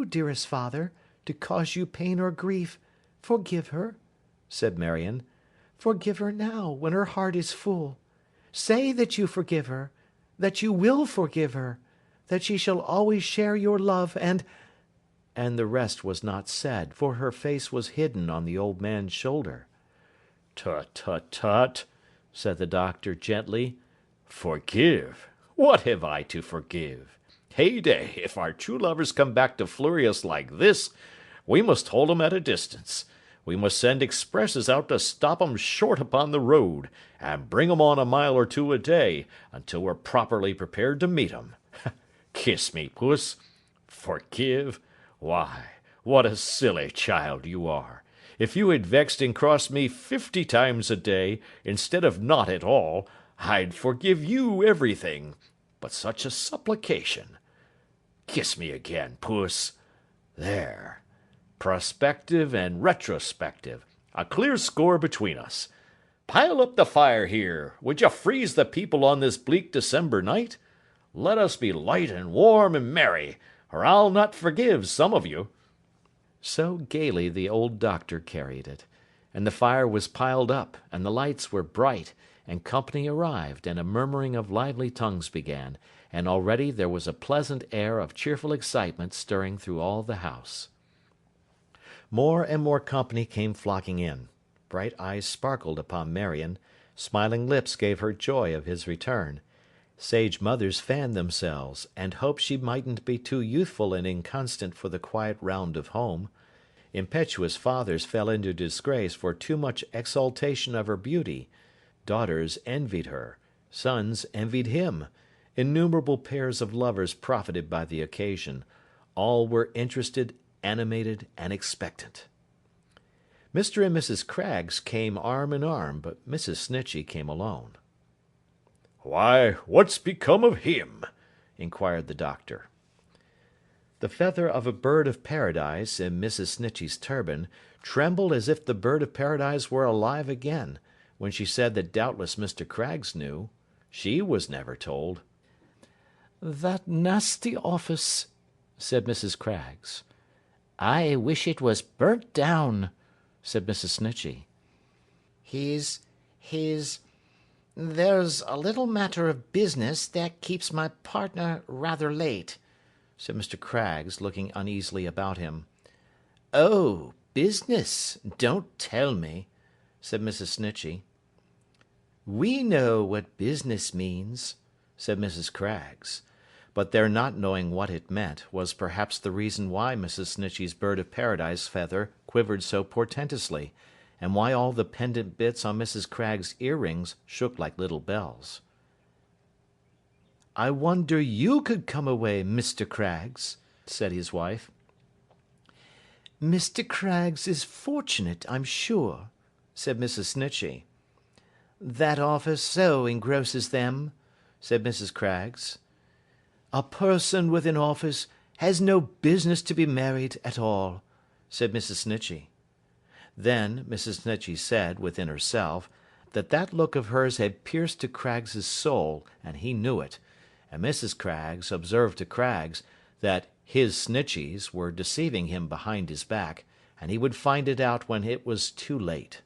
dearest father, to cause you pain or grief. Forgive her," said Marion. "Forgive her now, when her heart is full. Say that you forgive her, that you will forgive her, that she shall always share your love, and—" and the rest was not said, for her face was hidden on the old man's shoulder. "Tut, tut, tut," said the doctor gently. "Forgive? What have I to forgive? Heyday, if our true lovers come back to flurry us like this, we must hold 'em at a distance. We must send expresses out to stop 'em short upon the road, and bring 'em on a mile or two a day, until we're properly prepared to meet 'em. Kiss me, Puss. Forgive? Why, what a silly child you are! If you had vexed and crossed me 50 times a day, instead of not at all, I'd forgive you everything. But such a supplication! Kiss me again, Puss. There. Prospective and retrospective. A clear score between us. Pile up the fire here. Would you freeze the people on this bleak December night? Let us be light and warm and merry, or I'll not forgive some of you." So gaily the old doctor carried it, and the fire was piled up, and the lights were bright, and company arrived, and a murmuring of lively tongues began, and already there was a pleasant air of cheerful excitement stirring through all the house. More and more company came flocking in. Bright eyes sparkled upon Marion, smiling lips gave her joy of his return. Sage mothers fanned themselves, and hoped she mightn't be too youthful and inconstant for the quiet round of home. Impetuous fathers fell into disgrace for too much exaltation of her beauty. Daughters envied her. Sons envied him. Innumerable pairs of lovers profited by the occasion. All were interested, animated, and expectant. Mr. and Mrs. Craggs came arm in arm, but Mrs. Snitchey came alone. "Why, what's become of him?" inquired the doctor. The feather of a bird of paradise in Mrs. Snitchey's turban trembled as if the bird of paradise were alive again, when she said that doubtless Mr. Craggs knew. She was never told. "That nasty office," said Mrs. Craggs. "I wish it was burnt down," said Mrs. Snitchey. There's a little matter of business that keeps my partner rather late," said Mr. Craggs, looking uneasily about him. "Oh, business! Don't tell me," said Mrs. Snitchey. "We know what business means," said Mrs. Craggs. But their not knowing what it meant was perhaps the reason why Mrs. Snitchey's bird of paradise feather quivered so portentously, and why all the pendant bits on Mrs. Craggs' earrings shook like little bells. "I wonder you could come away, Mr. Craggs," said his wife. "Mr. Craggs is fortunate, I'm sure," said Mrs. Snitchey. "That office so engrosses them," said Mrs. Craggs. "A person with an office has no business to be married at all," said Mrs. Snitchey. Then Mrs. Snitchey said, within herself, that look of hers had pierced to Craggs's soul, and he knew it, and Mrs. Craggs observed to Craggs that his Snitcheys were deceiving him behind his back, and he would find it out when it was too late.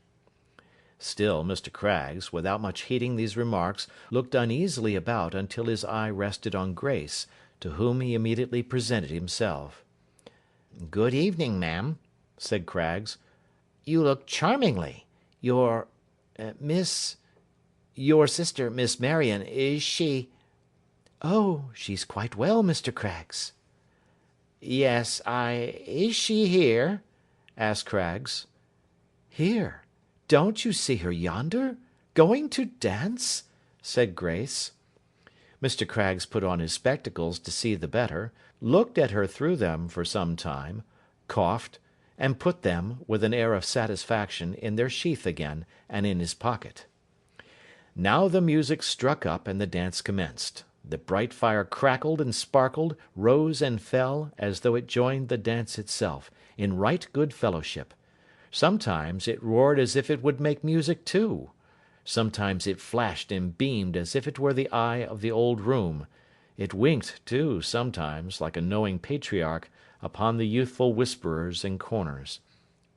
Still Mr. Craggs, without much heeding these remarks, looked uneasily about until his eye rested on Grace, to whom he immediately presented himself. "Good evening, ma'am," said Craggs. "You look charmingly. Your sister, Miss Marion, is she—" "Oh, she's quite well, Mr. Craggs." "Yes, is she here?" asked Craggs. "Here? Don't you see her yonder? Going to dance?" said Grace. Mr. Craggs put on his spectacles to see the better, looked at her through them for some time, coughed, and put them, with an air of satisfaction, in their sheath again, and in his pocket. Now the music struck up, and the dance commenced. The bright fire crackled and sparkled, rose and fell, as though it joined the dance itself, in right good fellowship. Sometimes it roared as if it would make music too. Sometimes it flashed and beamed as if it were the eye of the old room. It winked, too, sometimes, like a knowing patriarch, upon the youthful whisperers in corners.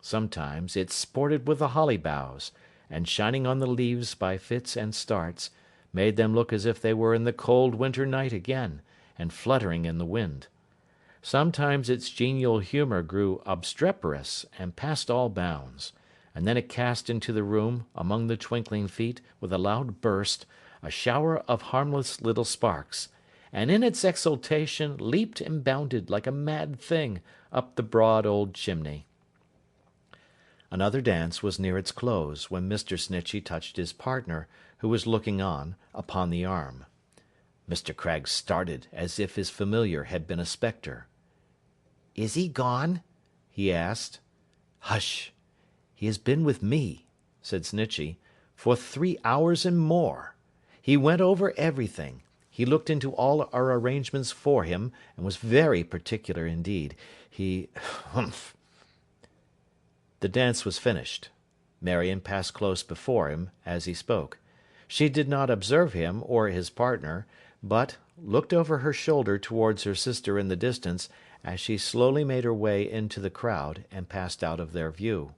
Sometimes it sported with the holly boughs, and shining on the leaves by fits and starts, made them look as if they were in the cold winter night again, and fluttering in the wind. Sometimes its genial humour grew obstreperous and past all bounds, and then it cast into the room, among the twinkling feet, with a loud burst, a shower of harmless little sparks, and in its exultation leaped and bounded like a mad thing up the broad old chimney. Another dance was near its close, when Mr. Snitchey touched his partner, who was looking on, upon the arm. Mr. Craggs started as if his familiar had been a spectre. Is he gone? He asked. Hush! He has been with me, said Snitchey, for 3 hours and more. He went over everything. He looked into all our arrangements for him, and was very particular indeed. Humph! The dance was finished. Marion passed close before him as he spoke. She did not observe him or his partner, but looked over her shoulder towards her sister in the distance as she slowly made her way into the crowd and passed out of their view.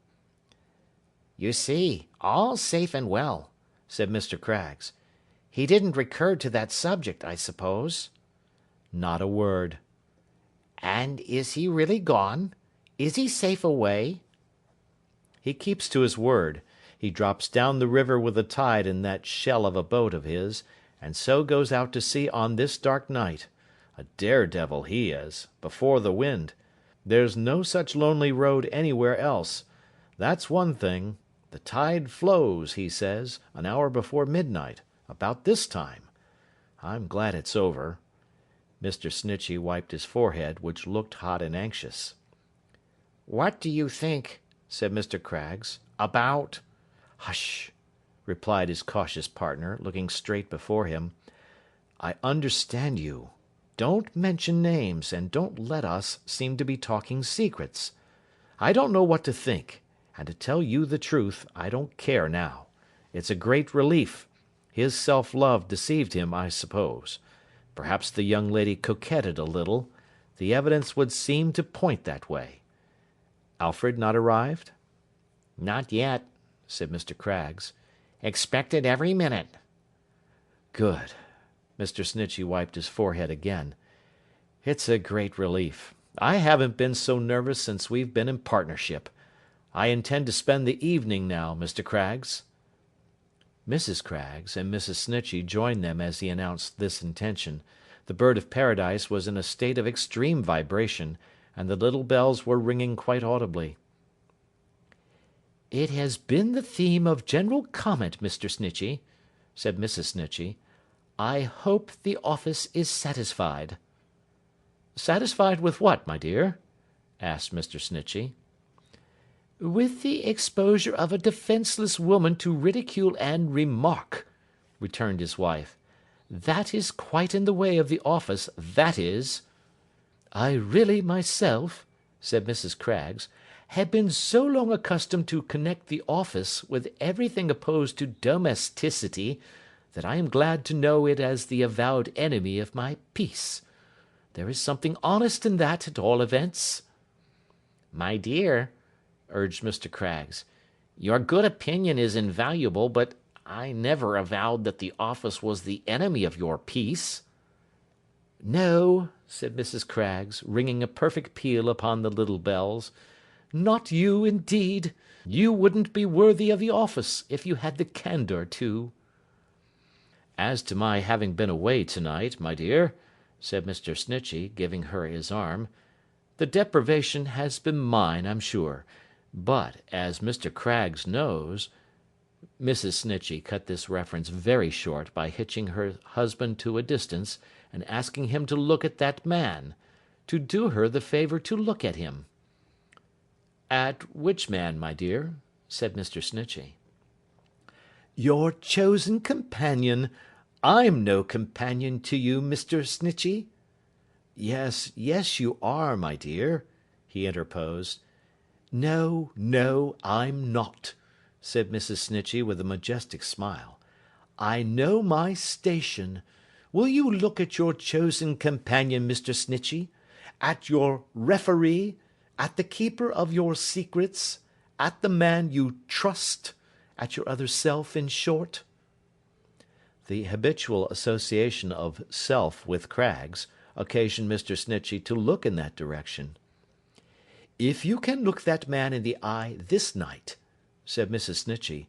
You see, all safe and well, said Mr. Craggs. He didn't recur to that subject, I suppose? Not a word. And is he really gone? Is he safe away? He keeps to his word. He drops down the river with the tide in that shell of a boat of his, and so goes out to sea on this dark night. A dare-devil he is, before the wind. There's no such lonely road anywhere else. That's one thing. The tide flows, he says, an hour before midnight, about this time. I'm glad it's over. Mr. Snitchey wiped his forehead, which looked hot and anxious. What do you think, said Mr. Craggs, about— Hush! replied his cautious partner, looking straight before him. I understand you. Don't mention names, and don't let us seem to be talking secrets. I don't know what to think, and to tell you the truth, I don't care now. It's a great relief. His self-love deceived him, I suppose. Perhaps the young lady coquetted a little. The evidence would seem to point that way. Alfred not arrived? Not yet, said Mr. Craggs. Expected every minute. Good. Mr. Snitchey wiped his forehead again. It's a great relief. I haven't been so nervous since we've been in partnership. I intend to spend the evening now, Mr. Craggs. Mrs. Craggs and Mrs. Snitchey joined them as he announced this intention. The bird of paradise was in a state of extreme vibration, and the little bells were ringing quite audibly. It has been the theme of general comment, Mr. Snitchey, said Mrs. Snitchey. I hope the office is satisfied. Satisfied with what, my dear? asked Mr. Snitchey. With the exposure of a defenceless woman to ridicule and remark, returned his wife. That is quite in the way of the office, that is. I really myself, said Mrs. Craggs, have been so long accustomed to connect the office with everything opposed to domesticity, that I am glad to know it as the avowed enemy of my peace. There is something honest in that, at all events. My dear, urged Mr. Craggs, your good opinion is invaluable, but I never avowed that the office was the enemy of your peace. No, said Mrs. Craggs, ringing a perfect peal upon the little bells. Not you, indeed. You wouldn't be worthy of the office if you had the candour to. As to my having been away tonight, my dear, said Mr. Snitchey, giving her his arm, the deprivation has been mine, I'm sure. But, as Mr. Craggs knows— Mrs. Snitchey cut this reference very short by hitching her husband to a distance, and asking him to look at that man, to do her the favour to look at him. At which man, my dear? said Mr. Snitchey. Your chosen companion. I'm no companion to you, Mr. Snitchey. Yes, yes, you are, my dear, he interposed. No, no, I'm not, said Mrs. Snitchey with a majestic smile. I know my station. Will you look at your chosen companion, Mr. Snitchey? At your referee? At the keeper of your secrets? At the man you trust? At your other self, in short? The habitual association of self with Craggs occasioned Mr. Snitchey to look in that direction. "If you can look that man in the eye this night," said Mrs. Snitchey,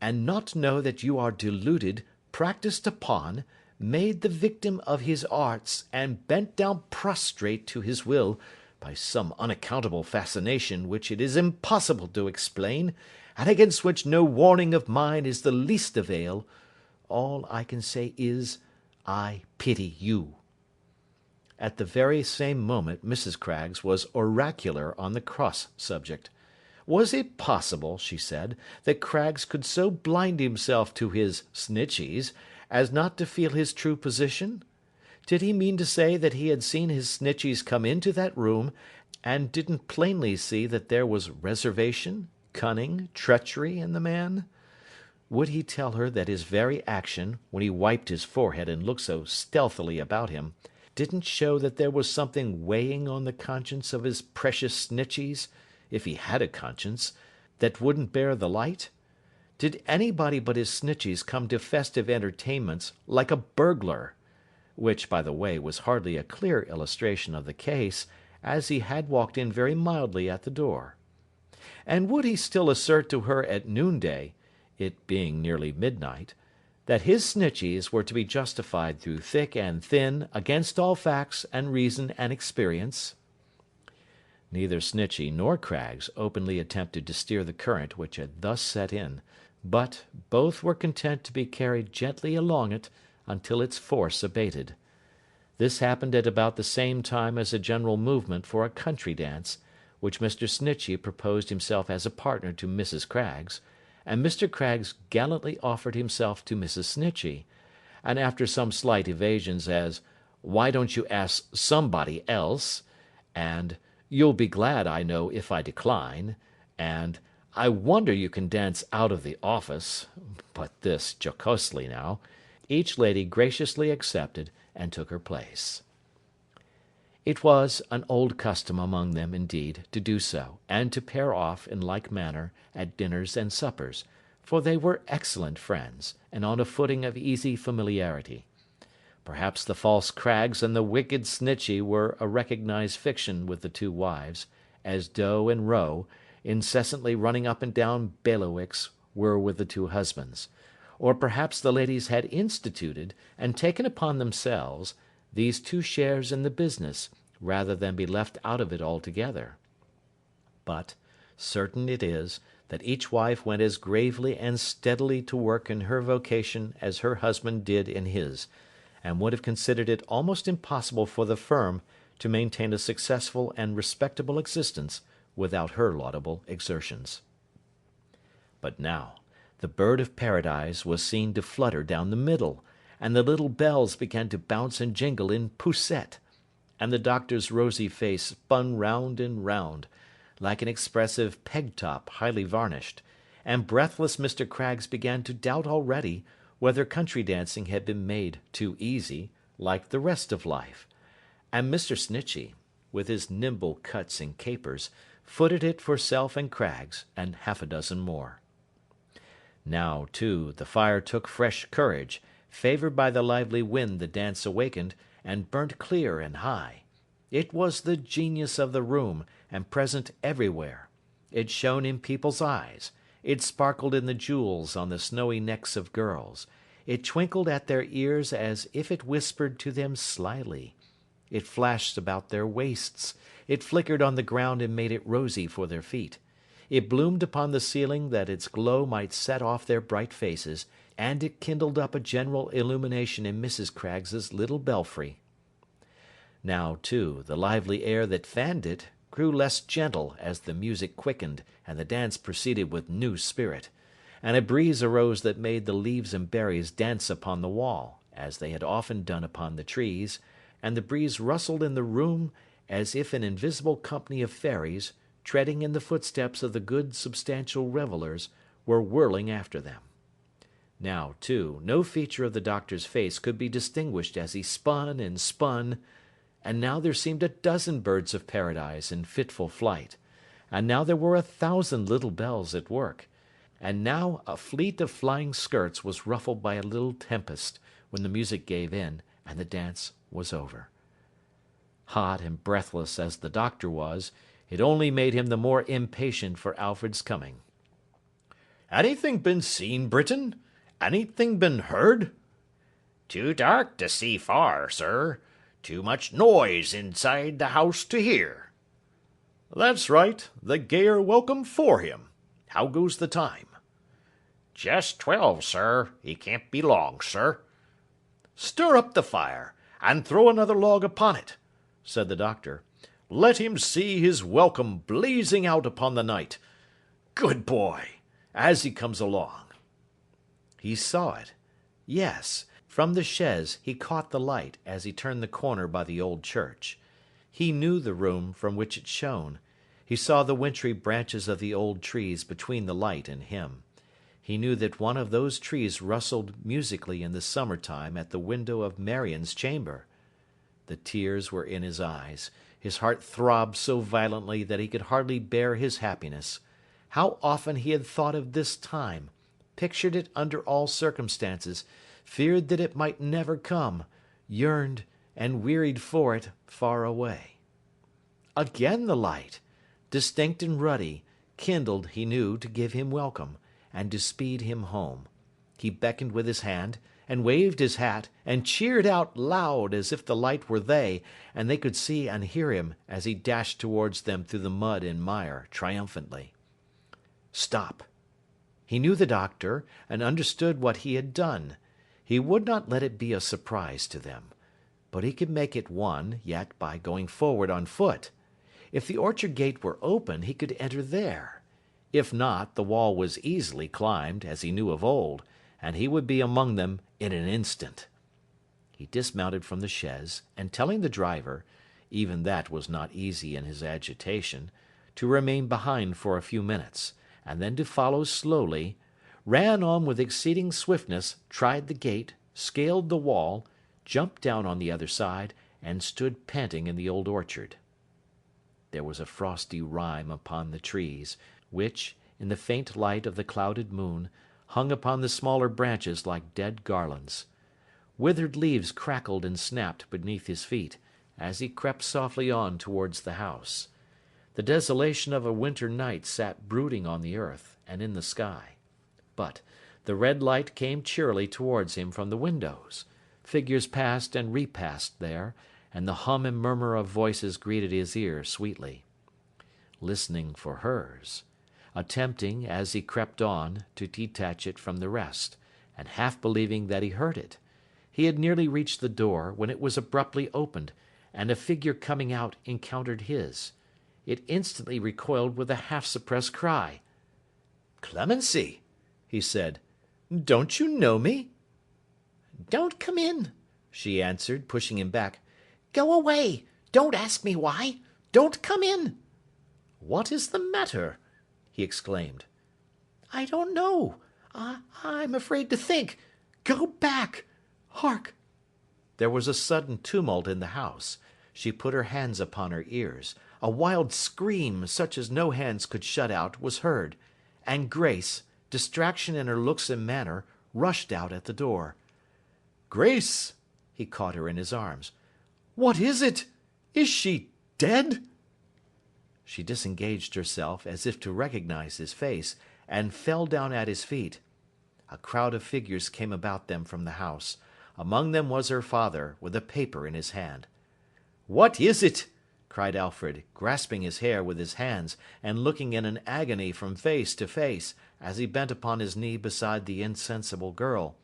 "and not know that you are deluded, practised upon, made the victim of his arts, and bent down prostrate to his will, by some unaccountable fascination which it is impossible to explain, and against which no warning of mine is the least avail, all I can say is, I pity you." At the very same moment Mrs. Craggs was oracular on the cross subject. Was it possible, she said, that Craggs could so blind himself to his Snitcheys as not to feel his true position? Did he mean to say that he had seen his Snitcheys come into that room, and didn't plainly see that there was reservation, cunning, treachery in the man? Would he tell her that his very action, when he wiped his forehead and looked so stealthily about him, didn't show that there was something weighing on the conscience of his precious Snitcheys, if he had a conscience, that wouldn't bear the light? Did anybody but his Snitcheys come to festive entertainments like a burglar? Which, by the way, was hardly a clear illustration of the case, as he had walked in very mildly at the door. And would he still assert to her at noonday, it being nearly midnight, that his Snitcheys were to be justified through thick and thin against all facts and reason and experience? Neither Snitchey nor Craggs openly attempted to steer the current which had thus set in, but both were content to be carried gently along it until its force abated. This happened at about the same time as a general movement for a country dance, which Mr. Snitchey proposed himself as a partner to Mrs. Craggs, and Mr. Craggs gallantly offered himself to Mrs. Snitchey, and after some slight evasions as, "Why don't you ask somebody else?" and "You'll be glad, I know, if I decline," and "I wonder you can dance out of the office," but this jocosely now, each lady graciously accepted, and took her place. It was an old custom among them, indeed, to do so, and to pair off, in like manner, at dinners and suppers, for they were excellent friends, and on a footing of easy familiarity. Perhaps the false Craggs and the wicked Snitchey were a recognized fiction with the two wives, as Doe and Roe, incessantly running up and down bailiwicks, were with the two husbands. Or perhaps the ladies had instituted, and taken upon themselves, these two shares in the business, rather than be left out of it altogether. But, certain it is, that each wife went as gravely and steadily to work in her vocation as her husband did in his, and would have considered it almost impossible for the firm to maintain a successful and respectable existence without her laudable exertions. But now, the bird of paradise was seen to flutter down the middle, and the little bells began to bounce and jingle in poussette, and the doctor's rosy face spun round and round, like an expressive peg-top highly varnished, and breathless Mr. Craggs began to doubt already whether country dancing had been made too easy, like the rest of life, and Mr. Snitchey, with his nimble cuts and capers, footed it for self and Craggs, and half a dozen more. Now, too, the fire took fresh courage, favoured by the lively wind the dance awakened, and burnt clear and high. It was the genius of the room, and present everywhere. It shone in people's eyes. It sparkled in the jewels on the snowy necks of girls. It twinkled at their ears as if it whispered to them slyly. It flashed about their waists. It flickered on the ground and made it rosy for their feet. It bloomed upon the ceiling that its glow might set off their bright faces, and it kindled up a general illumination in Mrs. Craggs's little belfry. Now, too, the lively air that fanned it grew less gentle as the music quickened and the dance proceeded with new spirit, and a breeze arose that made the leaves and berries dance upon the wall, as they had often done upon the trees, and the breeze rustled in the room as if an invisible company of fairies, treading in the footsteps of the good substantial revellers, were whirling after them. Now, too, no feature of the doctor's face could be distinguished as he spun and spun, and now there seemed a dozen birds of paradise in fitful flight, and now there were 1,000 little bells at work, and now a fleet of flying skirts was ruffled by a little tempest, when the music gave in, and the dance was over. Hot and breathless as the doctor was, it only made him the more impatient for Alfred's coming. Anything been seen, Britain? Anything been heard? Too dark to see far, sir. Too much noise inside the house to hear. That's right, the gayer welcome for him. How goes the time? Just 12, sir. He can't be long, sir. Stir up the fire, and throw another log upon it, said the doctor. Let him see his welcome blazing out upon the night. Good boy, as he comes along. He saw it. Yes, from the chaise he caught the light as he turned the corner by the old church. He knew the room from which it shone. He saw the wintry branches of the old trees between the light and him. He knew that one of those trees rustled musically in the summer time at the window of Marion's chamber. The tears were in his eyes. His heart throbbed so violently that he could hardly bear his happiness. How often he had thought of this time, pictured it under all circumstances, feared that it might never come, yearned and wearied for it far away. Again the light, distinct and ruddy, kindled, he knew, to give him welcome, and to speed him home. He beckoned with his hand, and waved his hat, and cheered out loud as if the light were they, and they could see and hear him as he dashed towards them through the mud and mire triumphantly. Stop. He knew the doctor, and understood what he had done. He would not let it be a surprise to them. But he could make it one, yet, by going forward on foot. If the orchard gate were open, he could enter there. If not, the wall was easily climbed, as he knew of old, and he would be among them in an instant. He dismounted from the chaise, and telling the driver, even that was not easy in his agitation, to remain behind for a few minutes, and then to follow slowly, ran on with exceeding swiftness, tried the gate, scaled the wall, jumped down on the other side, and stood panting in the old orchard. There was a frosty rime upon the trees, which, in the faint light of the clouded moon, hung upon the smaller branches like dead garlands. Withered leaves crackled and snapped beneath his feet, as he crept softly on towards the house. The desolation of a winter night sat brooding on the earth and in the sky. But the red light came cheerily towards him from the windows. Figures passed and repassed there, and the hum and murmur of voices greeted his ear sweetly. Listening for hers, attempting, as he crept on, to detach it from the rest, and half believing that he heard it, he had nearly reached the door, when it was abruptly opened, and a figure coming out encountered his. It instantly recoiled with a half-suppressed cry. "Clemency," he said, "don't you know me?" Don't come in, she answered, pushing him back. Go away. Don't ask me why. Don't come in. What is the matter? He exclaimed. I don't know. I'm afraid to think. Go back. Hark. There was a sudden tumult in the house. She put her hands upon her ears. A wild scream, such as no hands could shut out, was heard, and Grace, distraction in her looks and manner, rushed out at the door. Grace! He caught her in his arms. What is it? Is she dead? She disengaged herself, as if to recognize his face, and fell down at his feet. A crowd of figures came about them from the house. Among them was her father, with a paper in his hand. What is it? Cried Alfred, grasping his hair with his hands, and looking in an agony from face to face, as he bent upon his knee beside the insensible girl.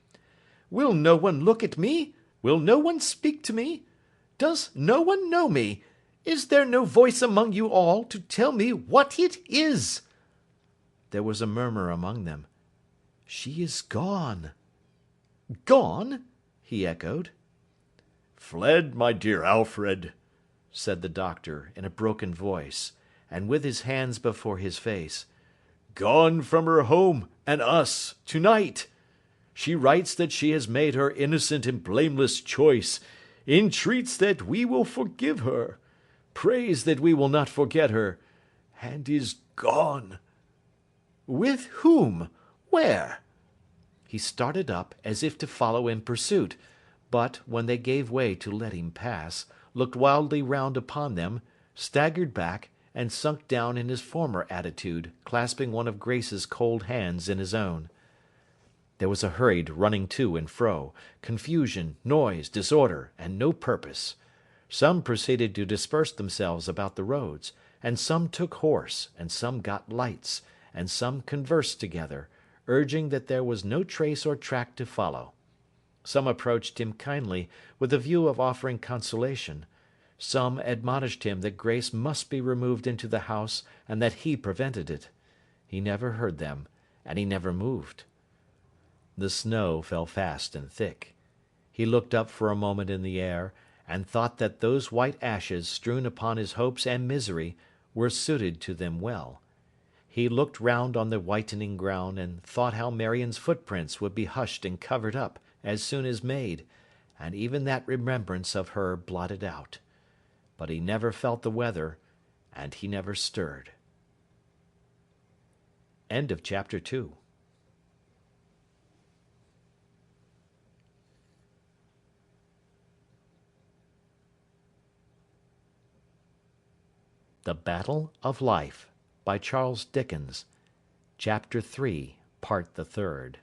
Will no one look at me? Will no one speak to me? Does no one know me? Is there no voice among you all to tell me what it is? There was a murmur among them. She is gone. Gone? He echoed. Fled, my dear Alfred, said the doctor in a broken voice, and with his hands before his face. Gone from her home and us, tonight. She writes that she has made her innocent and blameless choice, entreats that we will forgive her, prays that we will not forget her, and is gone. With whom? Where? He started up, as if to follow in pursuit, but, when they gave way to let him pass, looked wildly round upon them, staggered back, and sunk down in his former attitude, clasping one of Grace's cold hands in his own. There was a hurried running to and fro, confusion, noise, disorder, and no purpose. Some proceeded to disperse themselves about the roads, and some took horse, and some got lights, and some conversed together, urging that there was no trace or track to follow. Some approached him kindly, with the view of offering consolation. Some admonished him that Grace must be removed into the house, and that he prevented it. He never heard them, and he never moved. The snow fell fast and thick. He looked up for a moment in the air, and thought that those white ashes strewn upon his hopes and misery were suited to them well. He looked round on the whitening ground, and thought how Marion's footprints would be hushed and covered up as soon as made, and even that remembrance of her blotted out. But he never felt the weather, and he never stirred. End of chapter 2. The Battle of Life, by Charles Dickens. Chapter 3, Part the Third.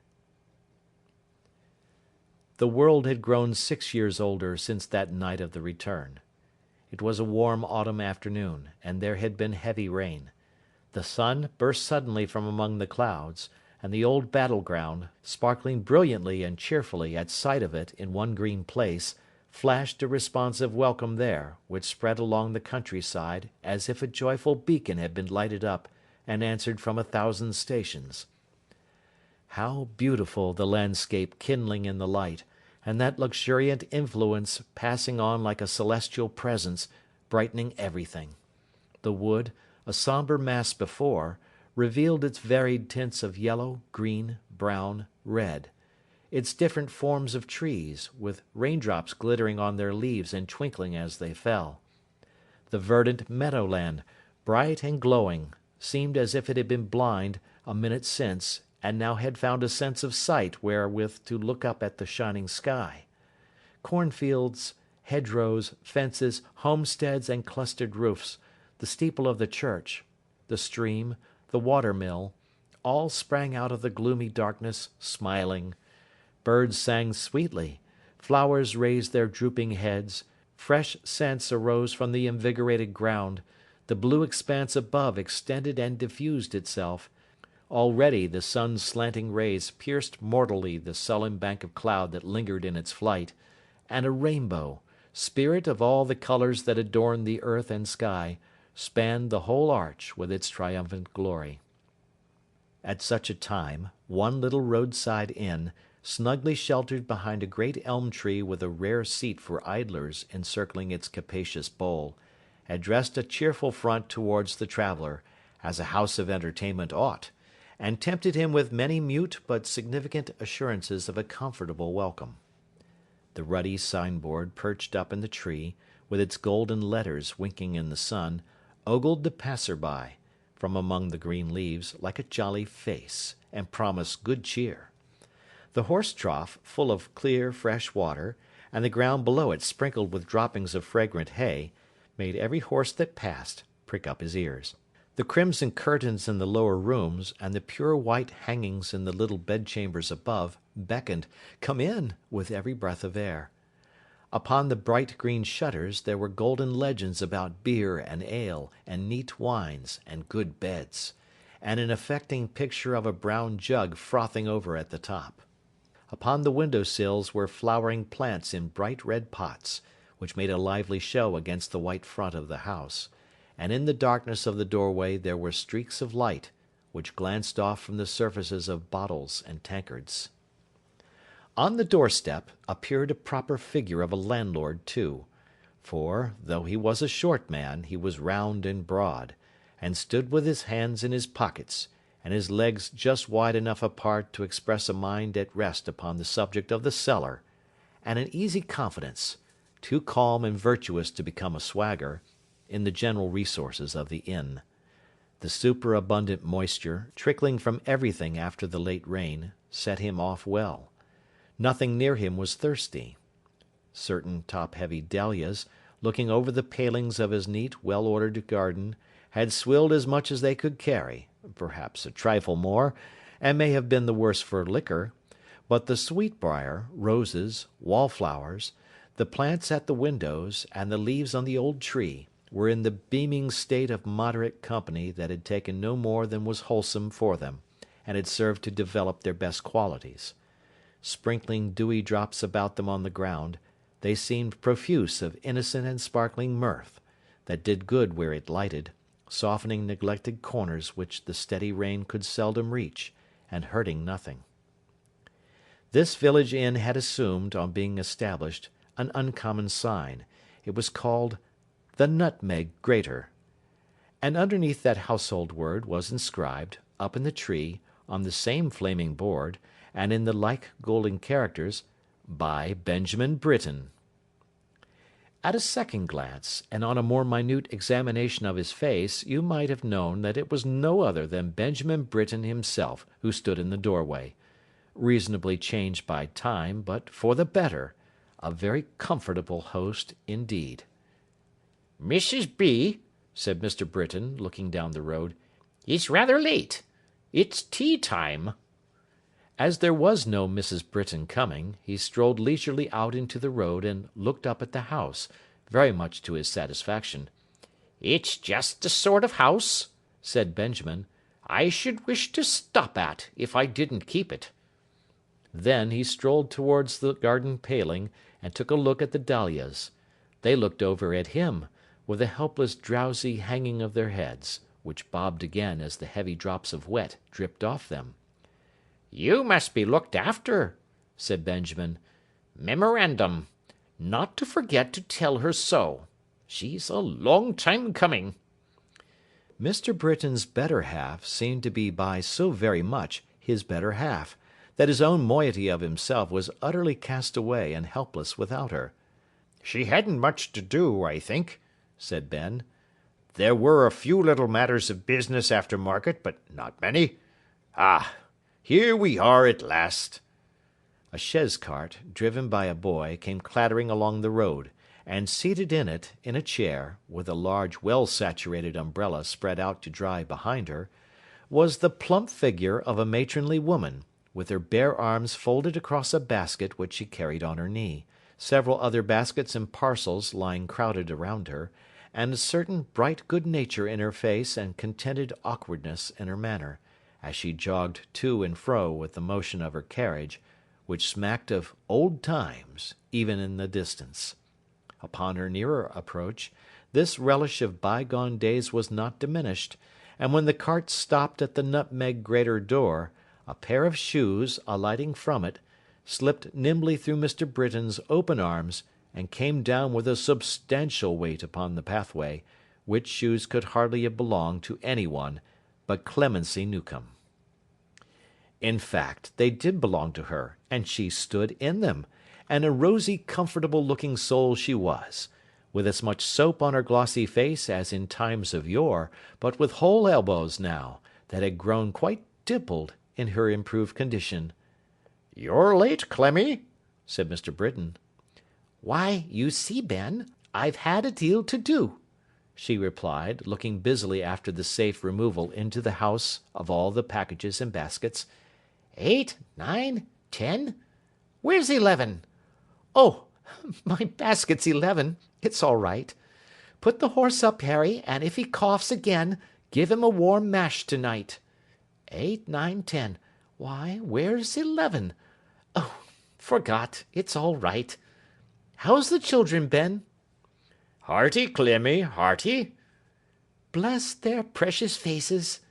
The world had grown 6 years older since that night of the return. It was a warm autumn afternoon, and there had been heavy rain. The sun burst suddenly from among the clouds, and the old battle-ground, sparkling brilliantly and cheerfully at sight of it in one green place, flashed a responsive welcome there, which spread along the countryside as if a joyful beacon had been lighted up and answered from 1,000 stations. How beautiful the landscape kindling in the light, and that luxuriant influence passing on like a celestial presence, brightening everything. The wood, a sombre mass before, revealed its varied tints of yellow, green, brown, red. Its different forms of trees, with raindrops glittering on their leaves and twinkling as they fell. The verdant meadowland, bright and glowing, seemed as if it had been blind a minute since, and now had found a sense of sight wherewith to look up at the shining sky. Cornfields, hedgerows, fences, homesteads, and clustered roofs, the steeple of the church, the stream, the water-mill, all sprang out of the gloomy darkness, smiling. Birds sang sweetly, flowers raised their drooping heads, fresh scents arose from the invigorated ground, the blue expanse above extended and diffused itself. Already the sun's slanting rays pierced mortally the sullen bank of cloud that lingered in its flight, and a rainbow, spirit of all the colours that adorn the earth and sky, spanned the whole arch with its triumphant glory. At such a time, one little roadside inn, snugly sheltered behind a great elm tree with a rare seat for idlers encircling its capacious bole, addressed a cheerful front towards the traveller, as a house of entertainment ought, and tempted him with many mute but significant assurances of a comfortable welcome. The ruddy signboard perched up in the tree, with its golden letters winking in the sun, ogled the passer-by, from among the green leaves, like a jolly face, and promised good cheer. The horse-trough, full of clear, fresh water, and the ground below it sprinkled with droppings of fragrant hay, made every horse that passed prick up his ears. The crimson curtains in the lower rooms, and the pure white hangings in the little bedchambers above, beckoned, "Come in," with every breath of air. Upon the bright green shutters there were golden legends about beer and ale, and neat wines, and good beds, and an affecting picture of a brown jug frothing over at the top. Upon the window-sills were flowering plants in bright red pots, which made a lively show against the white front of the house, and in the darkness of the doorway there were streaks of light, which glanced off from the surfaces of bottles and tankards. On the doorstep appeared a proper figure of a landlord too, for, though he was a short man, he was round and broad, and stood with his hands in his pockets, and his legs just wide enough apart to express a mind at rest upon the subject of the cellar, and an easy confidence, too calm and virtuous to become a swagger, in the general resources of the inn. The superabundant moisture, trickling from everything after the late rain, set him off well. Nothing near him was thirsty. Certain top-heavy dahlias, looking over the palings of his neat, well-ordered garden, had swilled as much as they could carry, perhaps a trifle more, and may have been the worse for liquor, but the sweetbriar, roses, wallflowers, the plants at the windows, and the leaves on the old tree, were in the beaming state of moderate company that had taken no more than was wholesome for them, and had served to develop their best qualities. Sprinkling dewy drops about them on the ground, they seemed profuse of innocent and sparkling mirth, that did good where it lighted, softening neglected corners which the steady rain could seldom reach, and hurting nothing. This village inn had assumed, on being established, an uncommon sign. It was called the Nutmeg Grater, and underneath that household word was inscribed, up in the tree, on the same flaming board, and in the like golden characters, by Benjamin Britten. At a second glance, and on a more minute examination of his face, you might have known that it was no other than Benjamin Britten himself who stood in the doorway, reasonably changed by time, but for the better, a very comfortable host indeed. "Mrs. B," said Mr. Britain, looking down the road, "is rather late. It's tea time." As there was no Mrs. Britain coming, he strolled leisurely out into the road and looked up at the house, very much to his satisfaction. "It's just the sort of house," said Benjamin, "I should wish to stop at, if I didn't keep it." Then he strolled towards the garden paling, and took a look at the dahlias. They looked over at him, with a helpless drowsy hanging of their heads, which bobbed again as the heavy drops of wet dripped off them. "You must be looked after," said Benjamin. "Memorandum, not to forget to tell her so. She's a long time coming." Mr. Britten's better half seemed to be by so very much his better half, that his own moiety of himself was utterly cast away and helpless without her. "She hadn't much to do, I think," said Ben. "There were a few little matters of business after market, but not many. Ah, here we are at last." A chaise cart, driven by a boy, came clattering along the road, and seated in it, in a chair, with a large well-saturated umbrella spread out to dry behind her, was the plump figure of a matronly woman, with her bare arms folded across a basket which she carried on her knee, several other baskets and parcels lying crowded around her, and a certain bright good nature in her face and contented awkwardness in her manner, as she jogged to and fro with the motion of her carriage, which smacked of old times, even in the distance. Upon her nearer approach, this relish of bygone days was not diminished, and when the cart stopped at the Nutmeg Grater door, a pair of shoes, alighting from it, slipped nimbly through Mr. Britten's open arms, and came down with a substantial weight upon the pathway, which shoes could hardly have belonged to any one but Clemency Newcome. In fact, they did belong to her, and she stood in them, and a rosy, comfortable-looking soul she was, with as much soap on her glossy face as in times of yore, but with whole elbows now, that had grown quite dimpled in her improved condition. "You're late, Clemmy," said Mr. Britain. "Why, you see, Ben, I've had a deal to do," she replied, looking busily after the safe removal into the house of all the packages and baskets. 8, 9, 10. Where's 11? Oh, my basket's 11. It's all right. Put the horse up, Harry, and if he coughs again, give him a warm mash tonight. 8, 9, 10. Why, where's 11? Oh, forgot. It's all right. How's the children, Ben? "Hearty, Clemmy, hearty." Bless their precious faces,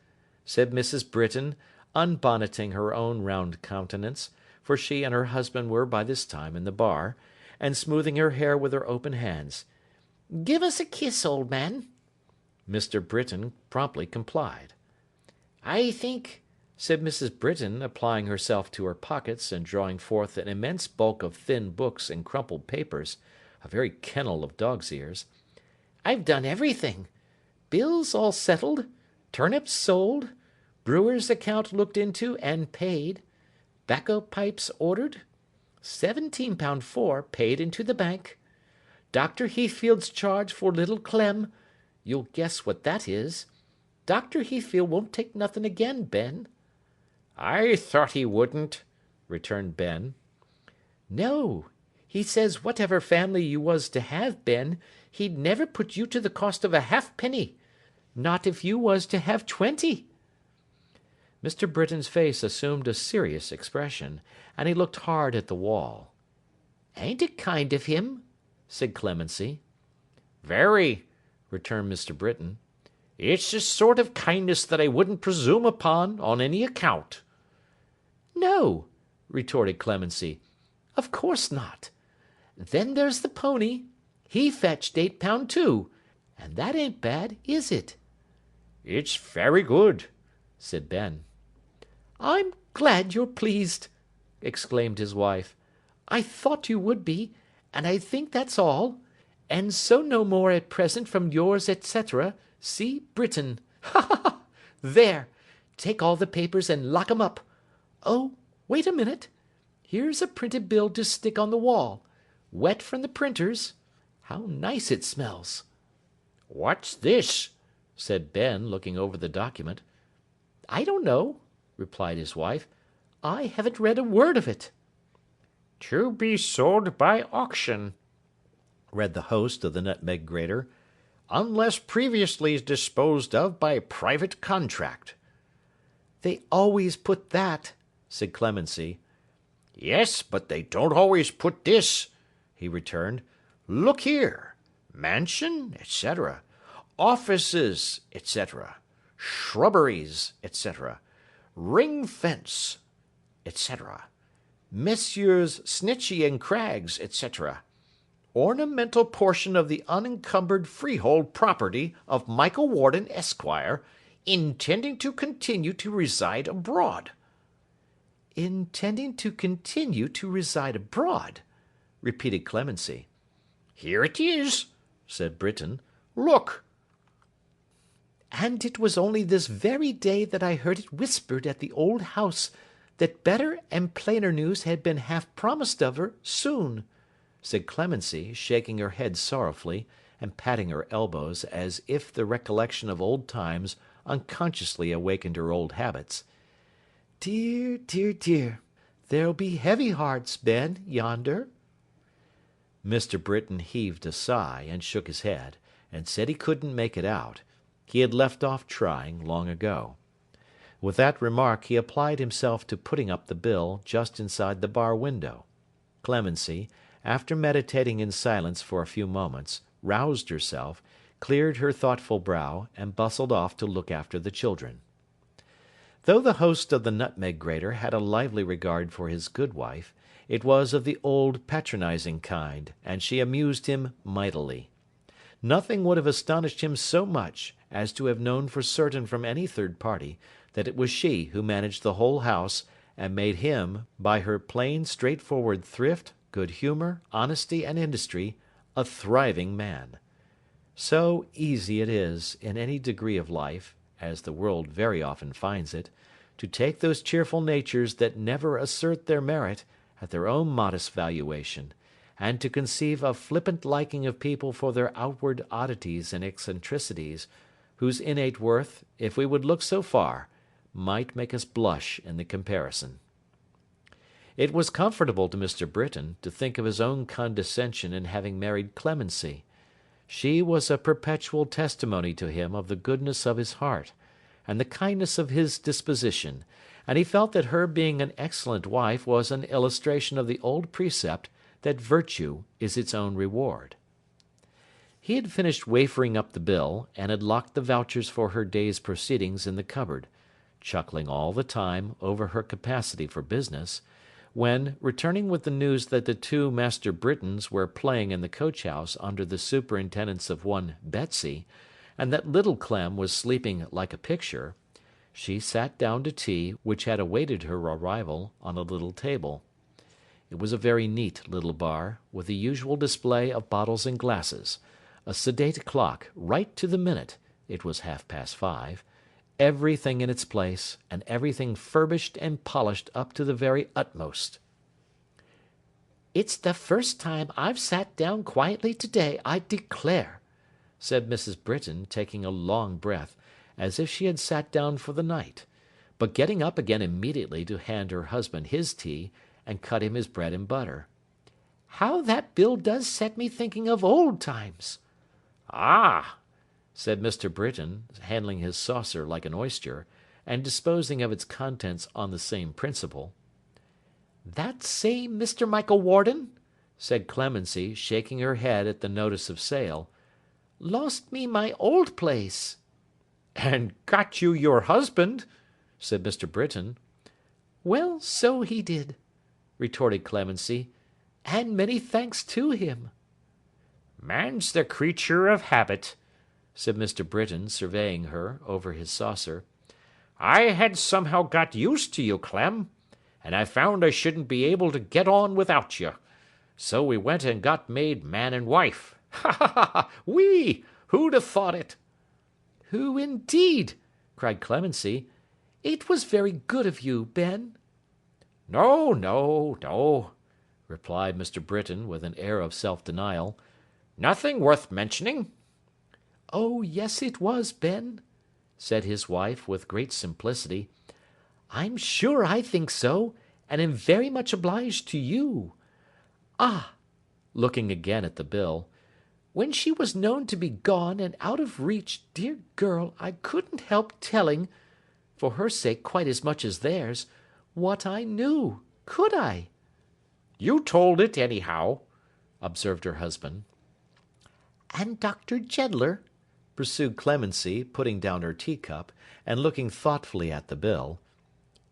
said Mrs. Britain, unbonneting her own round countenance, for she and her husband were by this time in the bar, and smoothing her hair with her open hands. Give us a kiss, old man. Mr. Britain promptly complied. I think, said Mrs. Britain, applying herself to her pockets, and drawing forth an immense bulk of thin books and crumpled papers, a very kennel of dog's ears, I've done everything. Bills all settled, turnips sold, brewer's account looked into and paid, 'bacco pipes ordered, £17.4 paid into the bank, Dr. Heathfield's charge for little Clem. You'll guess what that is. Dr. Heathfield won't take nothing again, Ben." "I thought he wouldn't," returned Ben. "No. He says whatever family you was to have, Ben, he'd never put you to the cost of a halfpenny. Not if you was to have 20. Mr. Britton's face assumed a serious expression, and he looked hard at the wall. "Ain't it kind of him?" said Clemency. "Very," returned Mr. Britton. "It's a sort of kindness that I wouldn't presume upon on any account." "No," retorted Clemency, "of course not. Then there's the pony. He fetched £8 too, and that ain't bad, is it?" "It's very good," said Ben. "I'm glad you're pleased," exclaimed his wife. "I thought you would be, and I think that's all. And so no more at present from yours, etc., C. Britton. Ha ha ha! There! Take all the papers and lock 'em up. Oh, wait a minute. Here's a printed bill to stick on the wall. Wet from the printers. How nice it smells." "What's this?" said Ben, looking over the document. "I don't know," replied his wife. "I haven't read a word of it." "To be sold by auction," read the host of the Nutmeg Grater, "unless previously disposed of by private contract." "They always put that," said Clemency. "Yes, but they don't always put this," he returned. "Look here. Mansion, etc. Offices, etc. Shrubberies, etc. Ring fence, etc. Messrs. Snitchey and Craggs, etc. Ornamental portion of the unencumbered freehold property of Michael Warden, Esquire, intending to continue to reside abroad." "Intending to continue to reside abroad," repeated Clemency. "Here it is," said Britain. "Look." "And it was only this very day that I heard it whispered at the old house that better and plainer news had been half promised of her soon," said Clemency, shaking her head sorrowfully, and patting her elbows, as if the recollection of old times unconsciously awakened her old habits. "Dear, dear, dear! There'll be heavy hearts, Ben, yonder." Mr. Britain heaved a sigh, and shook his head, and said he couldn't make it out. He had left off trying long ago. With that remark he applied himself to putting up the bill just inside the bar window. Clemency, after meditating in silence for a few moments, roused herself, cleared her thoughtful brow, and bustled off to look after the children. Though the host of the Nutmeg Grater had a lively regard for his good wife, it was of the old patronizing kind, and she amused him mightily. Nothing would have astonished him so much as to have known for certain from any third party that it was she who managed the whole house, and made him, by her plain straightforward thrift, good humour, honesty, and industry, a thriving man. So easy it is, in any degree of life, as the world very often finds it, to take those cheerful natures that never assert their merit at their own modest valuation, and to conceive a flippant liking of people for their outward oddities and eccentricities, whose innate worth, if we would look so far, might make us blush in the comparison. It was comfortable to Mr. Britain to think of his own condescension in having married Clemency. She was a perpetual testimony to him of the goodness of his heart, and the kindness of his disposition, and he felt that her being an excellent wife was an illustration of the old precept that virtue is its own reward. He had finished wafering up the bill, and had locked the vouchers for her day's proceedings in the cupboard, chuckling all the time over her capacity for business, when, returning with the news that the two Master Brittons were playing in the coach-house under the superintendence of one Betsy, and that little Clem was sleeping like a picture, she sat down to tea, which had awaited her arrival, on a little table. It was a very neat little bar, with the usual display of bottles and glasses, a sedate clock, right to the minute (it was 5:30), everything in its place, and everything furbished and polished up to the very utmost. "It's the first time I've sat down quietly today, I declare," said Mrs. Britain, taking a long breath, as if she had sat down for the night, but getting up again immediately to hand her husband his tea, and cut him his bread and butter. "How that bill does set me thinking of old times!" "Ah!" said Mr. Britain, handling his saucer like an oyster, and disposing of its contents on the same principle. "That same Mr. Michael Warden," said Clemency, shaking her head at the notice of sale, "lost me my old place." "And got you your husband," said Mr. Britain. "Well, so he did," retorted Clemency, "and many thanks to him." "Man's the creature of habit," said Mr. Britain, surveying her over his saucer. "I had somehow got used to you, Clem, and I found I shouldn't be able to get on without you. So we went and got made man and wife. Ha ha ha! We! Who'd have thought it?" "Who indeed?" cried Clemency. "It was very good of you, Ben." "No, no, no," replied Mr. Britain, with an air of self-denial. "Nothing worth mentioning." "Oh, yes, it was, Ben," said his wife, with great simplicity. "I'm sure I think so, and am very much obliged to you. Ah!" looking again at the bill, "when she was known to be gone and out of reach, dear girl, I couldn't help telling, for her sake quite as much as theirs, what I knew, could I?" "You told it anyhow," observed her husband. "And Dr. Jeddler," pursued Clemency, putting down her teacup, and looking thoughtfully at the bill,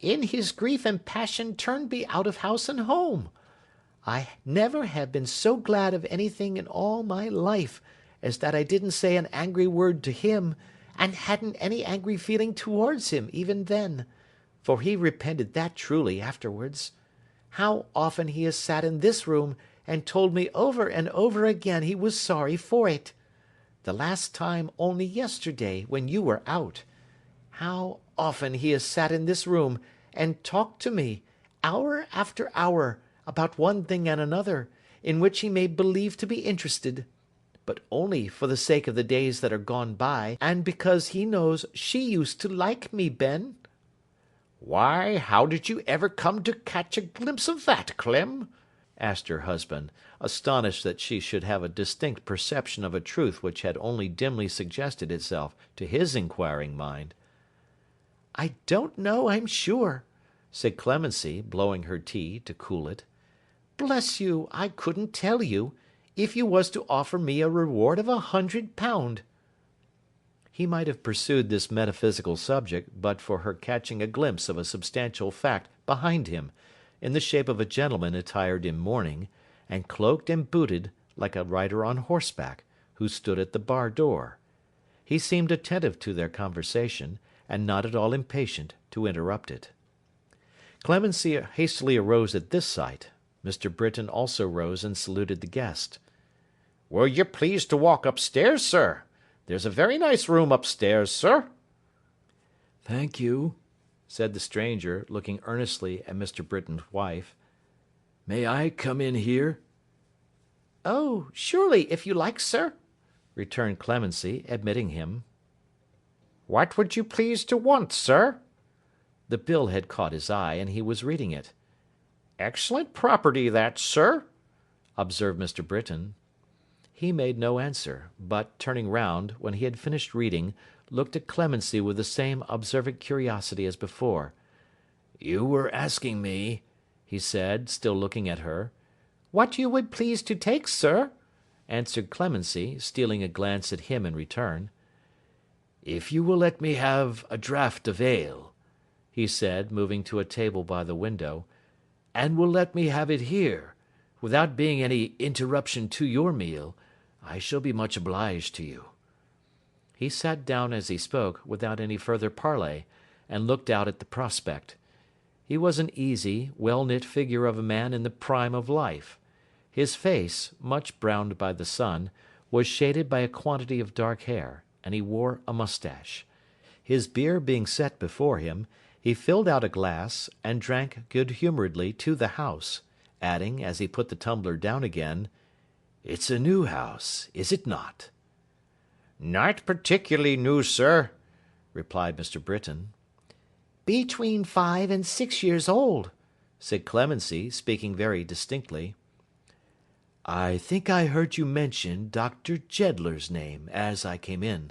"in his grief and passion turned me out of house and home. I never have been so glad of anything in all my life as that I didn't say an angry word to him, and hadn't any angry feeling towards him even then, for he repented that truly afterwards. How often he has sat in this room and told me over and over again he was sorry for it. The last time only yesterday, when you were out. How often he has sat in this room and talked to me, hour after hour, about one thing and another, in which he made believe to be interested, but only for the sake of the days that are gone by, and because he knows she used to like me, Ben." "Why, how did you ever come to catch a glimpse of that, Clem?" asked her husband, astonished that she should have a distinct perception of a truth which had only dimly suggested itself to his inquiring mind. "I don't know, I'm sure," said Clemency, blowing her tea to cool it. "Bless you, I couldn't tell you, if you was to offer me a reward of £100. He might have pursued this metaphysical subject but for her catching a glimpse of a substantial fact behind him, in the shape of a gentleman attired in mourning, and cloaked and booted like a rider on horseback, who stood at the bar door. He seemed attentive to their conversation, and not at all impatient to interrupt it. Clemency hastily arose at this sight. Mr. Britain also rose and saluted the guest. "Were you pleased to walk upstairs, sir? There's a very nice room upstairs, sir." "Thank you," said the stranger, looking earnestly at Mr. Britain's wife. "May I come in here?" "Oh, surely, if you like, sir," returned Clemency, admitting him. "What would you please to want, sir?" The bill had caught his eye, and he was reading it. "Excellent property that, sir," observed Mr. Britain. He made no answer, but, turning round, when he had finished reading, looked at Clemency with the same observant curiosity as before. "You were asking me," he said, still looking at her. "What you would please to take, sir," answered Clemency, stealing a glance at him in return. "If you will let me have a draught of ale," he said, moving to a table by the window, "and will let me have it here, without being any interruption to your meal, I shall be much obliged to you." He sat down as he spoke, without any further parley, and looked out at the prospect. He was an easy, well-knit figure of a man in the prime of life. His face, much browned by the sun, was shaded by a quantity of dark hair, and he wore a moustache. His beer being set before him, he filled out a glass, and drank good-humouredly to the house, adding, as he put the tumbler down again, "It's a new house, is it not?" Not particularly new, sir," replied Mr. Britain. Between 5 and 6 years old," said Clemency, speaking very distinctly. "I think I heard you mention Dr. Jeddler's name as I came in,"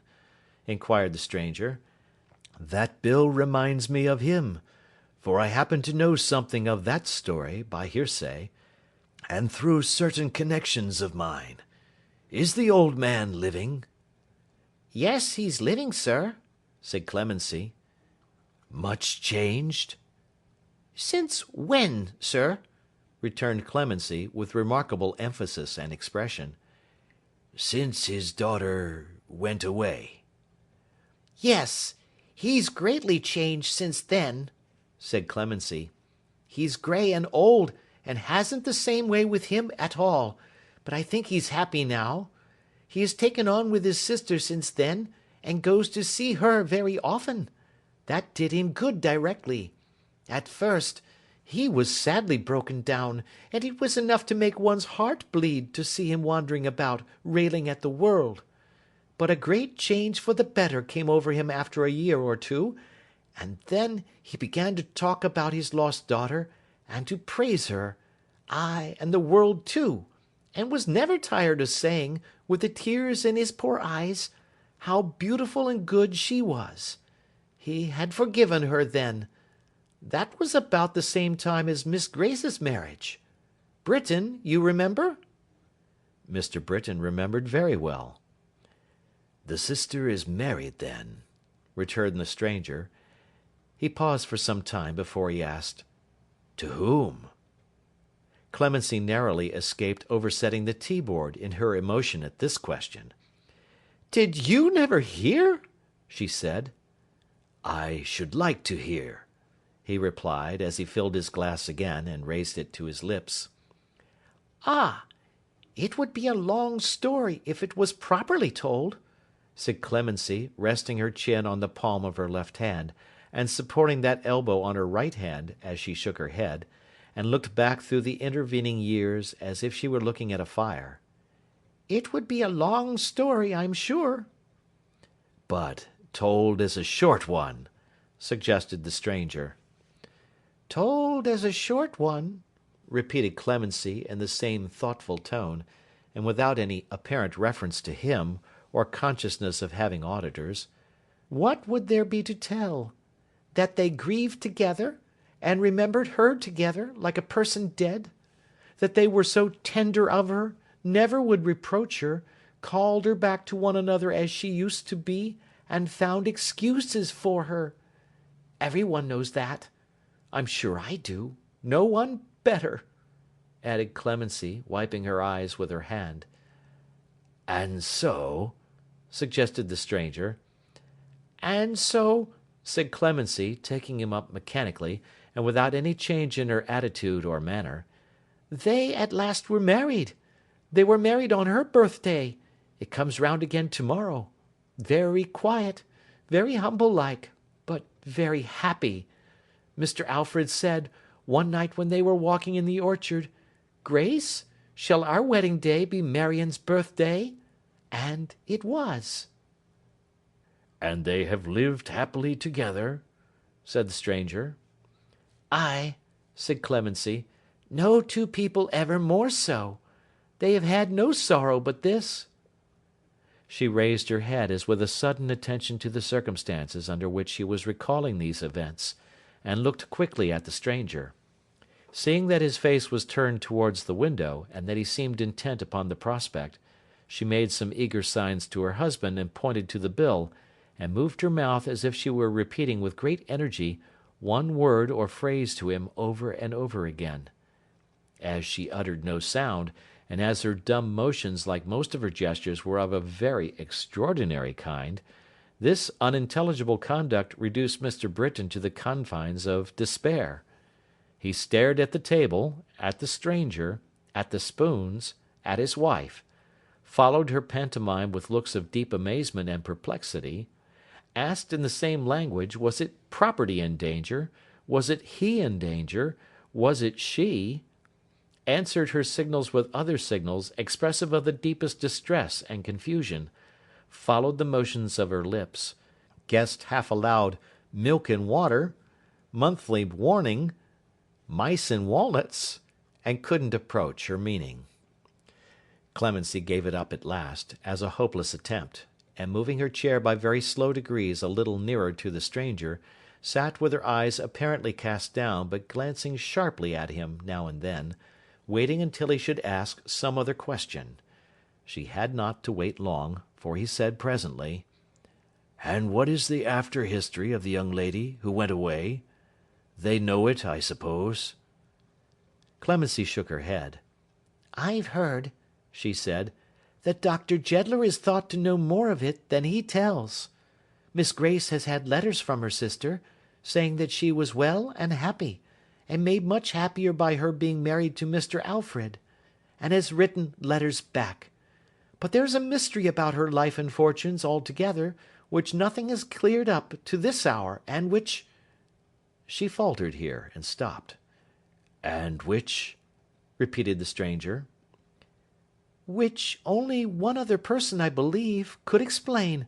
inquired the stranger. "That bill reminds me of him, for I happen to know something of that story, by hearsay, and through certain connections of mine. Is the old man living?" "Yes, he's living, sir," said Clemency. "Much changed?" "Since when, sir?" returned Clemency, with remarkable emphasis and expression. "Since his daughter went away." "Yes, he's greatly changed since then," said Clemency. "He's grey and old, and hasn't the same way with him at all, but I think he's happy now. He has taken on with his sister since then, and goes to see her very often. That did him good directly. At first, he was sadly broken down, and it was enough to make one's heart bleed to see him wandering about, railing at the world. But a great change for the better came over him after a year or two, and then he began to talk about his lost daughter, and to praise her, ay, and the world too, and was never tired of saying, with the tears in his poor eyes, how beautiful and good she was. He had forgiven her then. That was about the same time as Miss Grace's marriage. Britain, you remember?" Mr. Britain remembered very well. "The sister is married, then?" returned the stranger. He paused for some time before he asked, "To whom?" Clemency narrowly escaped oversetting the tea-board in her emotion at this question. "Did you never hear?" she said. "I should like to hear," he replied, as he filled his glass again and raised it to his lips. "Ah, it would be a long story if it was properly told," said Clemency, resting her chin on the palm of her left hand, and supporting that elbow on her right hand as she shook her head, and looked back through the intervening years as if she were looking at a fire. "It would be a long story, I'm sure." "But told as a short one," suggested the stranger. "Told as a short one," repeated Clemency in the same thoughtful tone, and without any apparent reference to him, or consciousness of having auditors. "What would there be to tell? That they grieved together, and remembered her together, like a person dead? That they were so tender of her, never would reproach her, called her back to one another as she used to be, and found excuses for her? Everyone knows that. I'm sure I do. No one better," added Clemency, wiping her eyes with her hand. "And so?" suggested the stranger. "And so," said Clemency, taking him up mechanically, and without any change in her attitude or manner, "they at last were married. They were married on her birthday. It comes round again to-morrow. Very quiet, very humble-like, but very happy. Mr. Alfred said, one night when they were walking in the orchard, 'Grace, shall our wedding day be Marion's birthday?' And it was." "And they have lived happily together?" said the stranger. "Ay," said Clemency, "no two people ever more so. They have had no sorrow but this." She raised her head as with a sudden attention to the circumstances under which she was recalling these events, and looked quickly at the stranger. Seeing that his face was turned towards the window, and that he seemed intent upon the prospect, she made some eager signs to her husband and pointed to the bill, and moved her mouth as if she were repeating with great energy one word or phrase to him over and over again. As she uttered no sound, and as her dumb motions like most of her gestures were of a very extraordinary kind, this unintelligible conduct reduced Mr. Britain to the confines of despair. He stared at the table, at the stranger, at the spoons, at his wife, followed her pantomime with looks of deep amazement and perplexity, asked in the same language, was it property in danger, was it he in danger, was it she, answered her signals with other signals expressive of the deepest distress and confusion, followed the motions of her lips, guessed half aloud milk and water, monthly warning, mice and walnuts, and couldn't approach her meaning. Clemency gave it up at last, as a hopeless attempt, and moving her chair by very slow degrees a little nearer to the stranger, sat with her eyes apparently cast down but glancing sharply at him now and then, waiting until he should ask some other question. She had not to wait long, for he said presently, "And what is the after-history of the young lady who went away? They know it, I suppose?" Clemency shook her head. "I've heard," she said, "that Dr. Jeddler is thought to know more of it than he tells. Miss Grace has had letters from her sister, saying that she was well and happy, and made much happier by her being married to Mr. Alfred, and has written letters back. But there's a mystery about her life and fortunes altogether, which nothing has cleared up to this hour, and which—" She faltered here, and stopped. "And which?" repeated the stranger. "Which only one other person, I believe, could explain,"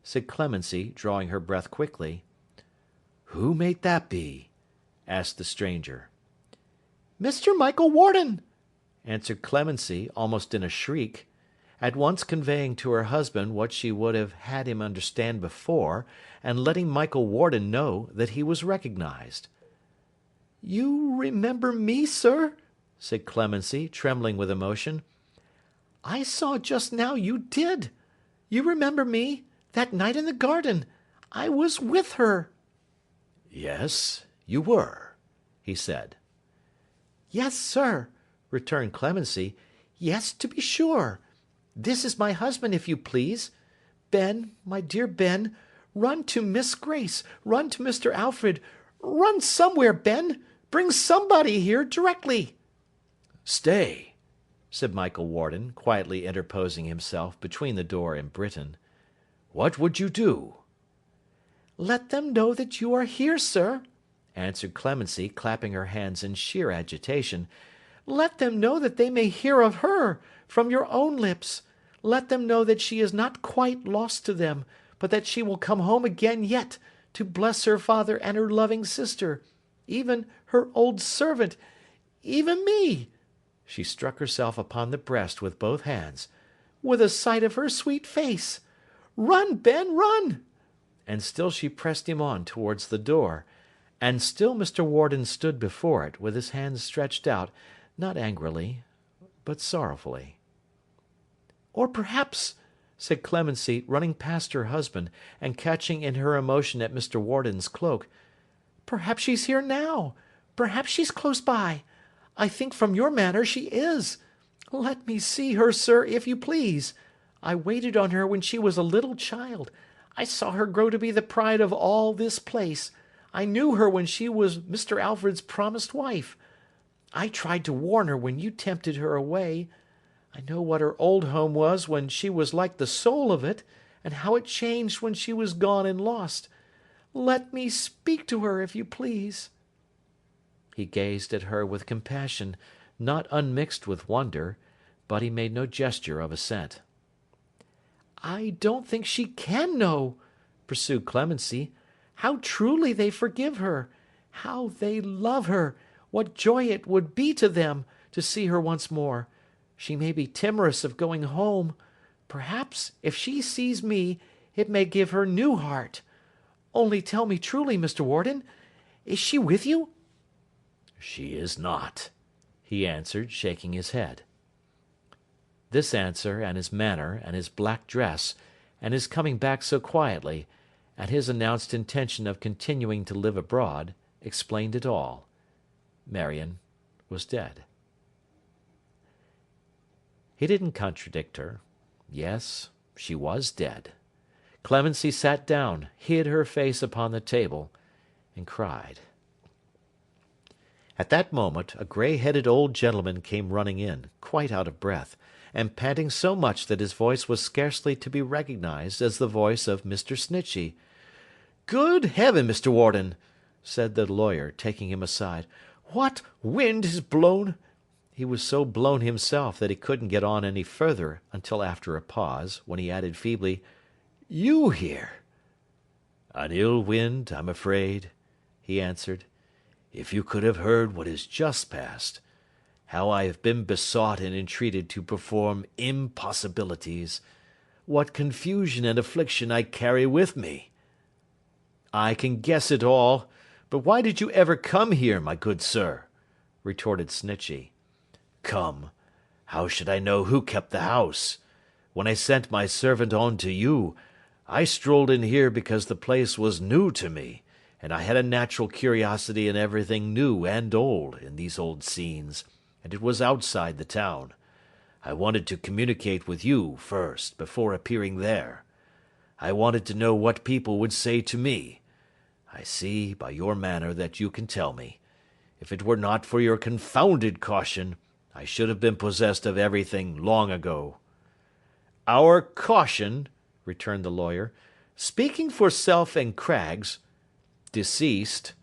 said Clemency, drawing her breath quickly. "Who may that be?" asked the stranger. "Mr. Michael Warden," answered Clemency, almost in a shriek, at once conveying to her husband what she would have had him understand before, and letting Michael Warden know that he was recognised. "You remember me, sir?" said Clemency, trembling with emotion. "I saw just now you did. You remember me? That night in the garden. I was with her." "Yes, you were," he said. "Yes, sir," returned Clemency. "Yes, to be sure. This is my husband, if you please. Ben, my dear Ben, run to Miss Grace, run to Mr. Alfred, run somewhere, Ben. Bring somebody here directly." "Stay," said Michael Warden, quietly interposing himself between the door and Britain. "What would you do?" "Let them know that you are here, sir," answered Clemency, clapping her hands in sheer agitation. "Let them know that they may hear of her, from your own lips. Let them know that she is not quite lost to them, but that she will come home again yet, to bless her father and her loving sister, even her old servant, even me," she struck herself upon the breast with both hands, "with a sight of her sweet face. Run, Ben, run!" And still she pressed him on towards the door, and still Mr. Warden stood before it, with his hands stretched out, not angrily, but sorrowfully. "Or perhaps," said Clemency, running past her husband, and catching in her emotion at Mr. Warden's cloak, "perhaps she's here now. Perhaps she's close by. I think from your manner she is. Let me see her, sir, if you please. I waited on her when she was a little child. I saw her grow to be the pride of all this place. I knew her when she was Mr. Alfred's promised wife. I tried to warn her when you tempted her away. I know what her old home was when she was like the soul of it, and how it changed when she was gone and lost. Let me speak to her, if you please." He gazed at her with compassion, not unmixed with wonder, but he made no gesture of assent. "I don't think she can know," pursued Clemency, "how truly they forgive her, how they love her, what joy it would be to them to see her once more. She may be timorous of going home. Perhaps, if she sees me, it may give her new heart. Only tell me truly, Mr. Warden, is she with you?" "She is not," he answered, shaking his head. This answer, and his manner, and his black dress, and his coming back so quietly, and his announced intention of continuing to live abroad, explained it all. Marion was dead. He didn't contradict her. Yes, she was dead. Clemency sat down, hid her face upon the table, and cried. At that moment a grey-headed old gentleman came running in, quite out of breath, and panting so much that his voice was scarcely to be recognised as the voice of Mr. Snitchey. "Good heaven, Mr. Warden!" said the lawyer, taking him aside. "What wind has blown—" He was so blown himself that he couldn't get on any further until after a pause, when he added feebly, "You here?" "An ill wind, I'm afraid," he answered. "If you could have heard what has just passed, how I have been besought and entreated to perform impossibilities, what confusion and affliction I carry with me." "I can guess it all, but why did you ever come here, my good sir?" retorted Snitchey. "Come! How should I know who kept the house? When I sent my servant on to you, I strolled in here because the place was new to me, and I had a natural curiosity in everything new and old in these old scenes, and it was outside the town. I wanted to communicate with you first, before appearing there. I wanted to know what people would say to me. I see by your manner that you can tell me. If it were not for your confounded caution, I should have been possessed of everything long ago." "Our caution," returned the lawyer, "speaking for self and Craggs, deceased."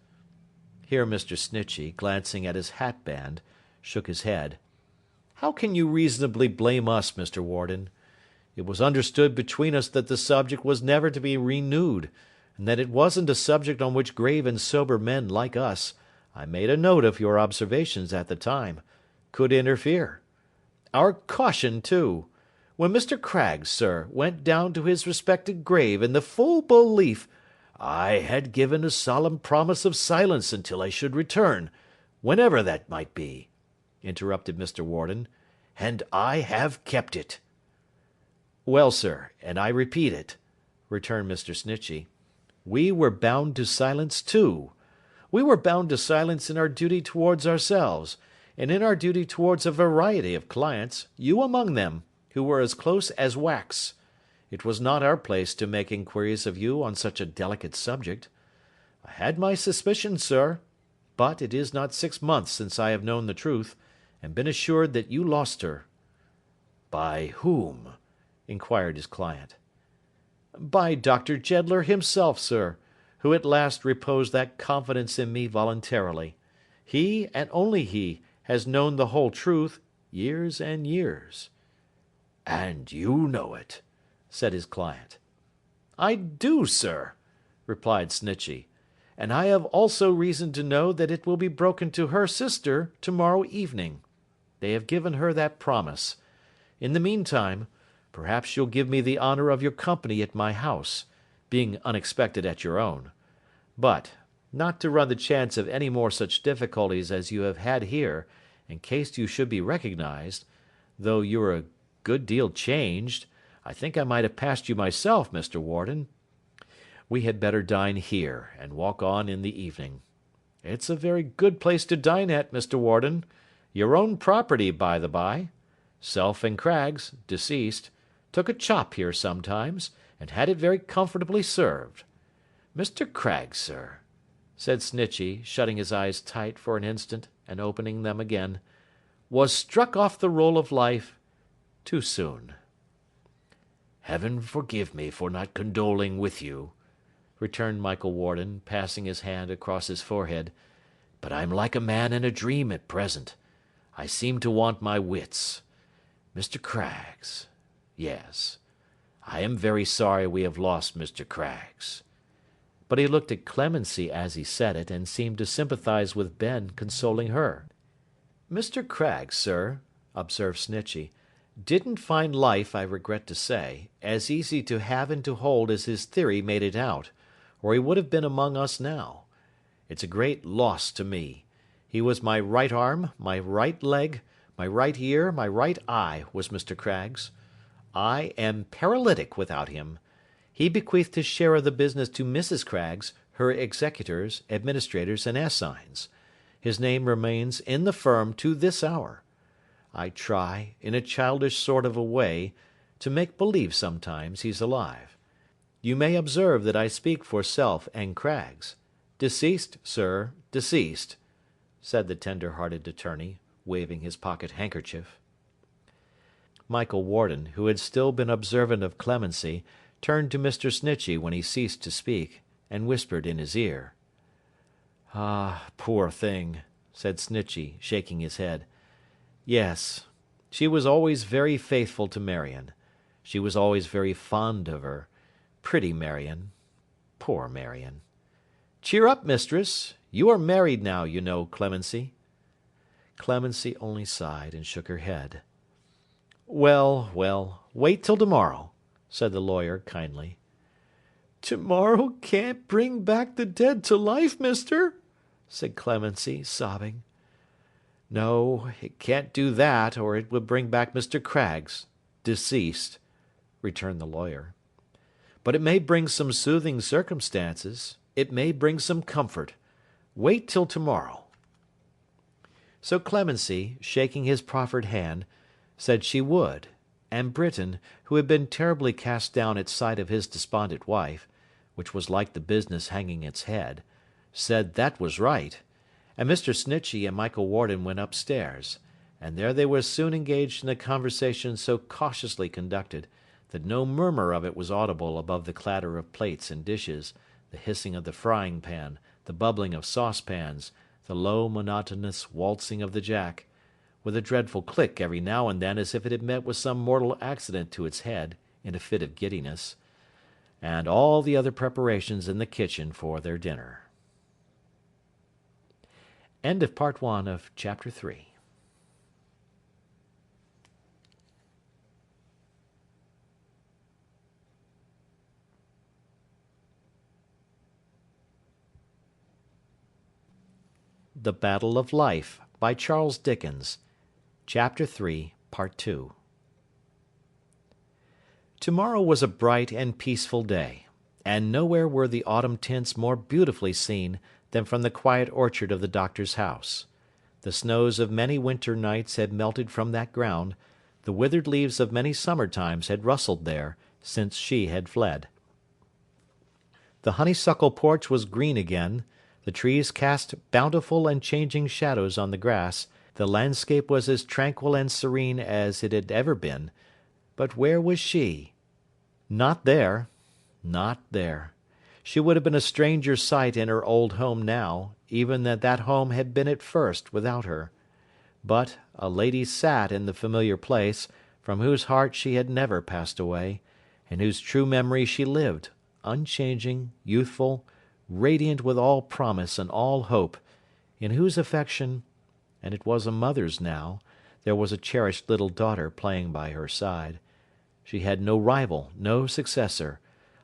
Here Mr. Snitchey, glancing at his hatband, shook his head. "How can you reasonably blame us, Mr. Warden? It was understood between us that the subject was never to be renewed, and that it wasn't a subject on which grave and sober men like us, I made a note of your observations at the time, could interfere. Our caution, too! When Mr. Craggs, sir, went down to his respected grave in the full belief—" "I had given a solemn promise of silence until I should return, whenever that might be," interrupted Mr. Warden, "and I have kept it." "Well, sir, and I repeat it," returned Mr. Snitchey, "we were bound to silence too. We were bound to silence in our duty towards ourselves, and in our duty towards a variety of clients, you among them, who were as close as wax. It was not our place to make inquiries of you on such a delicate subject. I had my suspicions, sir, but it is not 6 months since I have known the truth, and been assured that you lost her." "By whom?" inquired his client. "By Dr. Jeddler himself, sir, who at last reposed that confidence in me voluntarily. He, and only he, has known the whole truth, years and years." "And you know it?" said his client. "I do, sir," replied Snitchey, "and I have also reason to know that it will be broken to her sister to-morrow evening. They have given her that promise. In the meantime, perhaps you'll give me the honour of your company at my house, being unexpected at your own. But, not to run the chance of any more such difficulties as you have had here, in case you should be recognised, though you're a good deal changed, I think I might have passed you myself, Mr. Warden. We had better dine here, and walk on in the evening. It's a very good place to dine at, Mr. Warden. Your own property, by the by. Self and Craggs, deceased, took a chop here sometimes, and had it very comfortably served. Mr. Craggs, sir," said Snitchey, shutting his eyes tight for an instant, and opening them again, "was struck off the roll of life too soon." "Heaven forgive me for not condoling with you," returned Michael Warden, passing his hand across his forehead, "but I'm like a man in a dream at present. I seem to want my wits. Mr. Craggs. Yes. I am very sorry we have lost Mr. Craggs." But he looked at Clemency as he said it, and seemed to sympathise with Ben consoling her. "Mr. Craggs, sir," observed Snitchey, "didn't find life, I regret to say, as easy to have and to hold as his theory made it out, or he would have been among us now. It's a great loss to me. He was my right arm, my right leg, my right ear, my right eye, was Mr. Craggs. I am paralytic without him. He bequeathed his share of the business to Mrs. Craggs, her executors, administrators, and assigns. His name remains in the firm to this hour. I try, in a childish sort of a way, to make believe sometimes he's alive. You may observe that I speak for Self and Craggs. Deceased, sir, deceased," said the tender-hearted attorney, waving his pocket-handkerchief. Michael Warden, who had still been observant of Clemency, turned to Mr. Snitchey when he ceased to speak, and whispered in his ear. "Ah, poor thing," said Snitchey, shaking his head. Yes, she was always very faithful to Marion. She was always very fond of her. Pretty Marion. Poor Marion. Cheer up, mistress. You are married now, you know, Clemency. Clemency only sighed and shook her head. Well, well, wait till tomorrow, said the lawyer kindly. Tomorrow can't bring back the dead to life, mister, said Clemency, sobbing. No, it can't do that, or it would bring back Mr. Craggs, deceased, returned the lawyer. But it may bring some soothing circumstances. It may bring some comfort. Wait till tomorrow. So Clemency, shaking his proffered hand, said she would, and Britain, who had been terribly cast down at sight of his despondent wife, which was like the business hanging its head, said that was right, and Mr. Snitchey and Michael Warden went upstairs, and there they were soon engaged in a conversation so cautiously conducted that no murmur of it was audible above the clatter of plates and dishes, the hissing of the frying pan, the bubbling of saucepans, the low monotonous waltzing of the jack, with a dreadful click every now and then as if it had met with some mortal accident to its head, in a fit of giddiness, and all the other preparations in the kitchen for their dinner. End of Part 1 of Chapter 3. The Battle of Life, by Charles Dickens. Chapter 3, Part 2. Tomorrow was a bright and peaceful day, and nowhere were the autumn tints more beautifully seen than from the quiet orchard of the doctor's house. The snows of many winter nights had melted from that ground, the withered leaves of many summer times had rustled there, since she had fled. The honeysuckle porch was green again, the trees cast bountiful and changing shadows on the grass, the landscape was as tranquil and serene as it had ever been, but where was she? Not there, not there. She would have been a stranger sight in her old home now, even than that home had been at first without her. But a lady sat in the familiar place, from whose heart she had never passed away, in whose true memory she lived, unchanging, youthful, radiant with all promise and all hope, in whose affection, and it was a mother's now, there was a cherished little daughter playing by her side. She had no rival, no successor,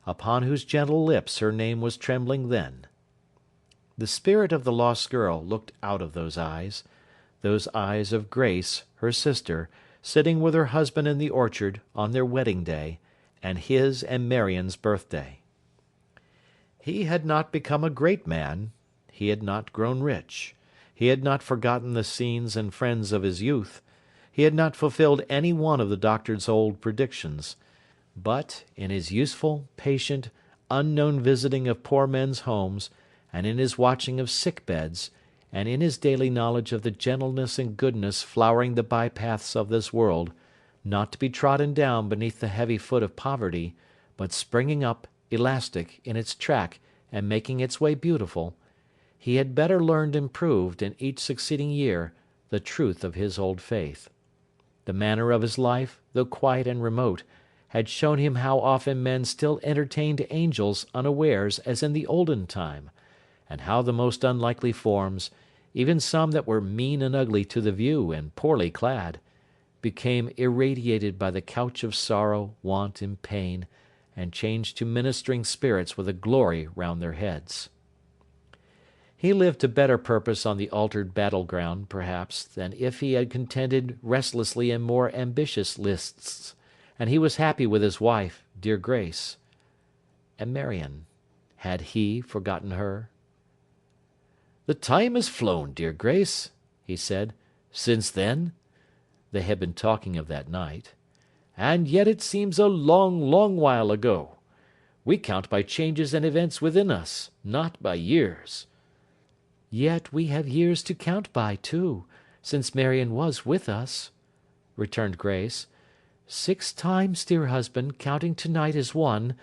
upon whose gentle lips her name was trembling then. The spirit of the lost girl looked out of those eyes of Grace, her sister, sitting with her husband in the orchard on their wedding day, and his and Marion's birthday. He had not become a great man, he had not grown rich, he had not forgotten the scenes and friends of his youth, he had not fulfilled any one of the doctor's old predictions, but, in his useful, patient, unknown visiting of poor men's homes, and in his watching of sick beds, and in his daily knowledge of the gentleness and goodness flowering the by-paths of this world, not to be trodden down beneath the heavy foot of poverty, but springing up, elastic, in its track, and making its way beautiful, he had better learned and proved, in each succeeding year, the truth of his old faith. The manner of his life, though quiet and remote, had shown him how often men still entertained angels unawares as in the olden time, and how the most unlikely forms, even some that were mean and ugly to the view and poorly clad, became irradiated by the couch of sorrow, want, and pain, and changed to ministering spirits with a glory round their heads. He lived to better purpose on the altered battle-ground, perhaps, than if he had contended restlessly in more ambitious lists, and he was happy with his wife, dear Grace. And Marion, had he forgotten her? "The time has flown, dear Grace," he said, "since then." They had been talking of that night. "And yet it seems a long, long while ago. We count by changes and events within us, not by years." "Yet we have years to count by, too, since Marion was with us," returned Grace. 6 times, dear husband, counting to-night as one,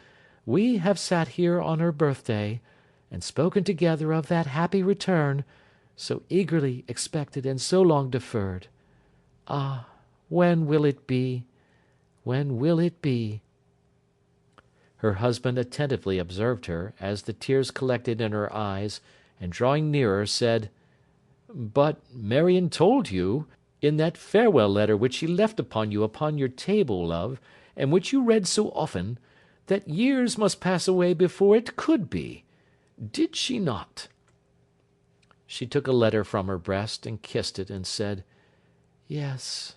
we have sat here on her birthday, and spoken together of that happy return, so eagerly expected and so long deferred. Ah, when will it be? When will it be? Her husband attentively observed her, as the tears collected in her eyes, and drawing nearer, said, "But Marion told you, in that farewell letter which she left upon your table, love, and which you read so often, that years must pass away before it could be. Did she not?" She took a letter from her breast, and kissed it, and said, "Yes."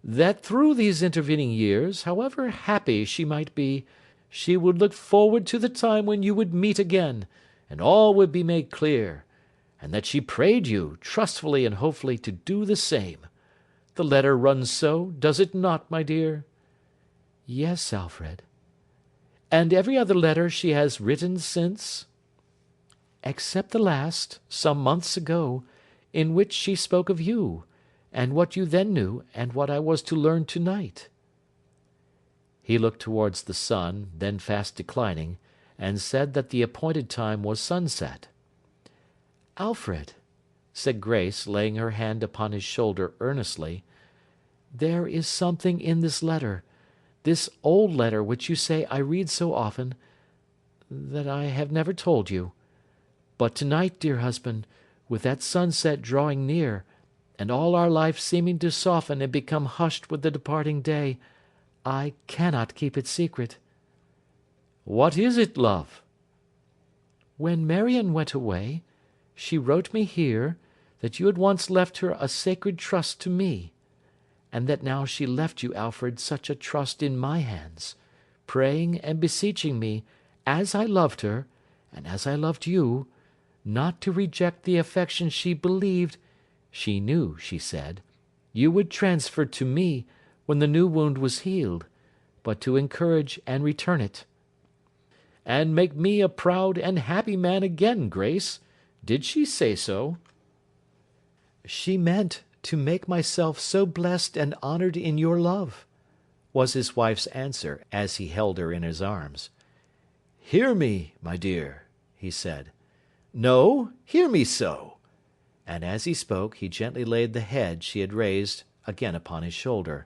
"That through these intervening years, however happy she might be, she would look forward to the time when you would meet again, and all would be made clear, and that she prayed you, trustfully and hopefully, to do the same. The letter runs so, does it not, my dear?" "Yes, Alfred." "And every other letter she has written since?" "Except the last, some months ago, in which she spoke of you, and what you then knew, and what I was to learn to-night." He looked towards the sun, then fast declining, and said that the appointed time was sunset. "Alfred," said Grace, laying her hand upon his shoulder earnestly, "there is something in this letter, this old letter which you say I read so often, that I have never told you. But to-night, dear husband, with that sunset drawing near, and all our life seeming to soften and become hushed with the departing day, I cannot keep it secret." "What is it, love?" "When Marion went away, she wrote me here, that you had once left her a sacred trust to me, and that now she left you, Alfred, such a trust in my hands, praying and beseeching me, as I loved her, and as I loved you, not to reject the affection she believed, she knew, she said, you would transfer to me when the new wound was healed, but to encourage and return it." "And make me a proud and happy man again, Grace. Did she say so?" "She meant to make myself so blessed and honoured in your love," was his wife's answer, as he held her in his arms. "Hear me, my dear," he said. "No, hear me so." And as he spoke, he gently laid the head she had raised again upon his shoulder.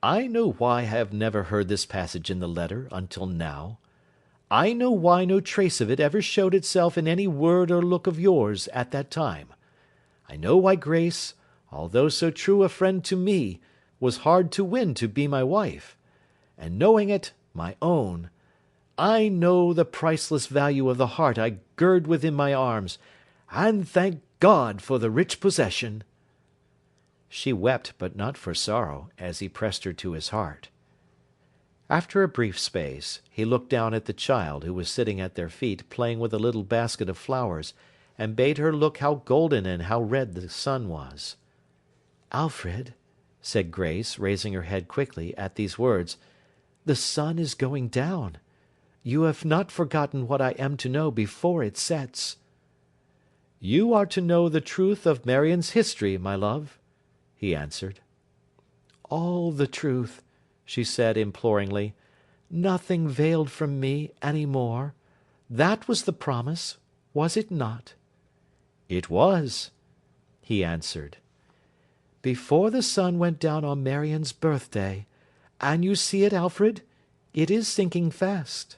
"I know why I have never heard this passage in the letter until now. I know why no trace of it ever showed itself in any word or look of yours at that time. I know why Grace, although so true a friend to me, was hard to win to be my wife. And knowing it, my own, I know the priceless value of the heart I gird within my arms, and thank God for the rich possession." She wept, but not for sorrow, as he pressed her to his heart. After a brief space, he looked down at the child, who was sitting at their feet playing with a little basket of flowers, and bade her look how golden and how red the sun was. "Alfred," said Grace, raising her head quickly at these words, "the sun is going down. You have not forgotten what I am to know before it sets." "You are to know the truth of Marion's history, my love," he answered. "All the truth," she said imploringly. "Nothing veiled from me any more. That was the promise, was it not?" "It was," he answered. "Before the sun went down on Marion's birthday, and you see it, Alfred, it is sinking fast."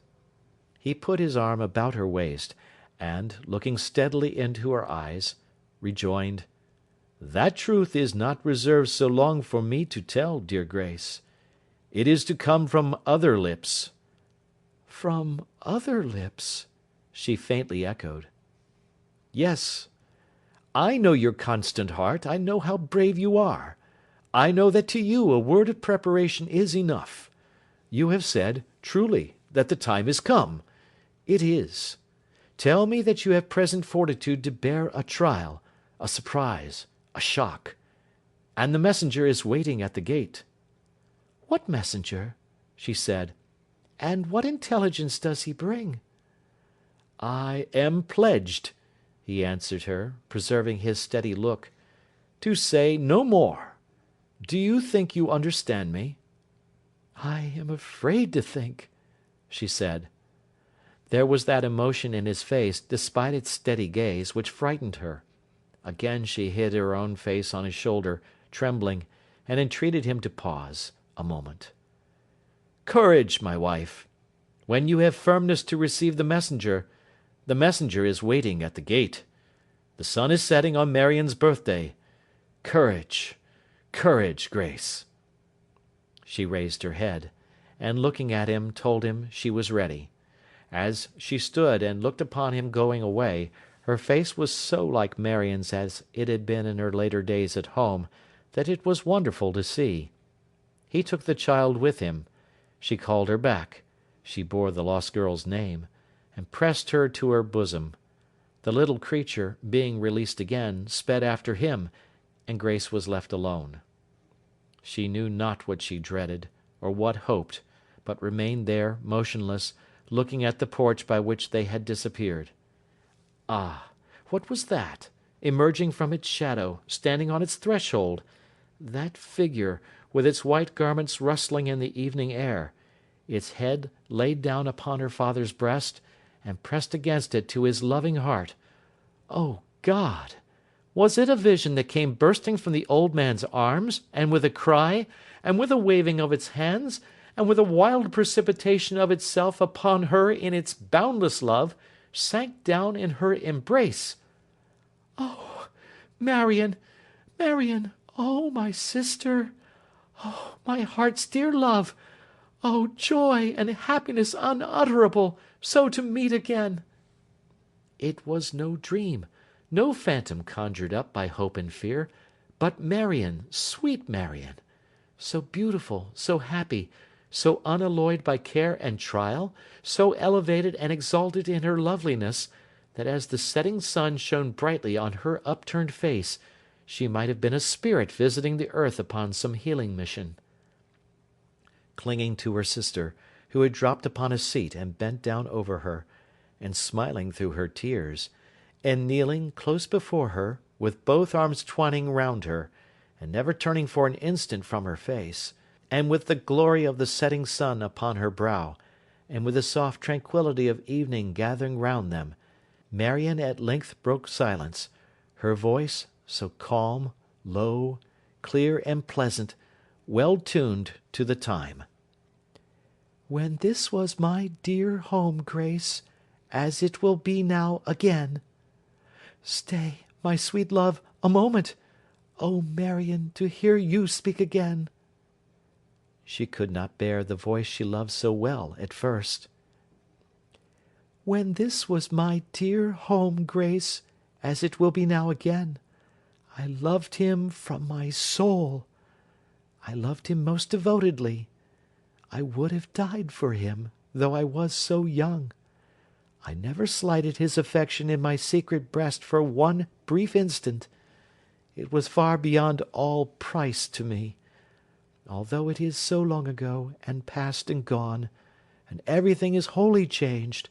He put his arm about her waist, and, looking steadily into her eyes, rejoined, "That truth is not reserved so long for me to tell, dear Grace. It is to come from other lips." "From other lips?" she faintly echoed. "Yes. I know your constant heart, I know how brave you are. I know that to you a word of preparation is enough. You have said, truly, that the time is come. It is. Tell me that you have present fortitude to bear a trial, a surprise, a shock. And the messenger is waiting at the gate." "What messenger?" she said. "And what intelligence does he bring?" "I am pledged," he answered her, preserving his steady look, "to say no more. Do you think you understand me?" "I am afraid to think," she said. There was that emotion in his face, despite its steady gaze, which frightened her. Again she hid her own face on his shoulder, trembling, and entreated him to pause a moment. "Courage, my wife! When you have firmness to receive the messenger is waiting at the gate. The sun is setting on Marian's birthday. Courage, courage, Grace!" She raised her head, and looking at him told him she was ready. As she stood and looked upon him going away, her face was so like Marian's as it had been in her later days at home, that it was wonderful to see. He took the child with him. She called her back. She bore the lost girl's name, and pressed her to her bosom. The little creature, being released again, sped after him, and Grace was left alone. She knew not what she dreaded, or what hoped, but remained there, motionless, looking at the porch by which they had disappeared. Ah, what was that, emerging from its shadow, standing on its threshold? That figure, with its white garments rustling in the evening air, its head laid down upon her father's breast, and pressed against it to his loving heart. O God! Was it a vision that came bursting from the old man's arms, and with a cry, and with a waving of its hands, and with a wild precipitation of itself upon her in its boundless love, sank down in her embrace? "Oh, Marion, Marion! Oh, my sister! Oh, my heart's dear love! Oh, joy and happiness unutterable, so to meet again!" It was no dream, no phantom conjured up by hope and fear, but Marion, sweet Marion, so beautiful, so happy, so unalloyed by care and trial, so elevated and exalted in her loveliness, that as the setting sun shone brightly on her upturned face, she might have been a spirit visiting the earth upon some healing mission. Clinging to her sister, who had dropped upon a seat and bent down over her, and smiling through her tears, and kneeling close before her, with both arms twining round her, and never turning for an instant from her face, and with the glory of the setting sun upon her brow, and with the soft tranquillity of evening gathering round them, Marion at length broke silence, her voice, so calm, low, clear, and pleasant, well tuned to the time. "When this was my dear home, Grace, as it will be now again. Stay, my sweet love, a moment. O Marion, to hear you speak again!" She could not bear the voice she loved so well at first. "When this was my dear home, Grace, as it will be now again, I loved him from my soul. I loved him most devotedly. I would have died for him, though I was so young. I never slighted his affection in my secret breast for one brief instant. It was far beyond all price to me. Although it is so long ago, and past and gone, and everything is wholly changed,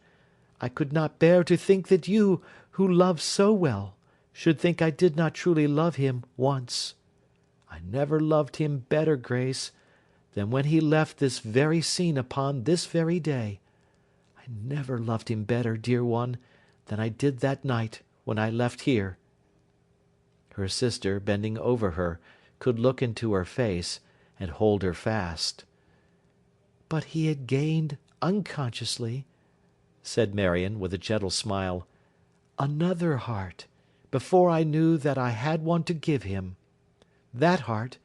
I could not bear to think that you, who love so well, should think I did not truly love him once. I never loved him better, Grace, than when he left this very scene upon this very day. I never loved him better, dear one, than I did that night when I left here." Her sister, bending over her, could look into her face, and hold her fast. "But he had gained, unconsciously," said Marion, with a gentle smile, "another heart, before I knew that I had one to give him. That heart,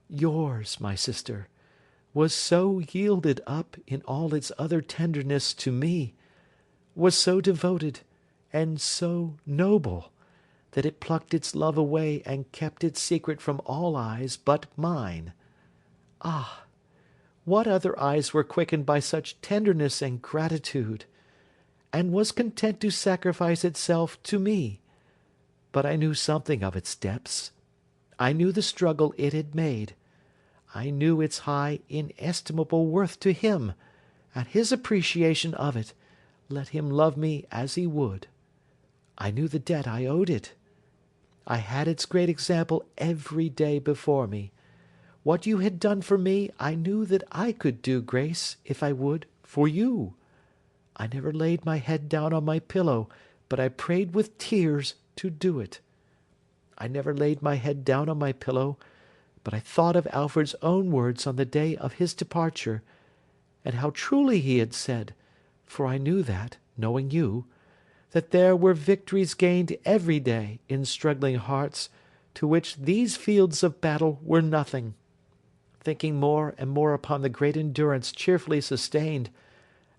yours, my sister, was so yielded up in all its other tenderness to me, was so devoted, and so noble, that it plucked its love away and kept its secret from all eyes but mine. Ah! What other eyes were quickened by such tenderness and gratitude, and was content to sacrifice itself to me? But I knew something of its depths. I knew the struggle it had made. I knew its high, inestimable worth to him, and his appreciation of it, let him love me as he would. I knew the debt I owed it. I had its great example every day before me. What you had done for me, I knew that I could do, Grace, if I would, for you. I never laid my head down on my pillow, but I prayed with tears to do it. I never laid my head down on my pillow, but I thought of Alfred's own words on the day of his departure, and how truly he had said, for I knew that, knowing you, that there were victories gained every day in struggling hearts to which these fields of battle were nothing. Thinking more and more upon the great endurance cheerfully sustained,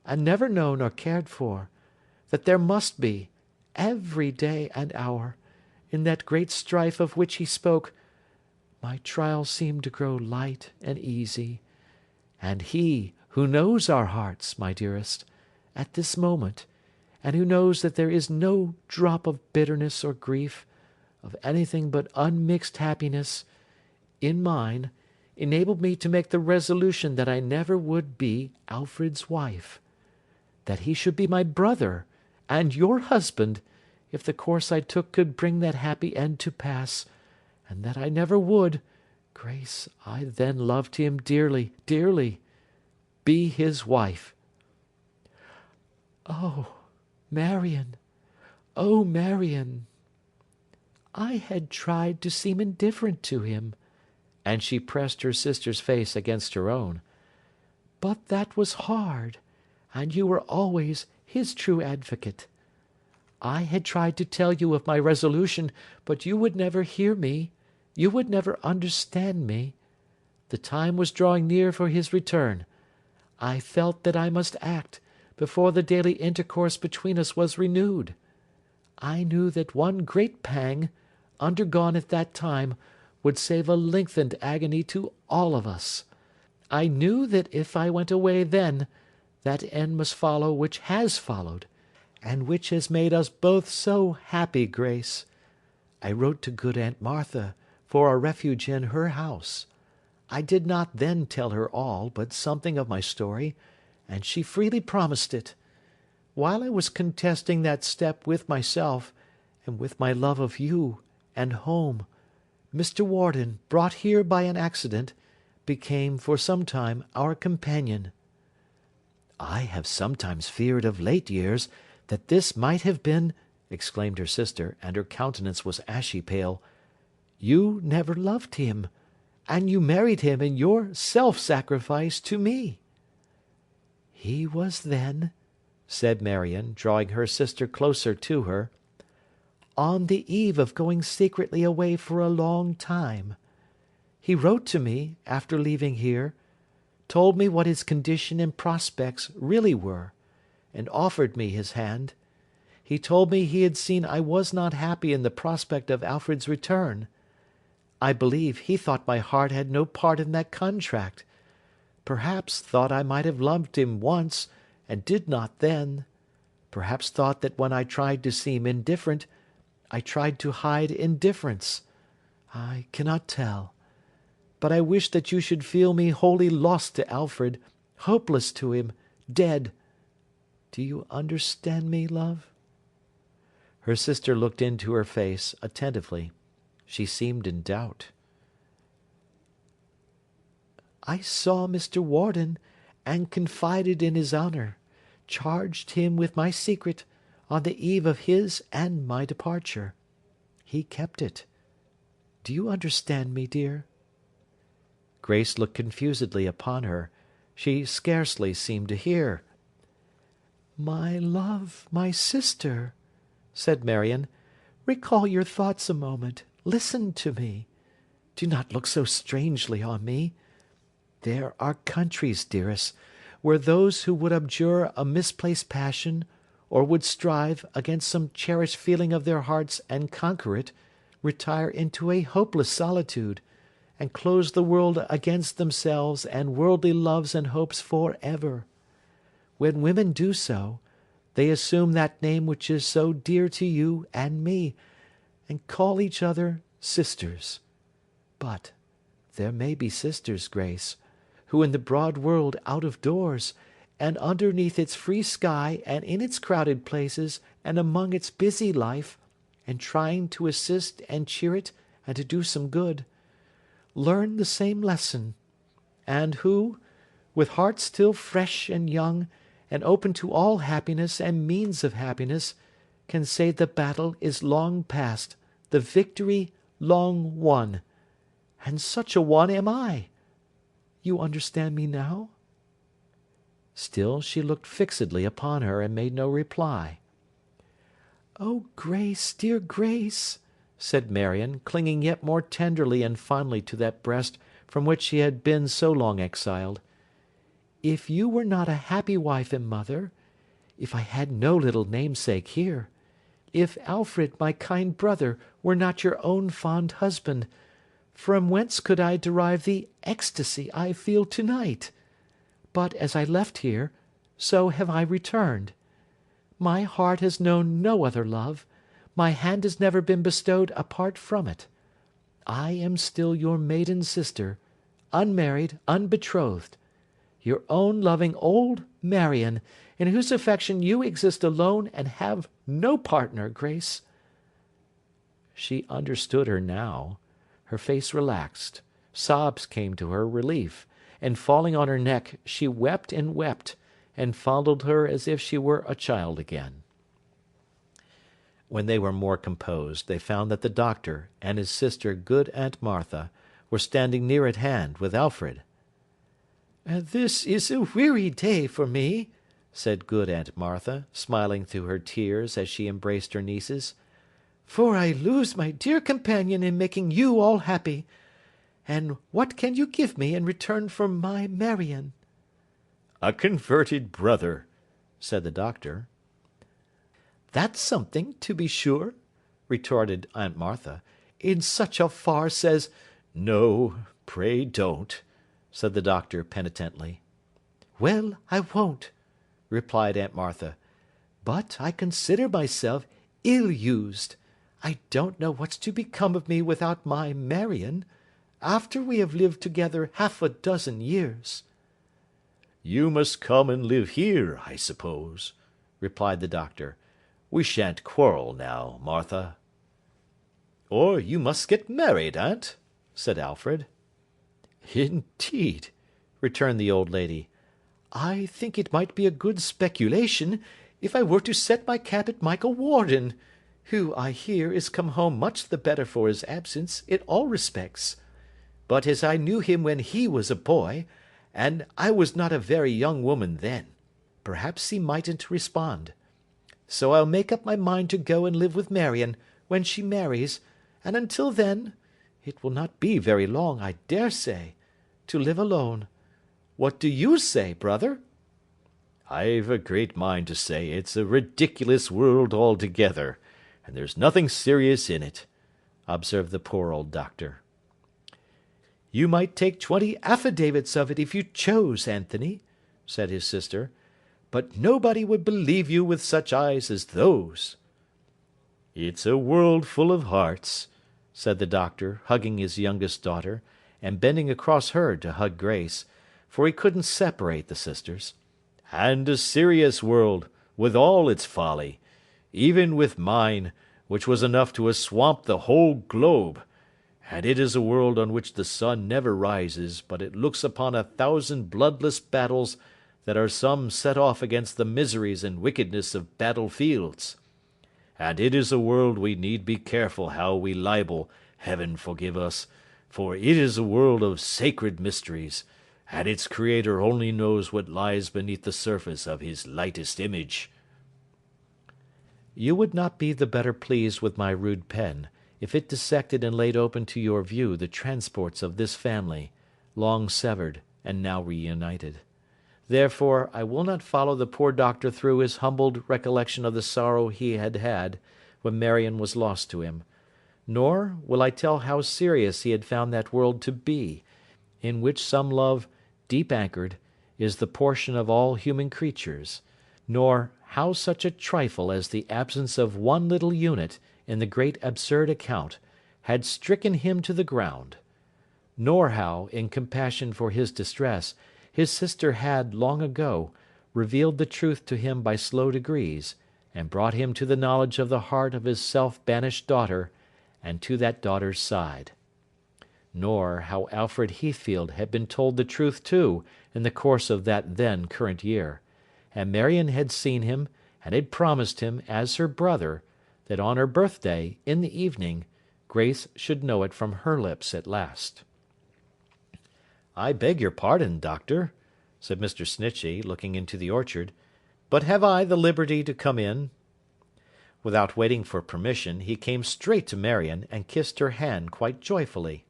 and never known or cared for, that there must be, every day and hour, in that great strife of which he spoke, my trial seemed to grow light and easy, and he, who knows our hearts, my dearest, at this moment, and who knows that there is no drop of bitterness or grief, of anything but unmixed happiness, in mine, enabled me to make the resolution that I never would be Alfred's wife, that he should be my brother, and your husband, if the course I took could bring that happy end to pass, and that I never would, Grace, I then loved him dearly, dearly, be his wife. Oh, Marion! Oh, Marion! I had tried to seem indifferent to him, and she pressed her sister's face against her own, but that was hard, and you were always his true advocate. I had tried to tell you of my resolution, but you would never hear me, you would never understand me. The time was drawing near for his return. I felt that I must act, before the daily intercourse between us was renewed. I knew that one great pang, undergone at that time, would save a lengthened agony to all of us. I knew that if I went away then, that end must follow which has followed, and which has made us both so happy, Grace. I wrote to good Aunt Martha for a refuge in her house. I did not then tell her all, but something of my story, and she freely promised it. While I was contesting that step with myself, and with my love of you, and home, Mr. Warden, brought here by an accident, became for some time our companion. I have sometimes feared of late years that this might have been, exclaimed her sister, and her countenance was ashy pale. You never loved him, and you married him in your self-sacrifice to me. He was then, said Marion, drawing her sister closer to her, on the eve of going secretly away for a long time. He wrote to me, after leaving here, told me what his condition and prospects really were, and offered me his hand. He told me he had seen I was not happy in the prospect of Alfred's return. I believe he thought my heart had no part in that contract, perhaps thought I might have loved him once, and did not then, perhaps thought that when I tried to seem indifferent, I tried to hide indifference. I cannot tell. But I wish that you should feel me wholly lost to Alfred, hopeless to him, dead. Do you understand me, love? Her sister looked into her face attentively. She seemed in doubt. I saw Mr. Warden, and confided in his honour, charged him with my secret, on the eve of his and my departure. He kept it. Do you understand me, dear? Grace looked confusedly upon her. She scarcely seemed to hear. My love, my sister, said Marion, recall your thoughts a moment. Listen to me. Do not look so strangely on me. There are countries, dearest, where those who would abjure a misplaced passion, or would strive against some cherished feeling of their hearts and conquer it, retire into a hopeless solitude, and close the world against themselves and worldly loves and hopes for ever. When women do so, they assume that name which is so dear to you and me, and call each other sisters. But there may be sisters, Grace, who in the broad world out of doors, and underneath its free sky, and in its crowded places, and among its busy life, and trying to assist and cheer it, and to do some good, learn the same lesson, and who, with hearts still fresh and young, and open to all happiness and means of happiness, can say the battle is long past, the victory long won, and such a one am I. You understand me now?" Still she looked fixedly upon her, and made no reply. "Oh, Grace, dear Grace," said Marion, clinging yet more tenderly and fondly to that breast from which she had been so long exiled, "if you were not a happy wife and mother, if I had no little namesake here, if Alfred, my kind brother, were not your own fond husband, from whence could I derive the ecstasy I feel to-night? But as I left here, so have I returned. My heart has known no other love, my hand has never been bestowed apart from it. I am still your maiden sister, unmarried, unbetrothed, your own loving old Marion, in whose affection you exist alone and have no partner, Grace." She understood her now. Her face relaxed, sobs came to her relief, and falling on her neck, she wept, and fondled her as if she were a child again. When they were more composed, they found that the doctor and his sister, good Aunt Martha, were standing near at hand with Alfred. "This is a weary day for me," said good Aunt Martha, smiling through her tears as she embraced her nieces, "for I lose my dear companion in making you all happy. And what can you give me in return for my Marion?" "A converted brother," said the doctor. "That's something, to be sure," retorted Aunt Martha, "in such a farce as—" "No, pray don't," said the doctor penitently. "Well, I won't," replied Aunt Martha, "but I consider myself ill-used. I don't know what's to become of me without my Marion, after we have lived together half a dozen years." "You must come and live here, I suppose," replied the doctor. "We shan't quarrel now, Martha." "Or you must get married, aunt," said Alfred. "Indeed," returned the old lady, "I think it might be a good speculation if I were to set my cap at Michael Warden, who, I hear, is come home much the better for his absence, in all respects. But as I knew him when he was a boy, and I was not a very young woman then, perhaps he mightn't respond. So I'll make up my mind to go and live with Marion, when she marries, and until then, it will not be very long, I dare say, to live alone. What do you say, brother?" "I've a great mind to say it's a ridiculous world altogether, and there's nothing serious in it," observed the poor old doctor. "You might take 20 affidavits of it if you chose, Anthony," said his sister, "but nobody would believe you with such eyes as those." "It's a world full of hearts," said the doctor, hugging his youngest daughter, and bending across her to hug Grace, for he couldn't separate the sisters, "and a serious world, with all its folly, even with mine, which was enough to have swamped the whole globe, and it is a world on which the sun never rises but it looks upon 1,000 bloodless battles that are some set off against the miseries and wickedness of battle-fields. And it is a world we need be careful how we libel, heaven forgive us, for it is a world of sacred mysteries, and its creator only knows what lies beneath the surface of his lightest image." You would not be the better pleased with my rude pen, if it dissected and laid open to your view the transports of this family, long severed and now reunited. Therefore, I will not follow the poor doctor through his humbled recollection of the sorrow he had had when Marion was lost to him, nor will I tell how serious he had found that world to be, in which some love, deep anchored, is the portion of all human creatures, nor how such a trifle as the absence of one little unit in the great absurd account had stricken him to the ground, nor how, in compassion for his distress, his sister had, long ago, revealed the truth to him by slow degrees, and brought him to the knowledge of the heart of his self-banished daughter, and to that daughter's side. Nor how Alfred Heathfield had been told the truth too in the course of that then current year, and Marion had seen him, and had promised him, as her brother, that on her birthday, in the evening, Grace should know it from her lips at last. I beg your pardon, doctor," said Mr. Snitchey, looking into the orchard, "but have I the liberty to come in?" Without waiting for permission, he came straight to Marion, and kissed her hand quite joyfully.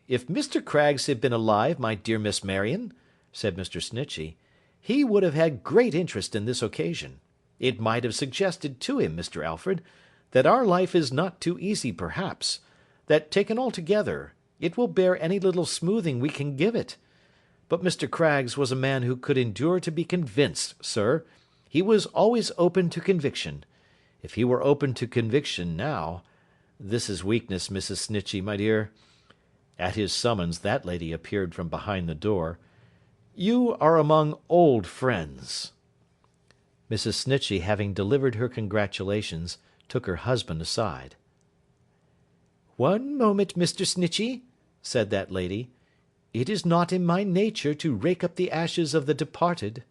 "If Mr. Craggs had been alive, my dear Miss Marion," said Mr. Snitchey, "he would have had great interest in this occasion. It might have suggested to him, Mr. Alfred, that our life is not too easy perhaps, that, taken altogether, it will bear any little smoothing we can give it. But Mr. Craggs was a man who could endure to be convinced, sir. He was always open to conviction. If he were open to conviction now, this is weakness, Mrs. Snitchey, my dear." At his summons that lady appeared from behind the door. "You are among old friends." Mrs. Snitchey, having delivered her congratulations, took her husband aside. "One moment, Mr. Snitchey," said that lady. "It is not in my nature to rake up the ashes of the departed."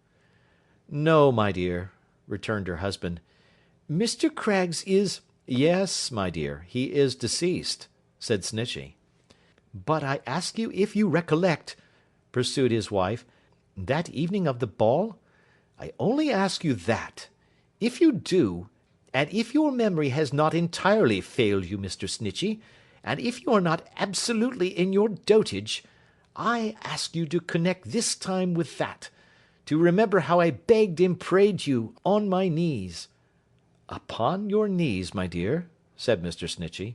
"No, my dear," returned her husband. "Mr. Craggs is—" "Yes, my dear, he is deceased," said Snitchey. "But I ask you if you recollect," pursued his wife, "that evening of the ball? I only ask you that. If you do, and if your memory has not entirely failed you, Mr. Snitchey, and if you are not absolutely in your dotage, I ask you to connect this time with that, to remember how I begged and prayed you, on my knees." "Upon your knees, my dear?" said Mr. Snitchey.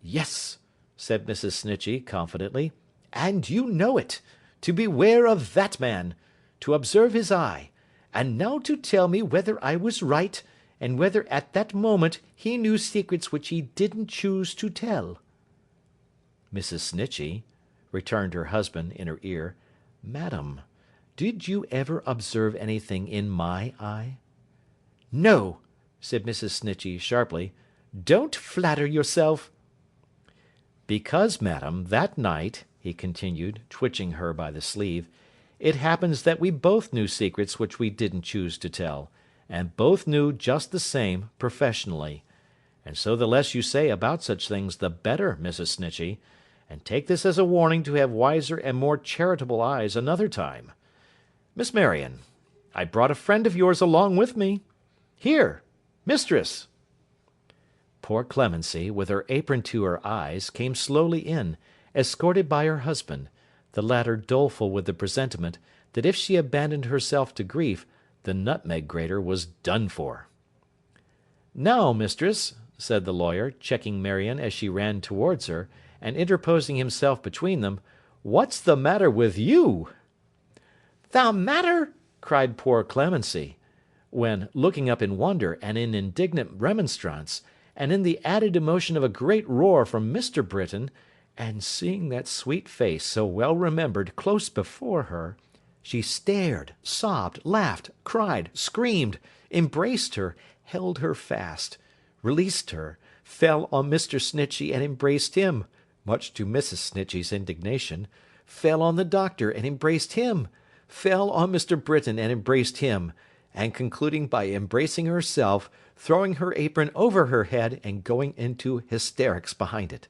"Yes," said Mrs. Snitchey, confidently, "and you know it, to beware of that man, to observe his eye, and now to tell me whether I was right, and whether at that moment he knew secrets which he didn't choose to tell." "Mrs. Snitchey," returned her husband, in her ear, "madam, did you ever observe anything in my eye?" "No," said Mrs. Snitchey, sharply, "don't flatter yourself." "Because, madam, that night," he continued, twitching her by the sleeve, "it happens that we both knew secrets which we didn't choose to tell, and both knew just the same professionally. And so the less you say about such things the better, Mrs. Snitchey, and take this as a warning to have wiser and more charitable eyes another time. Miss Marion, I brought a friend of yours along with me. Here, mistress." Poor Clemency, with her apron to her eyes, came slowly in, escorted by her husband, the latter doleful with the presentiment that if she abandoned herself to grief, the nutmeg grater was done for. "Now, mistress," said the lawyer, checking Marion as she ran towards her, and interposing himself between them, "what's the matter with you?" "The matter!" cried poor Clemency, when, looking up in wonder and in indignant remonstrance, and in the added emotion of a great roar from Mr. Britain, and seeing that sweet face so well remembered close before her, she stared, sobbed, laughed, cried, screamed, embraced her, held her fast, released her, fell on Mr. Snitchey and embraced him, much to Mrs. Snitchey's indignation, fell on the doctor and embraced him, fell on Mr. Britain and embraced him, and concluding by embracing herself, throwing her apron over her head, and going into hysterics behind it.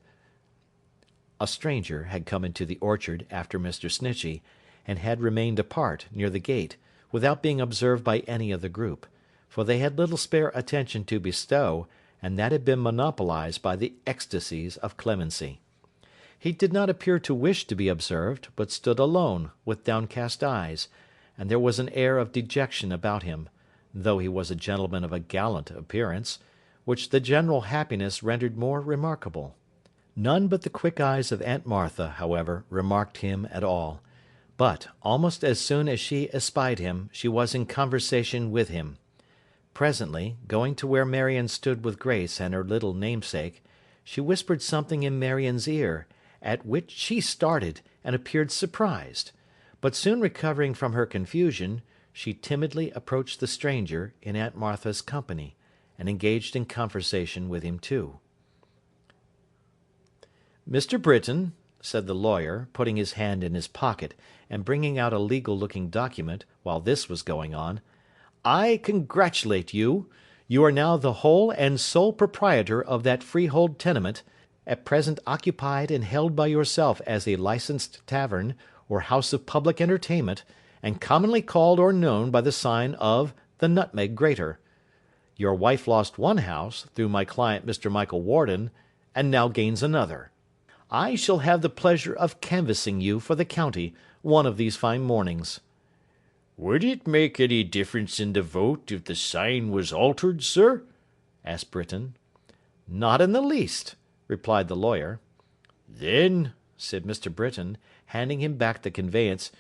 A stranger had come into the orchard after Mr. Snitchey, and had remained apart, near the gate, without being observed by any of the group, for they had little spare attention to bestow, and that had been monopolised by the ecstasies of Clemency. He did not appear to wish to be observed, but stood alone, with downcast eyes, and there was an air of dejection about him, though he was a gentleman of a gallant appearance, which the general happiness rendered more remarkable. None but the quick eyes of Aunt Martha, however, remarked him at all, but, almost as soon as she espied him, she was in conversation with him. Presently, going to where Marion stood with Grace and her little namesake, she whispered something in Marion's ear, at which she started, and appeared surprised, but soon recovering from her confusion, she timidly approached the stranger, in Aunt Martha's company, and engaged in conversation with him too. "Mr. Britain," said the lawyer, putting his hand in his pocket, and bringing out a legal-looking document, while this was going on, "I congratulate you. You are now the whole and sole proprietor of that freehold tenement, at present occupied and held by yourself as a licensed tavern, or house of public entertainment, and commonly called or known by the sign of the Nutmeg Grater. Your wife lost one house, through my client Mr. Michael Warden, and now gains another. I shall have the pleasure of canvassing you for the county one of these fine mornings." "Would it make any difference in the vote if the sign was altered, sir?" asked Britain. "Not in the least," replied the lawyer. "Then," said Mr. Britain, handing him back the conveyance,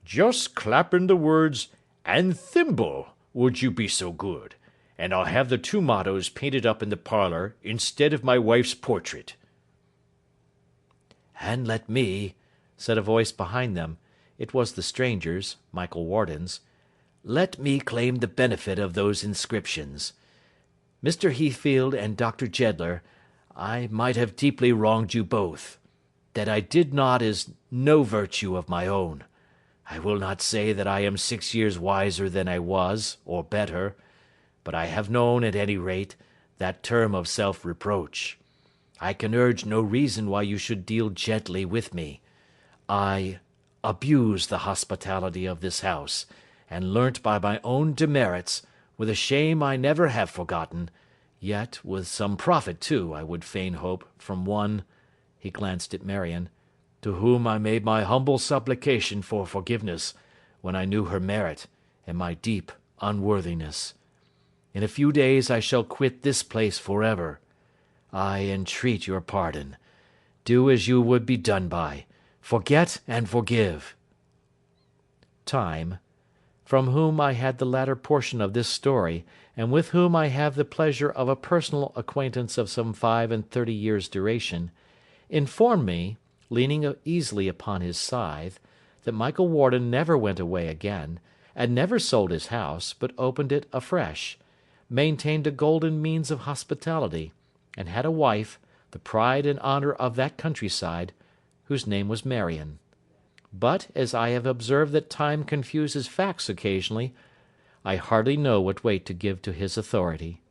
"just clap in the words 'and thimble,' would you be so good, and I'll have the two mottos painted up in the parlour instead of my wife's portrait." "And let me," said a voice behind them, it was the stranger's, Michael Warden's, "let me claim the benefit of those inscriptions. Mr. Heathfield and Dr. Jeddler, I might have deeply wronged you both. That I did not is no virtue of my own. I will not say that I am 6 years wiser than I was, or better, but I have known, at any rate, that term of self-reproach. I can urge no reason why you should deal gently with me. I abused the hospitality of this house, and learnt by my own demerits, with a shame I never have forgotten, yet with some profit too, I would fain hope, from one," he glanced at Marion, "to whom I made my humble supplication for forgiveness, when I knew her merit, and my deep unworthiness. In a few days I shall quit this place for ever. I entreat your pardon. Do as you would be done by. Forget and forgive." Time, from whom I had the latter portion of this story, and with whom I have the pleasure of a personal acquaintance of some 35 years' duration, informed me, leaning easily upon his scythe, that Michael Warden never went away again, and never sold his house, but opened it afresh, maintained a golden means of hospitality, and had a wife, the pride and honour of that countryside, whose name was Marion. But, as I have observed that time confuses facts occasionally, I hardly know what weight to give to his authority.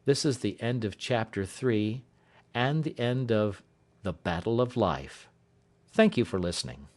This is the end of Chapter 3, and the end of The Battle of Life. Thank you for listening.